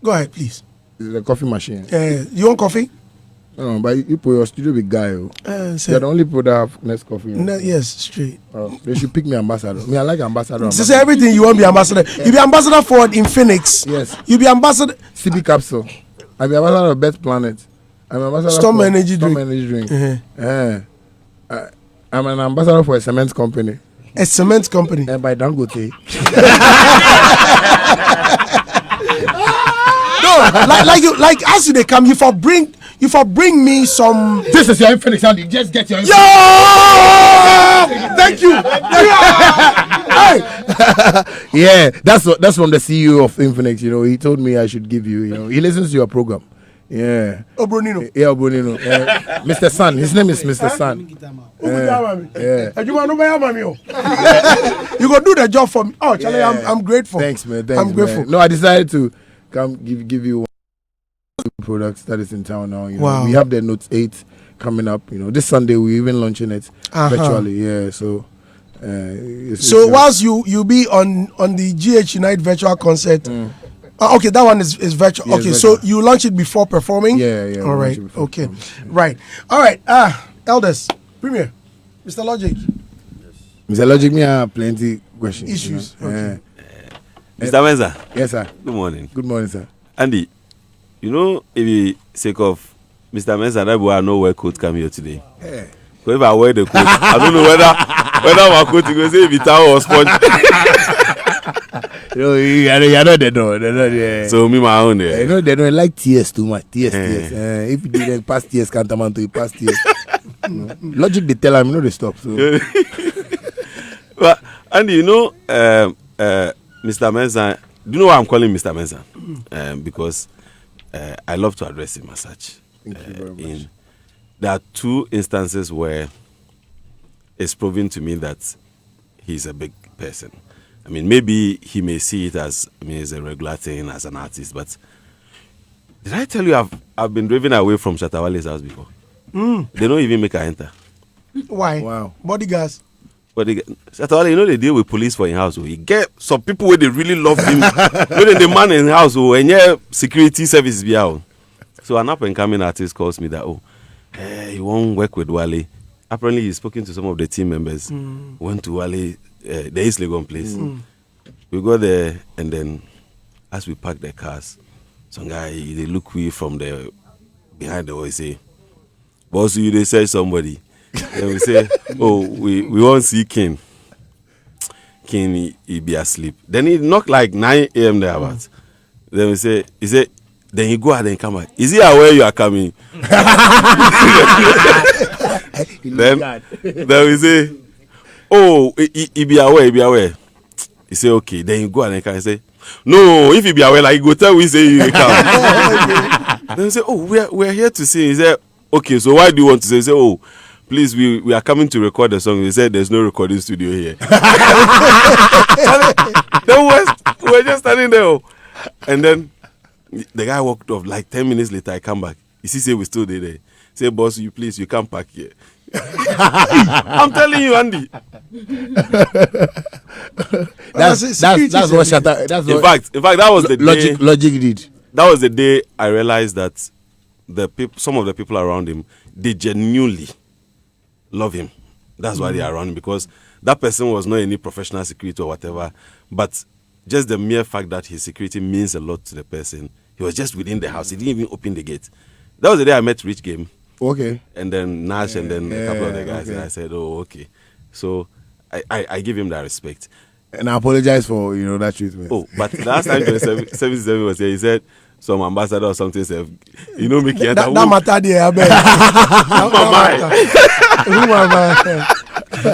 Go ahead, please. It's a coffee machine. You want coffee? No, but you put your studio big guy. You're the only people that have next coffee. Yes, straight. They should pick me ambassador. Me, I like ambassador. This is everything you want to be ambassador. You be ambassador for in Phoenix. Yes. You be ambassador. CB Capsule. I be ambassador of Best Planet. I'm ambassador Storm for Energy Storm Drink. Energy Drink. I'm an ambassador for a cement company. A cement company. By Dangote. No, like as they come, you for bring me some. This is your Infinix, Andy. Just get your Infinix. Yo! Thank you. Yeah, that's from the CEO of Infinix. You know, he told me I should give you. You know, he listens to your program. Yeah. Obronino. Yeah, Obronino. Mr. Sun. His name is Mr. Sun. You go do the job for me. Oh, Charlie, I'm grateful. Thanks, man. I'm grateful. Man. No, I decided to come give you one products that is in town now. You know, wow. We have the Note 8 coming up. You know, this Sunday we're even launching it virtually. Yeah, so. Whilst you be on the GH Unite virtual concert. Okay, that one is virtual. Yeah, okay, so you launch it before performing? Yeah. All right. Okay. Right. All right. Elders, Premier, Mr. Logic. Mr. Logic, me have plenty questions. Issues. You know? Okay. Mr. Mensa. Yes, sir. Good morning. Good morning, sir. Andy, you know, if you sake of Mr. Mensa, that boy I know where coat come here today. Yeah. So if I wear the coat, I don't know whether my coat is going to say if it's towel or sponge. You know they don't. Yeah. So me my own there. You know they don't like tears too much. Tears. If you didn't pass tears, can't amount to pass tears. Logic they tell him, you know they stop. So. But Andy, you know, Mr. Mensa, do you know why I'm calling Mr. Mensa? Because I love to address him as such. Thank you very much. There are two instances where it's proven to me that he's a big person. I mean, maybe he may see it as a regular thing as an artist, but did I tell you I've been driven away from Shatta Wale's house before? They don't even make her enter. Why? Wow. Bodyguards. Shatta Wale, you know they deal with police for in house. He get some people where they really love him. The man in house and yeah, security service be out. So an up and coming artist calls me that he won't work with Wale. Apparently he's spoken to some of the team members. Went to Wale. The East Legon place. We go there, and then as we park the cars, some guy they look we from the behind the wall. He say, "Boss, you they say somebody." And we say, "Oh, we want to see King. King he be asleep." Then he knock like 9 a.m. there about. Then he said, then he go out and come back. Is he aware you are coming? then we say, "Oh, he be aware. He say, "Okay." Then you go and can say, "No, if he be aware, like you go tell we say you come." Then we say, "Oh, we're here to sing." He said, "Okay, so why do you want to say?" He say, "Oh, please, we are coming to record the song." He said, "There's no recording studio here." Then we're just standing there. And then the guy walked off. Like 10 minutes later, I come back. You see, say we still there. Say, "Boss, you can't park here." I'm telling you, Andy. that's what Shatta. In fact, that was the day. Logic did. That was the day I realized that some of the people around him, they genuinely love him. That's why they are around him, because that person was not any professional security or whatever, but just the mere fact that his security means a lot to the person. He was just within the house. He didn't even open the gate. That was the day I met Rich Game. Okay. And then Nash and then a couple of the guys. Okay. And I said, "Oh, okay." So I give him that respect. And I apologize for that treatment. Oh, but last time 77 was here, he said some ambassador or something said, Mickey. That matter there,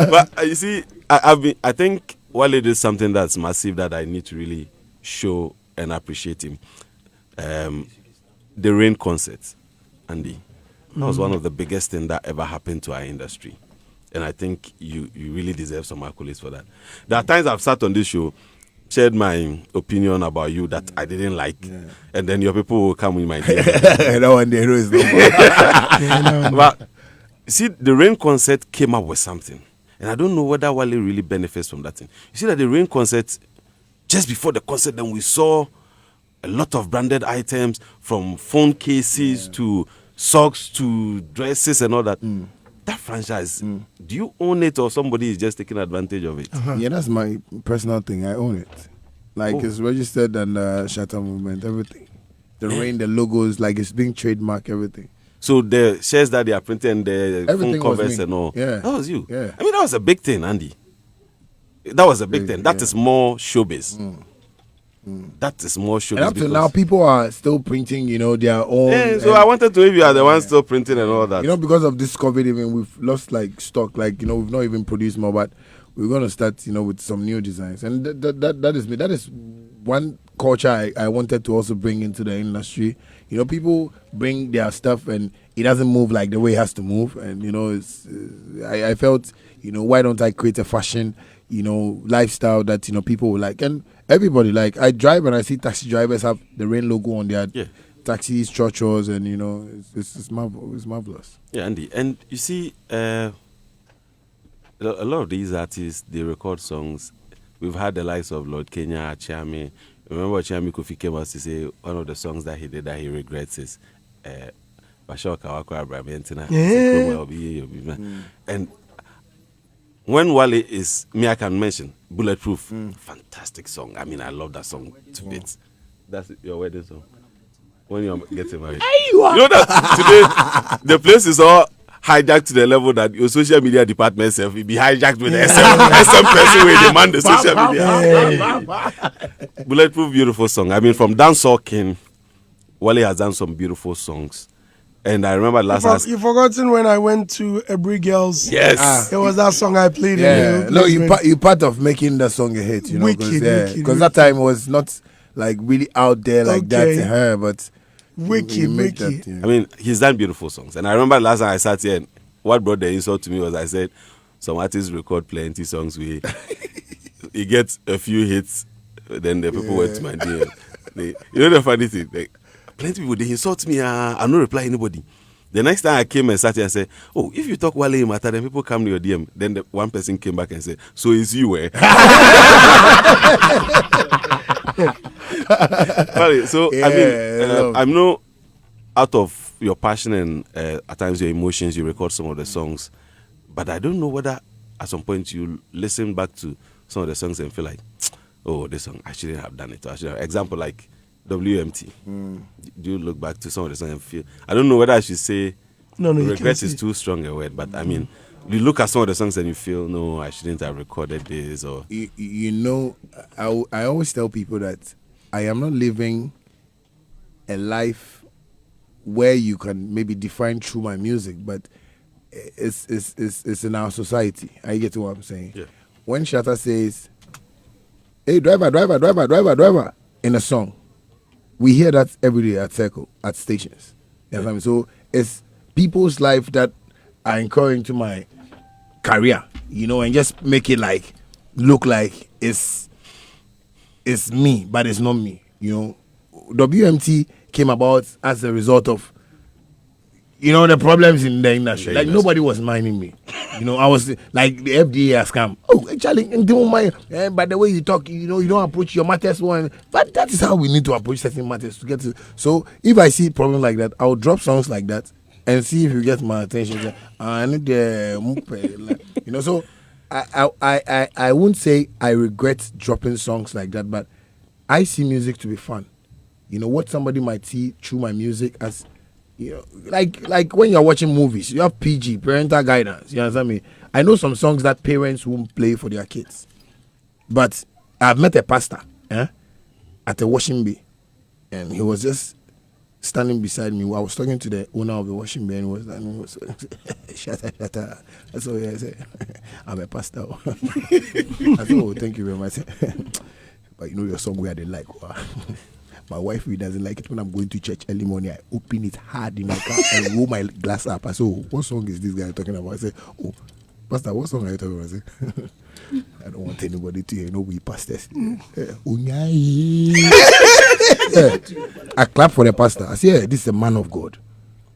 But you see, I think Wale did something that's massive that I need to really show and appreciate him. The Rain concert, Andy. That was one of the biggest things that ever happened to our industry. And I think you really deserve some accolades for that. There are times I've sat on this show, shared my opinion about you that I didn't like, and then your people will come with my idea. No one there is no more. But see, the Rain concert came up with something. And I don't know whether Wale really benefits from that thing. You see that the Rain concert, just before the concert, then we saw a lot of branded items, from phone cases to socks to dresses and all that. That franchise, do you own it or somebody is just taking advantage of it? Yeah, that's my personal thing. I own it. Like it's registered and Shatta movement, everything. The Rain, the logos, like it's being trademarked, everything. So the shares that they are printing, the Everything phone covers was me. and all. Yeah. That was you. Yeah. I mean, that was a big thing, Andy. That was a big thing. That is more showbiz. That is more showbiz. And up to now, people are still printing, their own. Yeah, so I wanted to know if you are the ones still printing and all that. Because of this COVID, even we've lost like stock. Like we've not even produced more, but we're gonna start, with some new designs. And that is me. That is one culture I wanted to also bring into the industry. People bring their stuff and it doesn't move like the way it has to move. And I felt, why don't I create a fashion, lifestyle that people will like, and everybody like. I drive and I see taxi drivers have the Rain logo on their taxis, churches, and it's marvelous. Yeah, Andy, and you see, a lot of these artists, they record songs. We've had the likes of Lord Kenya, Chiami. Remember Chiami Kofi came out to say one of the songs that he did that he regrets is Bashaw Kawako Abramientina. And when Wale is, I can mention Bulletproof, fantastic song. I mean, I love that song to bits. That's your wedding song. When you're getting married. You know that today, the place is all hijacked to the level that your social media department will be hijacked with the SM person where they man the social media. Bulletproof, beautiful song. I mean, from Dancehall King, Wale has done some beautiful songs. And I remember You've forgotten when I went to Every Girls. Yes. It was that song I played. No, you part of making that song a hit, because that time was not like really out there like that to her, but Wicked. I mean, he's done beautiful songs. And I remember last time I sat here, and what brought the insult to me was I said, some artists record plenty songs where he gets a few hits, then the people went to my DM. The funny thing, plenty people, they insult me, I don't reply anybody. The next time I came and sat here and said, oh, if you talk Wale matter, then people come to your DM. Then one person came back and said, so it's you, eh? So I mean, I'm not out of your passion and at times your emotions. You record some of the songs, but I don't know whether at some point you listen back to some of the songs and feel like, oh, this song I shouldn't have done it. Example like WMT. Do you look back to some of the songs and feel? I don't know whether I should say regret is too strong a word, but I mean, you look at some of the songs and you feel, no, I shouldn't have recorded this. Or I always tell people that I am not living a life where you can maybe define through my music, but it's in our society. I get to what I'm saying. Yeah. When Shatta says, hey, driver, in a song, we hear that every day at Circle, at stations. You know what I mean? So it's people's life that are incurring to my career, and just make it like look like it's me, but it's not me. WMT came about as a result of the problems in the industry. Like nobody was minding me. I was like the FDA has come. Oh, actually, don't mind. By the way you talk, you don't approach your matters one. But that is how we need to approach certain matters to get to. So if I see a problem like that, I'll drop songs like that and see if you get my attention. I need the So I won't say I regret dropping songs like that, but I see music to be fun. What somebody might see through my music as, like when you're watching movies, you have PG, parental guidance. You understand me? I know some songs that parents won't play for their kids, but I've met a pastor at a washing bay, and he was just standing beside me. I was talking to the owner of the washing bay, and he was Shatta. That's all I said. I'm a pastor. I said, oh, thank you very much. But your song where they like. My wife doesn't like it when I'm going to church early morning. I open it hard in my car and roll my glass up. I say, oh, what song is this guy talking about? I say, oh, Pastor, what song are you talking about? I say, I don't want anybody to hear. We pastors. I clap for the pastor. I say, yeah, this is a man of God.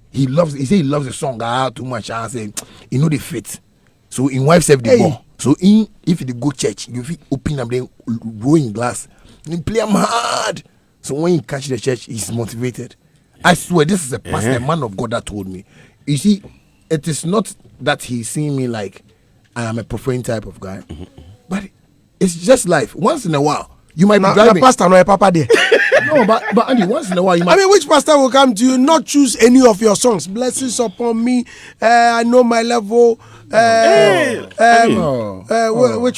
He said he loves the song too much. I say, the fit. So in wife save the ball. So if you go church, you feel open them then roll in glass. Then play him hard. So when you catch the church, he's motivated. I swear this is a pastor, a man of God that told me. You see, it is not that he's seeing me like I am a profane type of guy, but it's just life. Once in a while, you might be driving. Pastor, no, a papa there. No, but Andy, once in a while, you might. I mean, which pastor will come to you not choose any of your songs? Blessings upon me. I know my level. Which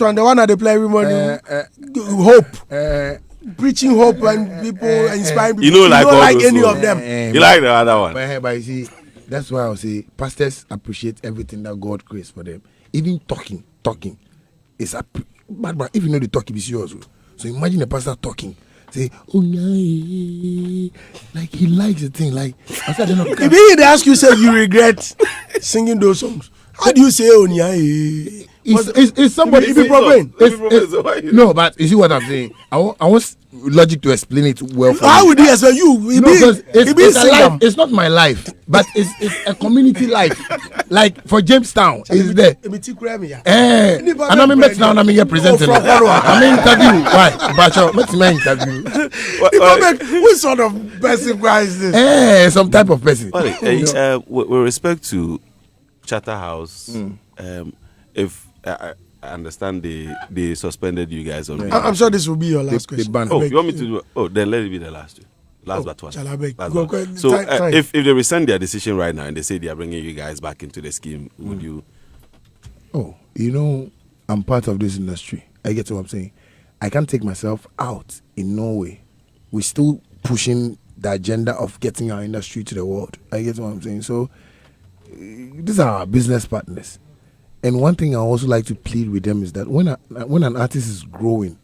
one? The one that they play every morning. Hope. Preaching hope and people inspiring people. You don't like any of them. You like the other one. But you see, that's why I say pastors appreciate everything that God creates for them. Even talking is but if you know the talking is yours. So imagine a pastor talking. Say, oh yeah, like he likes the thing. Like I said, if they ask you, say you regret singing those songs. How do you say oh yeah? It's somebody. If you profane. No, but you see what I'm saying. I want logic to explain it well. How would he explain you? It's not my life, but it's a community life. Like for Jamestown, is there? And I'm in Met now. I'm here presenting. I'm in interview. Why? Bacho, what's my interview? What sort of person guy is this? Some type of person. With respect to Shatta House, if I understand they suspended you guys already. I'm sure this will be your last question. You want me to do? Then let it be the last two. Last but one. So time. If they rescind their decision right now and they say they are bringing you guys back into the scheme, would you? I'm part of this industry. I get what I'm saying. I can't take myself out in no way. We're still pushing the agenda of getting our industry to the world. I get what I'm saying. So these are our business partners. And one thing I also like to plead with them is that when an artist is growing,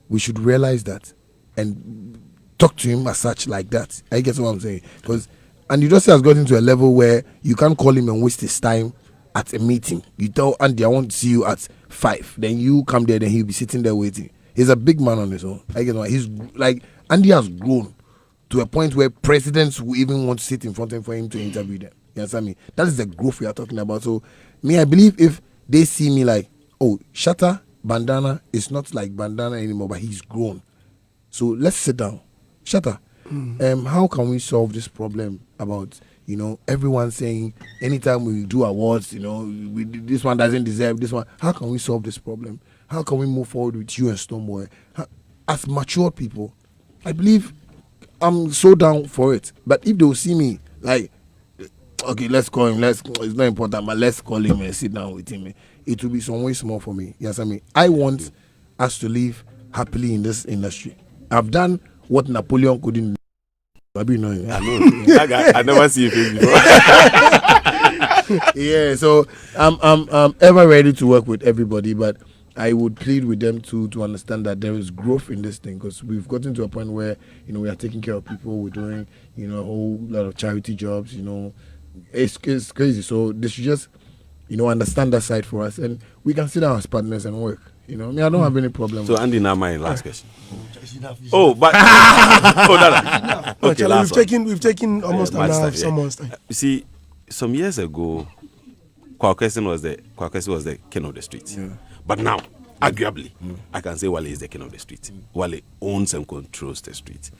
we should realize that and talk to him as such like that. I get what I'm saying. Because Andy Dossi has gotten to a level where you can't call him and waste his time at a meeting. You tell Andy, I want to see you at 5. Then you come there, then he'll be sitting there waiting. He's a big man on his own. I get what he's like. Andy has grown to a point where presidents will even want to sit in front of him for him to interview them. You understand me? That is the growth we are talking about. So I believe if they see me like, Shatta bandana is not like bandana anymore, but he's grown. So let's sit down. Shatta, how can we solve this problem about, everyone saying anytime we do awards, this one doesn't deserve this one. How can we solve this problem? How can we move forward with you and Stoneboy? As mature people, I believe I'm so down for it. But if they will see me like, okay, let's call him. It's not important, but let's call him and sit down with him. It will be some way small for me. Yes, I want us to live happily in this industry. I've done what Napoleon couldn't do. I know. I never see you before. Yeah, so I'm ever ready to work with everybody, but I would plead with them to understand that there is growth in this thing, because we've gotten to a point where we are taking care of people. We're doing a whole lot of charity jobs. It's crazy. So they should just understand that side for us, and we can sit down as partners and work. I don't have any problem. So Andy, now my last question. But okay, last we've taken almost an hour of someone's time. You see, some years ago, Kwakesi was the king of the streets. Yeah. But now, arguably, I can say Wale is the king of the street. Wale owns and controls the street.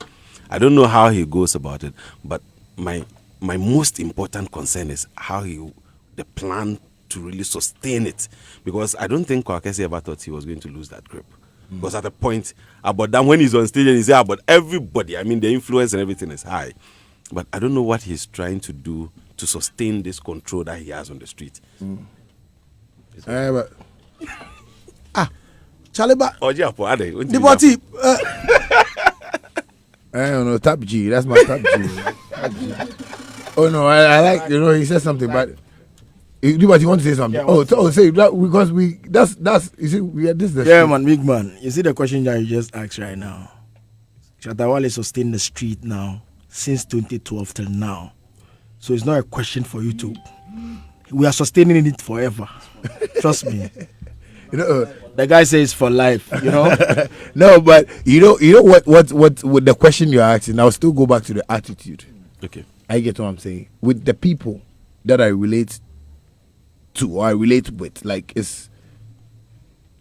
I don't know how he goes about it, but my most important concern is how the plan to really sustain it, because I don't think Kwakesi ever thought he was going to lose that grip. Because at the point about that, when he's on stage and he's there about everybody, the influence and everything is high, but I don't know what he's trying to do to sustain this control that he has on the street. Chaliba. Diboti. I don't know, Tap G. That's my Tap G. Oh no, I like, he said something, but Diboti, you want to say something? Yeah, say that, because that's you see, this is the street. Man, big man. You see the question that you just asked right now. Shatta Wale sustained the street now since 2012 till now. So it's not a question for you to. We are sustaining it forever. Trust me. The guy says for life. No, but what the question you're asking, I'll still go back to the attitude. Okay. I get what I'm saying. With the people that I relate to or I relate with. Like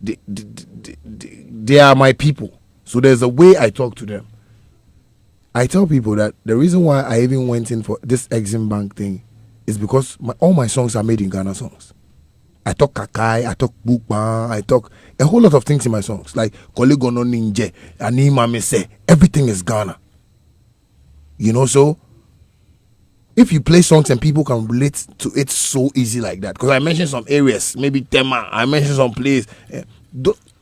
they are my people. So there's a way I talk to them. I tell people that the reason why I even went in for this Exim Bank thing is because all my songs are made in Ghana songs. I talk Kakai, I talk Bukban, I talk a whole lot of things in my songs. Like Kolegono Ninja, Anima Mese, everything is Ghana. You know, so if you play songs and people can relate to it so easy like that, because I mentioned some areas, maybe Tema, I mentioned some place.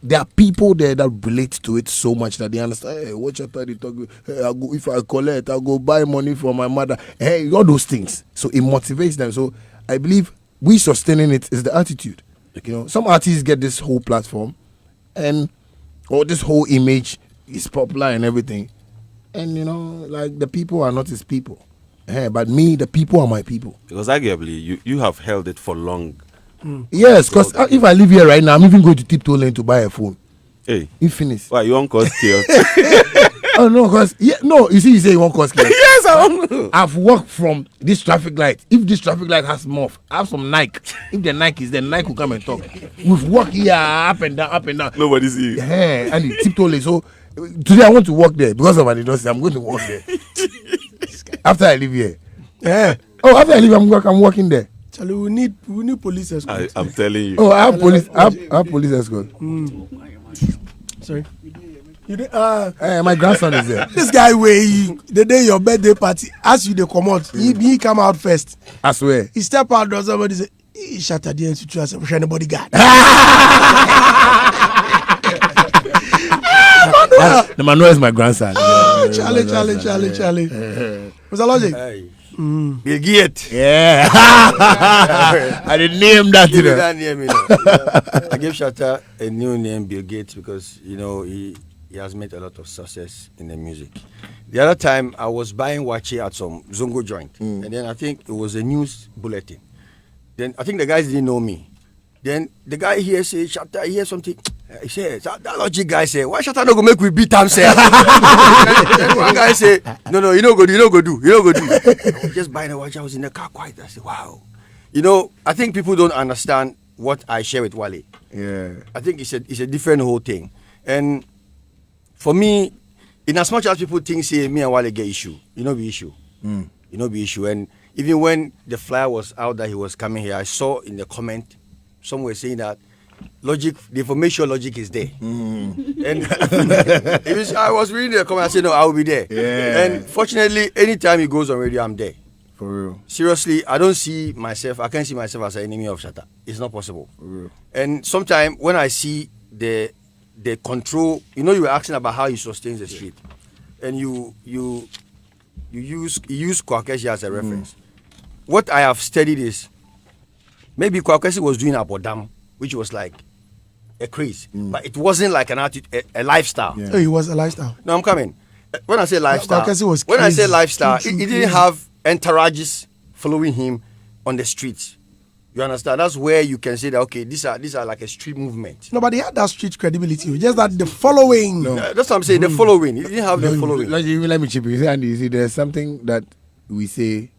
There are people there that relate to it so much that they understand. Hey, what you talk? Hey, if I collect, I'll go buy money for my mother. Hey, all those things. So it motivates them. So I believe we sustaining it is the attitude. You know, some artists get this whole platform, or this whole image is popular and everything, and you know, like the people are not his people. But me, the people are my people. Because arguably, you have held it for long. Yes, because if I live here right now, I'm even going to tiptoe lane to buy a phone. Hey, Infinite. Why you won't cause chaos? Oh no, because you say you won't cause chaos. Yes, I won't. I've walked from this traffic light. If this traffic light has morph, I have some Nike. If the Nike is there, Nike will come and talk. We've walked here up and down, up and down. Nobody see you. And the tiptoe lane. So today I want to walk there because of an industry. I'm going to walk there after I leave here. After I leave, I'm walking there. Charlie, we need police escort. I'm telling you. I have police. I have police escort. Sorry. My grandson is there. This guy the day your birthday party, as you they come out, he come out first. I swear. He step out, does somebody say, Shatta the institute as a anybody guy. The Manuel is my grandson. Charlie. Was that logic? Bill Gates. Yeah. I didn't name that. Give me that name, I gave Shatta a new name, Bill Gates, because he has made a lot of success in the music. The other time I was buying wachi at some Zongo joint, and then I think it was a news bulletin. Then I think the guys didn't know me. Then the guy here say, Shatta, he hears something. He says, that logic guy say, why Shatta not go make we beat him, say? Then one guy say, no, you don't go do. I was just buying a watch. I was in the car quiet. I said, wow. I think people don't understand what I share with Wale. Yeah. I think it's a different whole thing. And for me, in as much as people think, say, me and Wale get issue, be issue. Be issue. And even when the flyer was out that he was coming here, I saw in the comment, somewhere saying that logic, the information logic is there. And I was reading the comment, I said, no, I will be there. Yeah. And fortunately, anytime he goes on radio, I'm there. For real. Seriously, I can't see myself as an enemy of Shatta. It's not possible. For real. And sometimes when I see the control, you were asking about how he sustains the street. And you use Kwakeshi as a reference. What I have studied is, maybe Kwakeshi was doing Abodam, which was like a craze, but it wasn't like an attitude, a lifestyle. Yeah. Oh, it was a lifestyle. No, I'm coming. When I say lifestyle, was when crazy. I say lifestyle, he didn't have entourages following him on the streets. You understand? That's where you can say that, okay, these are like a street movement. No, but he had that street credibility. Just that the following. No. That's what I'm saying. The following. He didn't have the following. Let me chip you. You see, there's something that we say.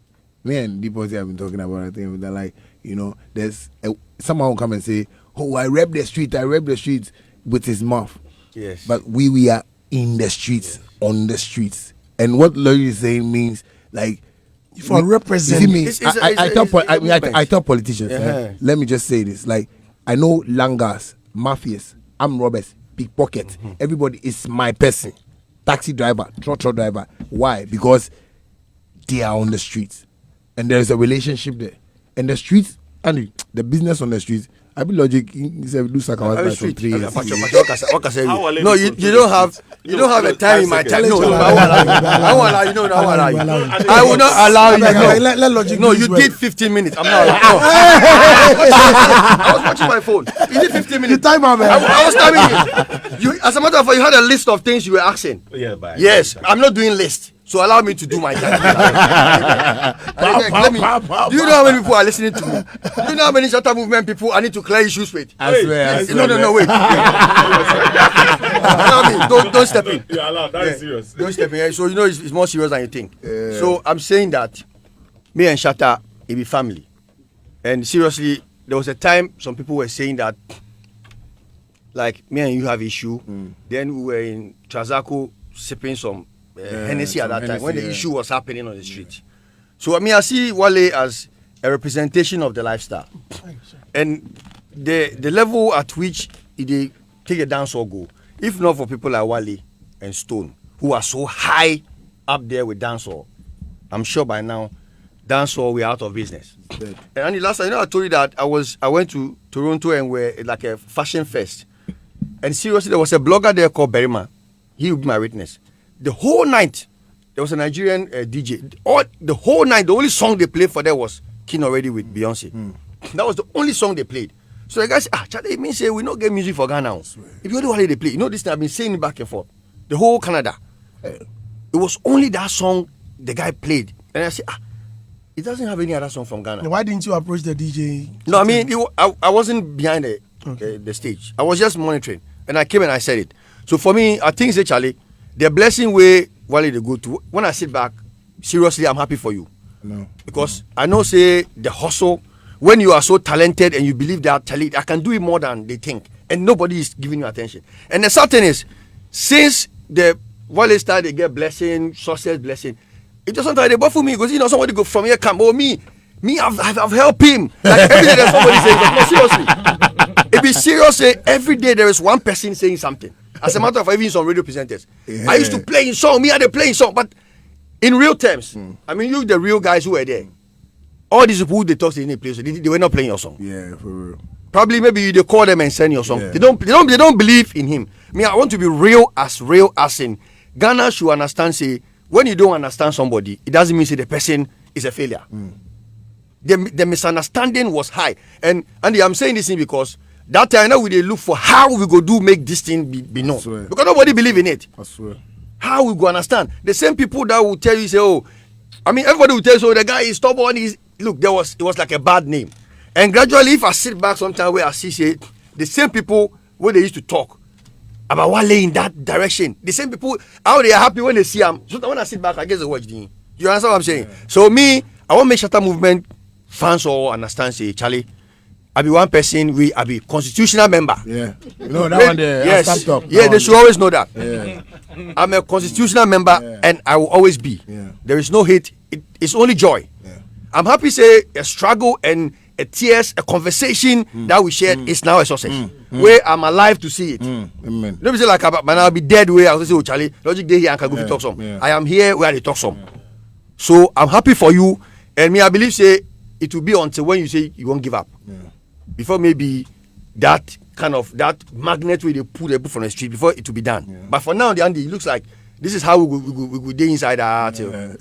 Me and Deeposy have been talking about. I think that, like, there's someone will come and say, "Oh, I rep the street with his mouth." Yes. But we are in the streets, on the streets, and what Lloyd is saying means like. If I represent, I tell politicians. Let me just say this: like, I know langars, mafias, armed robbers, pickpockets. Everybody is my person. Taxi driver, truck driver. Why? Because they are on the streets, and there is a relationship there. And the streets, and the business on the streets. I be logic. He said do Sakawa for 3 years. No, you don't have a time in my time. No, I won't allow you. I will not allow you. Let logic. No, you did 15 minutes. I'm not allowed. I was watching my phone. You did 15 minutes. The timer, man. I was timing you. As a matter of fact, you had a list of things you were asking. Yes, I'm not doing list. So allow me to do my job. Do you know how many people are listening to me? Do you know how many Shatta movement people I need to clear issues with? I swear. No, wait. Don't step in. You're allowed. That is serious. Don't step in. So it's more serious than you think. So I'm saying that me and Shatta, it be family. And seriously, there was a time some people were saying that, like, me and you have issue. Then we were in Trazaco sipping some Hennessy at that time when the issue was happening on the street. So I see Wale as a representation of the lifestyle, and the level at which they take a dance or go. If not for people like Wale and Stone, who are so high up there with dancehall, I'm sure by now dancehall we're out of business. And the last time, I told you that I went to Toronto and we're like a fashion fest, and seriously, there was a blogger there called Berryman. He would be my witness. The whole night there was a Nigerian DJ. The whole night, the only song they played for there was King Already with Beyonce. That was the only song they played. So the guy said, Chatta, it means we don't get music for Ghana. If you only want they play, this thing I've been saying it back and forth. The whole Canada. It was only that song the guy played. And I said, it doesn't have any other song from Ghana. Why didn't you approach the DJ? No, I wasn't behind the stage. I was just monitoring. And I came and I said it. So for me, I think, say, Charlie, the blessing way Wale they go to, when I sit back, seriously, I'm happy for you. No. Because I know, say, the hustle, when you are so talented and you believe that, Charlie, I can do it more than they think. And nobody is giving you attention. And the certain is, since the Wale started, they get blessing, success blessing, it doesn't try to buffer me because somebody go from here come me I've helped him like every day there's somebody saying something. No, seriously, it be serious. Every day there is one person saying something. As a matter of fact, even some radio presenters, I used to play in song, I had playing song, but in real terms, you the real guys who were there, all these people they talk in the place, they were not playing your song. Yeah, for real. Probably maybe they call them and send your song. They don't believe in him. I want to be real as in Ghana should understand. Say when you don't understand somebody, it doesn't mean say the person is a failure. The misunderstanding was high, and I'm saying this thing because that time now we they look for how we go do make this thing be known because nobody believe in it. I swear. How we go understand? The same people that will tell you say, everybody will tell you, so the guy is stubborn. It was like a bad name. And gradually, if I sit back sometime where I see say the same people where they used to talk about Wale in that direction, the same people how they are happy when they see him. So when I sit back, I guess they watch the. You understand what I'm saying? So me, I want make Shatta movement fans all understand. Say Charlie, I be one person. I be constitutional member. Yeah, that one there. Yes, they should always know that. Yeah. I'm a constitutional member, and I will always be. Yeah. There is no hate. It's only joy. Yeah. I'm happy say a struggle and a tears, a conversation that we shared is now a success. Where I'm alive to see it. Amen. Don't be say like, man, I'll be dead where I'll say, oh Charlie, Logic Day here and can go talk some. Yeah. I am here where they talk some. So I'm happy for you, and me I believe say it will be until when you say you won't give up. Yeah. Before maybe that kind of that magnet where they put from the street before it will be done. Yeah. But for now, it looks like this is how we do inside our heart. Yeah.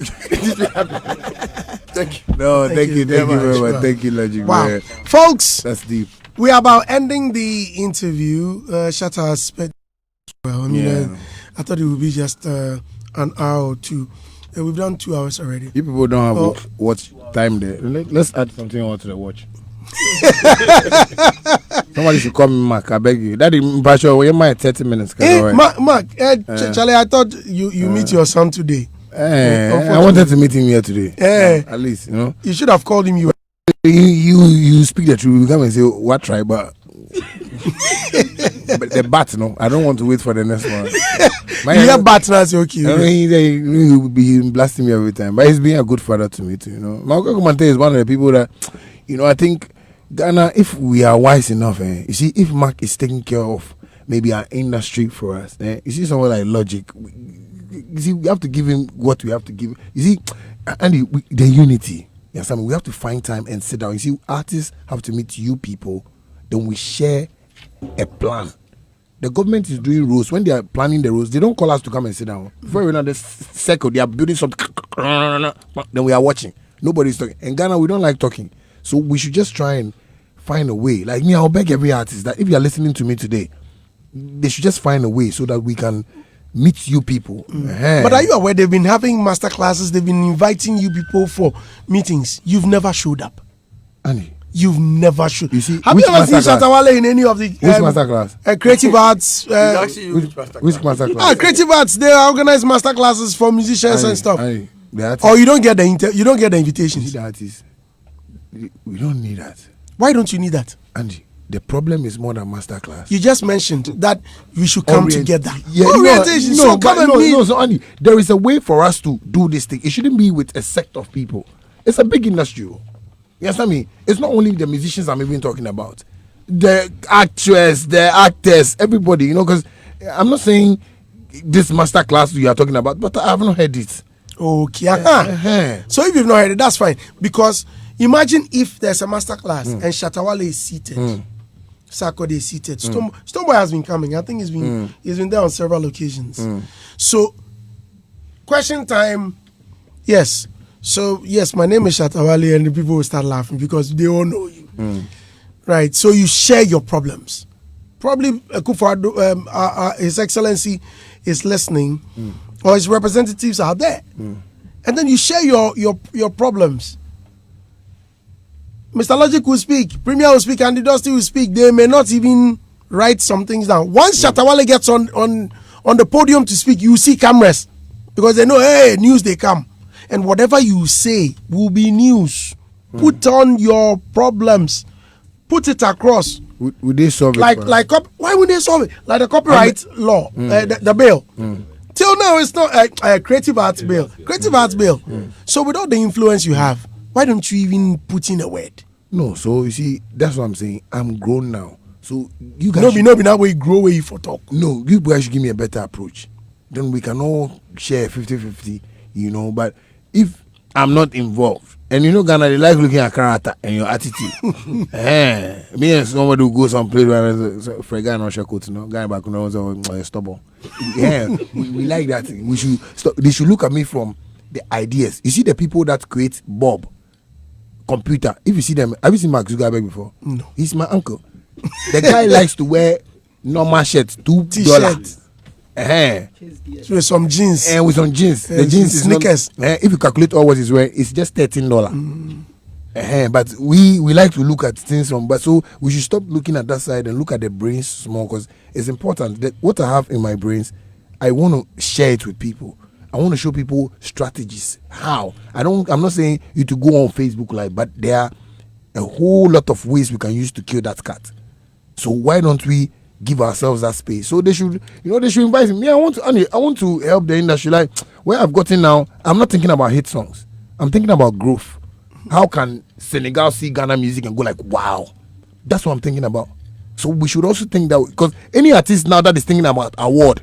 Thank you. No, thank you very much. Thank you, Logic. Wow, man. Folks, that's deep. We are about ending the interview. Shatta has spent well. I thought it would be just an hour or two. We've done 2 hours already. You people don't have watch time there. Let's add something on to the watch. Somebody should call me Mark. I beg you. That impression. Well, you might 30 minutes. Mark, Charlie, I thought you meet your son today. I wanted to meet him here today. At least, You should have called him. You speak the truth. You come and say what tribe, but the bat, I don't want to wait for the next one. You have bat now, so okay. He will be blasting me every time, but he's being a good father to me too. My Kumante is one of the people that, I think Ghana, if we are wise enough, you see, if Mark is taking care of maybe our industry for us, you see someone like Logic, you see, we have to give him what we have to give. You see, and the unity. Yes, we have to find time and sit down. You see, artists have to meet you people. Then we share a plan. The government is doing roads. When they are planning the roads, they don't call us to come and sit down. Before we know the circle, they are building something. Then we are watching. Nobody's talking. In Ghana, we don't like talking. So we should just try and find a way. Like me, I'll beg every artist that if you are listening to me today, they should just find a way so that we can meet you people. But are you aware they've been having master classes? They've been inviting you people for meetings. You've never showed up. Annie, you've never showed. You see, have you ever seen Shatta Wale in any of the master class? Creative arts. Which master class? Creative arts. They organize master classes for musicians and stuff. Or you don't get the you don't get the invitation. The artists. We don't need that. Why don't you need that? Angie, the problem is more than masterclass. You just mentioned that we should come together. Yeah, orientation. So Andy, there is a way for us to do this thing. It shouldn't be with a sect of people. It's a big industry. You understand me? It's not only the musicians I'm even talking about. The actress, the actors, everybody, because I'm not saying this masterclass you are talking about, but I have not heard it. Okay. So if you've not heard it, that's fine. Because imagine if there's a masterclass and Shatta Wale is seated. Sarkodie is seated. Stoneboy has been coming. I think he's been there on several occasions. So, question time. Yes. So, yes, my name is Shatta Wale, and the people will start laughing because they all know you. Right. So, you share your problems. Probably His Excellency is listening, or his representatives are there. And then you share your problems. Mr. Logic will speak, Premier will speak, and the Dusty will speak. They may not even write some things down. Once Shatta Wale gets on the podium to speak, you see cameras because they know, hey, news they come. And whatever you say will be news. Put on your problems. Put it across. Would they solve it? Why would they solve it? Like the copyright law, the bill. Till now, it's not a creative arts bill. Creative arts bill. So with all the influence you have, why don't you even put in a word? No, so you see, that's what I'm saying. I'm grown now. So you guys no be now where you grow where you for talk. No, you guys should give me a better approach. Then we can all share 50-50, but if I'm not involved, and Ghana, they like looking at character and your attitude. Me and somebody who goes some place where for a guy on coat, guy back on stubborn. We like that thing. We should stop. They should look at me from the ideas. You see the people that create Bob computer. If you see them, have you seen Mark Zuckerberg before? No. He's my uncle. The guy likes to wear normal shirts, $2. With some jeans. And with some jeans. The jeans is sneakers. If you calculate all what he's wearing, it's just $13. But we like to look at things but so we should stop looking at that side and look at the brains small, because it's important that what I have in my brains, I want to share it with people. I want to show people strategies. How? I'm not saying you to go on Facebook Live, but there are a whole lot of ways we can use to kill that cat. So why don't we give ourselves that space? So they should invite me. I want to help the industry. Like where I've gotten now, I'm not thinking about hit songs. I'm thinking about growth. How can Senegal see Ghana music and go like, wow? That's what I'm thinking about. So we should also think that, because any artist now that is thinking about award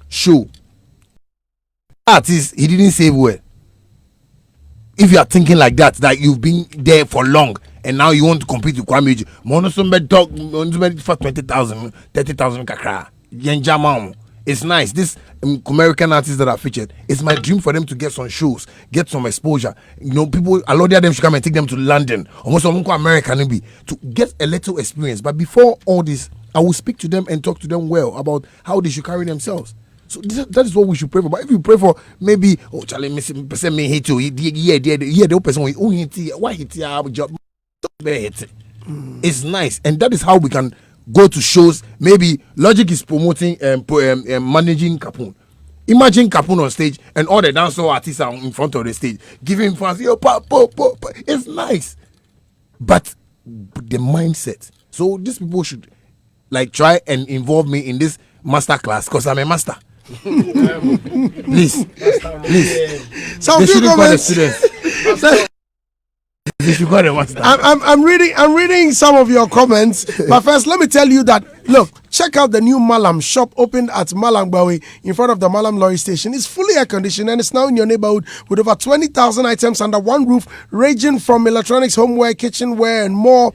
show, artist, he didn't save well. If you are thinking like that you've been there for long and now you want to compete with Kwame, somebody talk for 20,000, 30,000 kakra. It's nice. This American artists that are featured, it's my dream for them to get some shows, get some exposure. People, a lot of them should come and take them to London, almost America, to get a little experience. But before all this, I will speak to them and talk to them well about how they should carry themselves. So that is what we should pray for. But if you pray for maybe, Charlie, person may hate you, the person will hate you, why hate you? Job, it's nice, and that is how we can go to shows. Maybe Logic is promoting managing Capone. Imagine Capone on stage and all the dancehall artists are in front of the stage giving fans, it's nice. But the mindset. So these people should try and involve me in this master class because I'm a master. Please. Some few comments. I'm reading some of your comments, but first let me tell you that check out the new Malam shop opened at Malam Bawe in front of the Malam Lorry Station. It's fully air conditioned and it's now in your neighborhood with over 20,000 items under one roof, ranging from electronics, homeware, kitchenware, and more.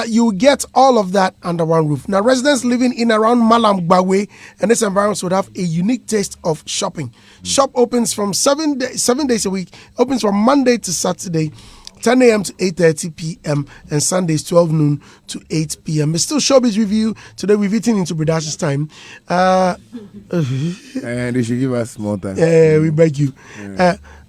You get all of that under one roof. Now, residents living in around Malam Bawe and this environment would have a unique taste of shopping. Shop opens from 7 days a week, opens from Monday to Saturday, 10 a.m. to 8:30 p.m. and Sundays 12 noon to 8 p.m. It's still Showbiz Review. Today we've eaten into Bradash's time. And they should give us more time. Yeah, we beg you.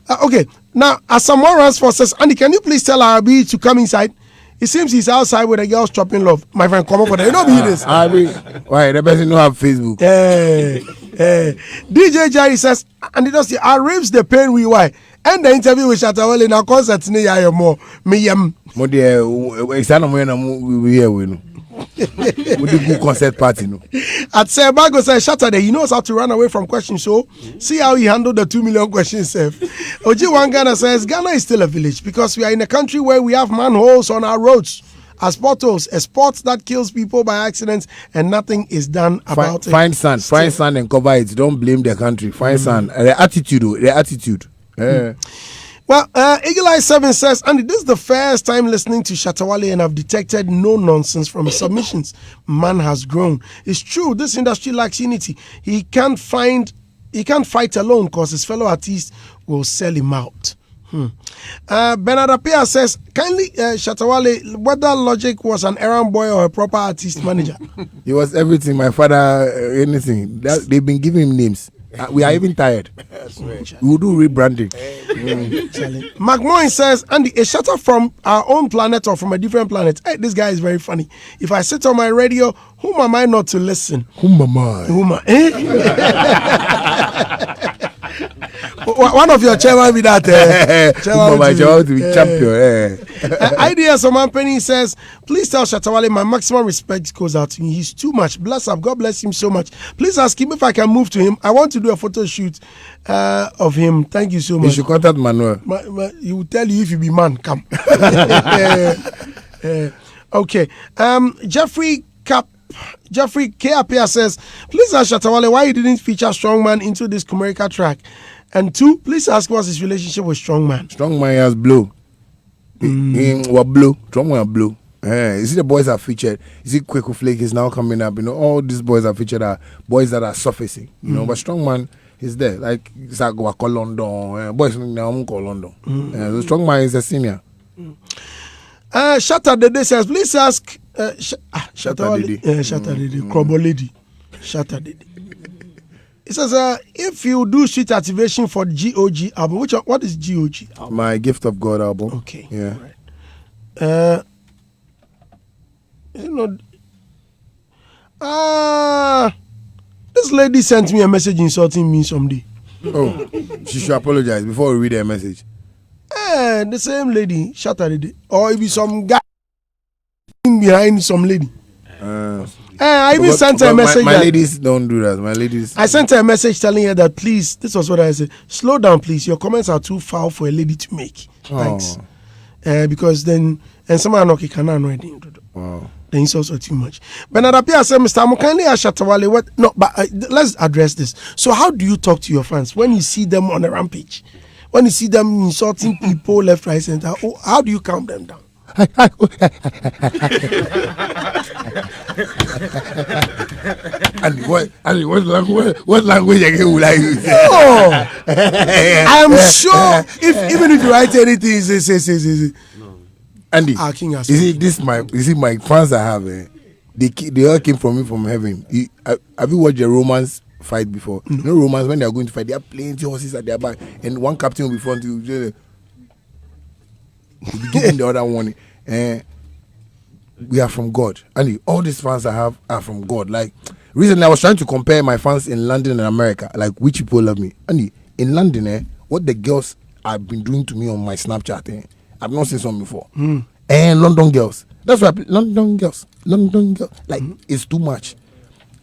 Okay, now as someone runs for says, Andy, can you please tell Arabi to come inside? It seems he's outside with a girl chopping love. My friend, come up for that. You know me this. Why the person don't have Facebook? DJ Jerry says, and he does say, I raves the pain we why. And the interview with Shatta Wale in our concert near ya more. Me yam. Mo de exana mo na we here we no. We do good concert party no. At Sebago says Shatta, he knows how to run away from questions. So see how he handled the 2 million questions. Oji Wangana says Ghana is still a village because we are in a country where we have manholes on our roads as potholes, a sport that kills people by accidents, and nothing is done about it. Find sand and cover it. Don't blame the country. Find sand. The attitude. Well, Eagle Eye 7 says, Andy, this is the first time listening to Shatta Wale and I've detected no nonsense from his submissions. Man has grown. It's true, this industry lacks unity. He can't fight alone because his fellow artists will sell him out. Bernard Apia says, kindly, Shatta Wale, whether Logic was an errand boy or a proper artist manager. He was everything. My father, anything. They've been giving him names. We are even tired. We will do rebranding. McMoyne says, Andy, a Shatta from our own planet or from a different planet? Hey, this guy is very funny. If I sit on my radio, whom am I not to listen? Whom am I? One of your chairman be that. Chairman to be champion. Idea Soman Penny says, please tell Shatta Wale my maximum respect goes out to him. He's too much. Bless up. God bless him so much. Please ask him if I can move to him. I want to do a photo shoot of him. Thank you so much. You should contact Manuel. He will tell you if you be man. Come. Okay. Jeffrey K. Apia says, please ask Shatta Wale why he didn't feature Strongman into this Comerica track. And 2, please ask what's his relationship with Strongman. Strongman has blow. What blow? Strongman blow. You see the boys are featured. You see Kwaku Flake is now coming up. You know, all these boys are featured are boys that are surfacing. You know, but Strongman is there. Like it's like Wako London. Boys now call London. So Strongman is a senior. Shatta Dede says, please ask Shatta Dede. Shatta Dede. Crumble Lady. Shatta Dede. It says, if you do street activation for GOG album, what is GOG album? My Gift of God album. Okay. Yeah. Right. This lady sent me a message insulting me someday. Oh, she should apologize before we read her message. The same lady, Shatta Dede. Or it be some guy behind some lady. I even sent her a message. My ladies don't do that. My ladies. I sent her a message telling her that please, this was what I said. Slow down, please. Your comments are too foul for a lady to make. Thanks. Because then, and someone okay cannot know anything. Wow. Then it's also too much. Bernard Apia said, Mr. Mokani Shatta Wale, what? No, but let's address this. So, how do you talk to your fans when you see them on a rampage? When you see them insulting people left, right, center? How do you calm them down? And what language again would I use? Oh, I'm sure even if you write anything, say. Andy, you see my fans I have, they all came from me from heaven. Have you watched a Romans fight before? You know Romans, when they are going to fight, they have plenty horses at their back, and one captain will be front to you. He'll be giving the other warning. We are from God. And all these fans I have are from God. Like recently I was trying to compare my fans in London and America, like which people love me. And in London, what the girls have been doing to me on my Snapchat, I've not seen some before. And London girls. That's why London girls. Like it's too much.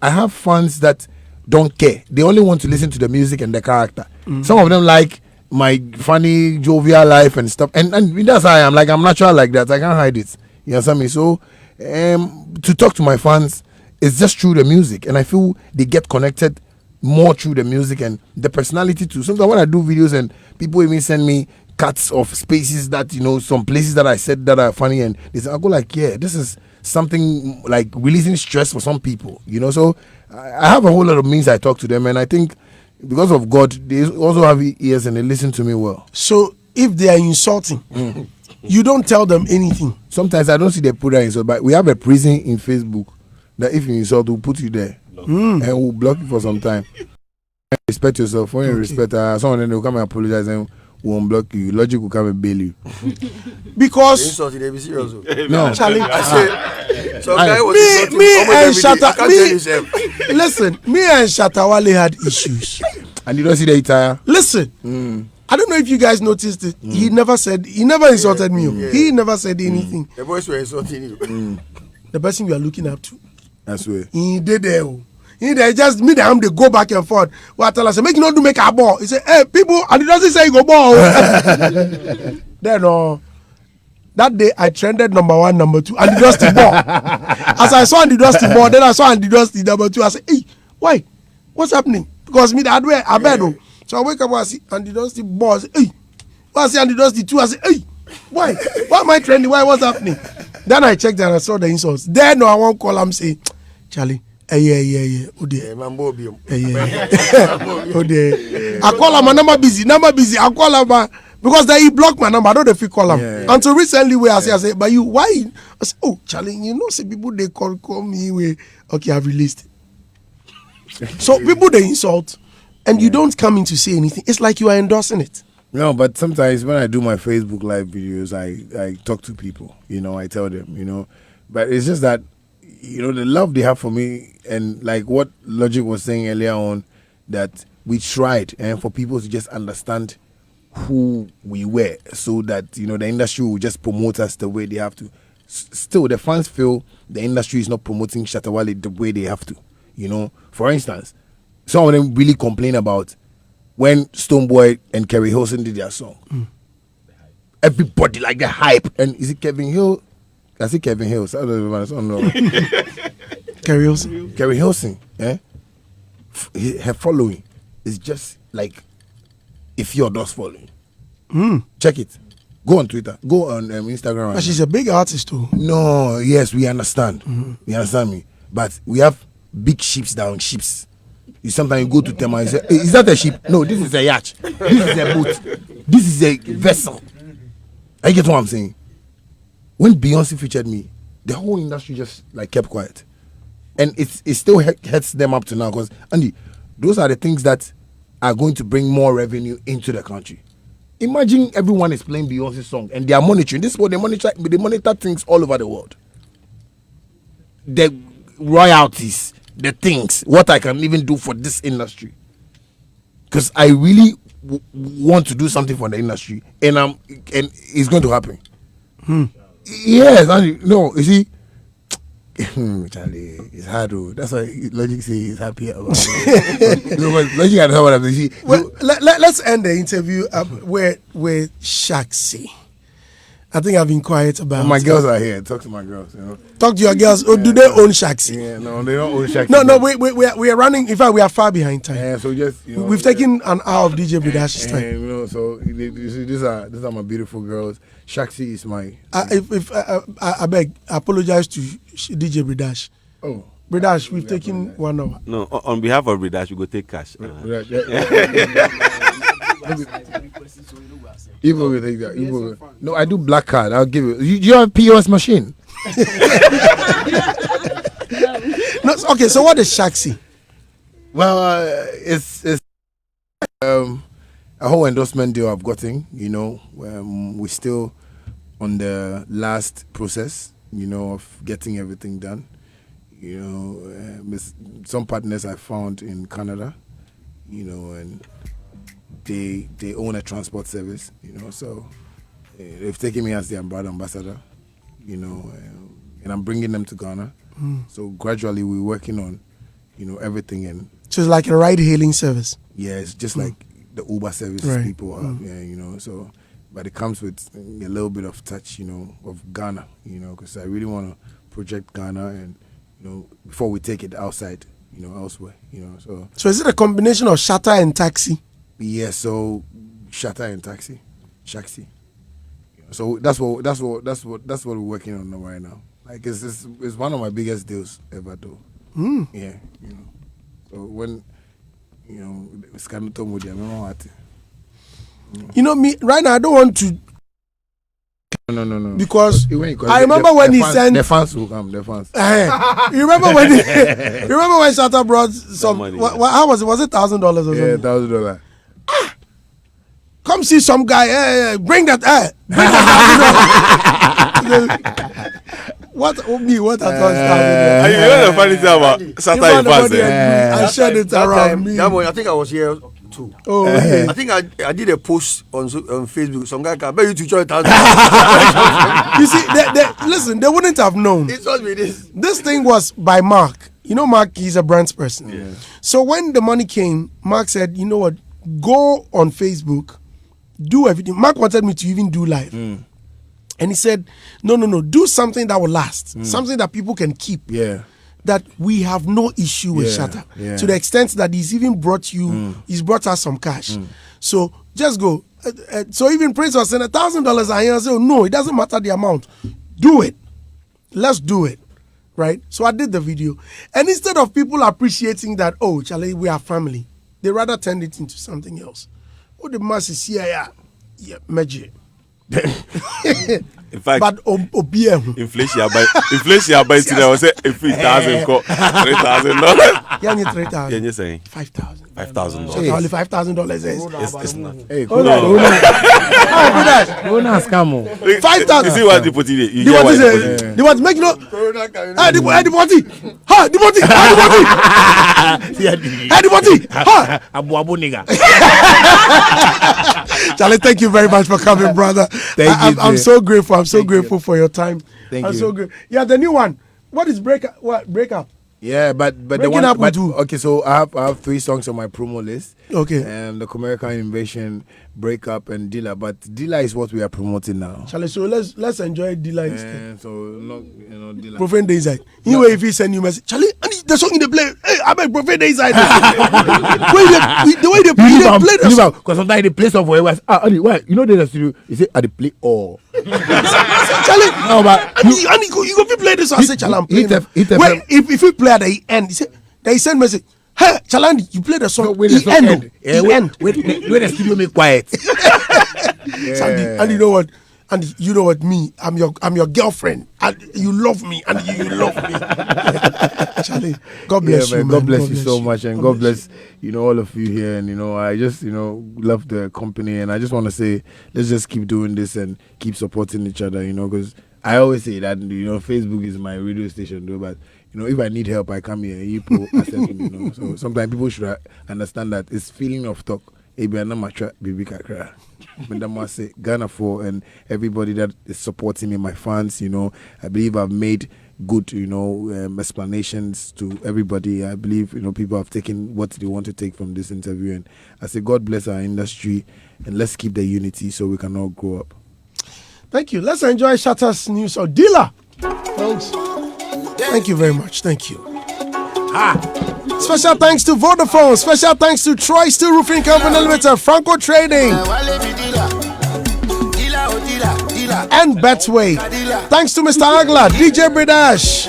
I have fans that don't care. They only want to listen to the music and the character. Some of them like my funny jovial life and stuff, and that's how I am. Like I'm natural like that. I can't hide it. You understand me? So to talk to my fans, it's just through the music, and I feel they get connected more through the music and the personality too. Sometimes when I do videos and people even send me cuts of spaces that, you know, some places that I said that are funny, and they say, I go like, yeah, this is something like releasing stress for some people, you know. So I have a whole lot of means I talk to them, and I think because of God, they also have ears and they listen to me well. So if they are insulting, you don't tell them anything. Sometimes I don't see they put that insult, but we have a prison in Facebook that if you insult, we'll put you there and we'll block you for some time. Respect yourself. When you respect someone, then they'll come and apologize and won't block you. Logic will come and bail you. Because insult they be serious. No, Charlie. So guy was Me and Shatta. Listen, me and Shatta Wale had issues. And you don't see the entire. Listen, I don't know if you guys noticed it. He never insulted me. He never said anything. The boys were insulting you. The person you are looking up to. That's way. He did there. He there just me them they go back and forth. What tell us make you not do make a ball. He said, hey people, and he doesn't say you go ball. Then that day I trended number 1, number 2, and the Dusty ball. As I saw the Dusty ball, then I saw the Dusty number 2. I said, hey, why? What's happening? Because me that way I bet. So I wake up and I see and the Dusty ball. I say, hey, I see and the Dusty 2. I say, hey, why? Why am I trending? Why? What's happening? Then I checked and I saw the insults. Then I won't call him say, Charlie. Yeah. Oh dear. I call him, my number busy. I call him because he blocked my number. I don't know if he call him. Until recently, where I say, but you why? I say, oh Charlie, you know, say people they call me where okay, I've released it. So people they insult, and you don't come in to say anything. It's like you are endorsing it. No, but sometimes when I do my Facebook live videos, I talk to people. I tell them. But it's just that. The love they have for me, and like what Logic was saying earlier on, that we tried and for people to just understand who we were, so that the industry will just promote us the way they have to. Still, the fans feel the industry is not promoting Shatta Wale the way they have to. For instance, some of them really complain about when Stonebwoy and Kerry Hilson did their song. Everybody like the hype, and is it Kevin Hill? I see Kevin Hills. I don't know. Kerry Hilson. Kerry Hilson. Her following is just like if you're just following. Check it. Go on Twitter. Go on Instagram. But she's a big artist too. No, yes, we understand. You understand me? But we have big ships down ships. Sometimes you go to them and say, hey, is that a ship? No, this is a yacht. This is a boat. This is a vessel. I get what I'm saying. When Beyonce featured me, the whole industry just kept quiet, and it still hurts them up to now. Because Andy, those are the things that are going to bring more revenue into the country. Imagine everyone is playing Beyonce's song and they are monitoring. This is what they monitor. They monitor things all over the world. The royalties, the things, what I can even do for this industry. Because I really want to do something for the industry, and it's going to happen. Yes, no, you see, Charlie, it's hard though. That's why Logic say he's happy about it. Logic, I know what I'm saying. Well, let's end the interview where Shaxi. I think I've been quiet about. My girls are here. Talk to my girls. Talk to your girls. Oh, do they own Shaxi? Yeah, no, they don't own Shaxi. No, we are running. In fact, we are far behind time. Yeah, so just we've taken an hour of DJ Bridash's time. So these are my beautiful girls. Shaxi is my. I beg, apologize to DJ Bridash. Oh, Bridash, we've taken 1 hour. No, on behalf of Bridash, we go take cash. Evil will take that. Evil. No, I do black card. I'll give you. You have a POS machine. No, okay, so what is Shaxi? Well, it's a whole endorsement deal I've gotten. We're still on the last process. Of getting everything done. Some partners I found in Canada. And they own a transport service. So they've taken me as their brand ambassador. And I'm bringing them to Ghana. So gradually we're working on, everything. And so it's like a ride-hailing service. Yeah, it's just like the Uber service people have. Yeah, so but it comes with a little bit of touch, of Ghana, because I really want to project Ghana and, before we take it outside, elsewhere, So is it a combination of Shatta and Taxi? Yeah, so Shatta and Shaxi. So that's what we're working on right now. Like it's one of my biggest deals ever, though. Yeah, So when it's kind of told me right now, I don't want to. No. Because I remember when he sent the fans will come. The fans. You remember when Shatta brought some money? How was it? Was it $1,000 or something? Yeah, $1,000. Come come see some guy. Bring that. Bring that. What me? What I thought you know the funny thing about Shatta I shared it around me. I think I was here too. Oh, okay. I think I did a post on Facebook. Some guy can bet you to join that. You see, listen, they wouldn't have known. It's not me this. This thing was by Mark. You know, Mark, he's a brands person. Yeah. So when the money came, Mark said, you know what, go on Facebook, do everything. Mark wanted me to even do live. And he said, no, do something that will last. Something that people can keep. Yeah. That we have no issue with Shatta. Yeah. To the extent that he's even brought you, he's brought us some cash. So just go. So even Prince was saying $1,000 I hear. I said, no, it doesn't matter the amount. Do it. Let's do it. Right? So I did the video. And instead of people appreciating that, oh, Charlie, we are family, they rather turned it into something else. Oh, the mass is here. Yeah, magic. In fact, but inflation by today was $3,000 yeah, $3,000. Yeah, you saying $5,000. So only $5,000 is. It's not. Hey, hold on. $5,000. You see what the putty? You get what they want to make no. The body. Ha, the body. The body. Ha. Abu nigga. Charlie, thank you very much for coming, brother. I'm so grateful. I'm so grateful for your time. Thank you. So good. Yeah, the new one. What is breakup? What breakup? Yeah, but the one. Okay, so I have 3 songs on my promo list. Okay. And the American Invasion, Breakup, and Dilla. But Dilla is what we are promoting now. Charlie, so let's enjoy Dilla instead. So Dilla. Profane Day Inside. Anyway, if he send you message, Charlie, the song in the play. Hey, I beg Profane Day Inside. The way they play the song. Because sometimes they play stuff for you. Why? You know there's a studio. You say, they play all. Charlie, no, but you go play this song. I say, Charlie, I'm playing. If you play at the end, they send message. Hey, Chalandi, you play the song. Wait the end. Wait, the studio make quiet. And you know what? And you know what? Me, I'm your girlfriend, and you love me, and you love me. Charlie, God bless you, man. God bless you so much, and God bless all of you here. And I just love the company, and I just want to say, let's just keep doing this and keep supporting each other. Because I always say that Facebook is my radio station, though, but. If I need help, I come here. You people accept me, So sometimes people should understand that it's feeling of talk. Baby Kakra. But say Ghana for and everybody that is supporting me, my fans. I believe I've made good, explanations to everybody. I believe people have taken what they want to take from this interview, and I say God bless our industry, and let's keep the unity so we can all grow up. Thank you. Let's enjoy Shatta's news or Dilla. Thanks. Thank you very much. Thank you. Special thanks to Vodafone. Special thanks to Troy Steel Roofing Company Limited, Franco Trading, and Betway. Thanks to Mr. Agla, DJ Bridash,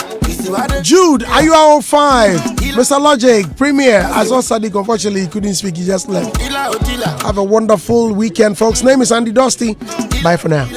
Jude, IUR05, Mr. Logic, Premier. As well, Sadiq, unfortunately, he couldn't speak. He just left. Have a wonderful weekend, folks. Name is Andy Dusty. Bye for now.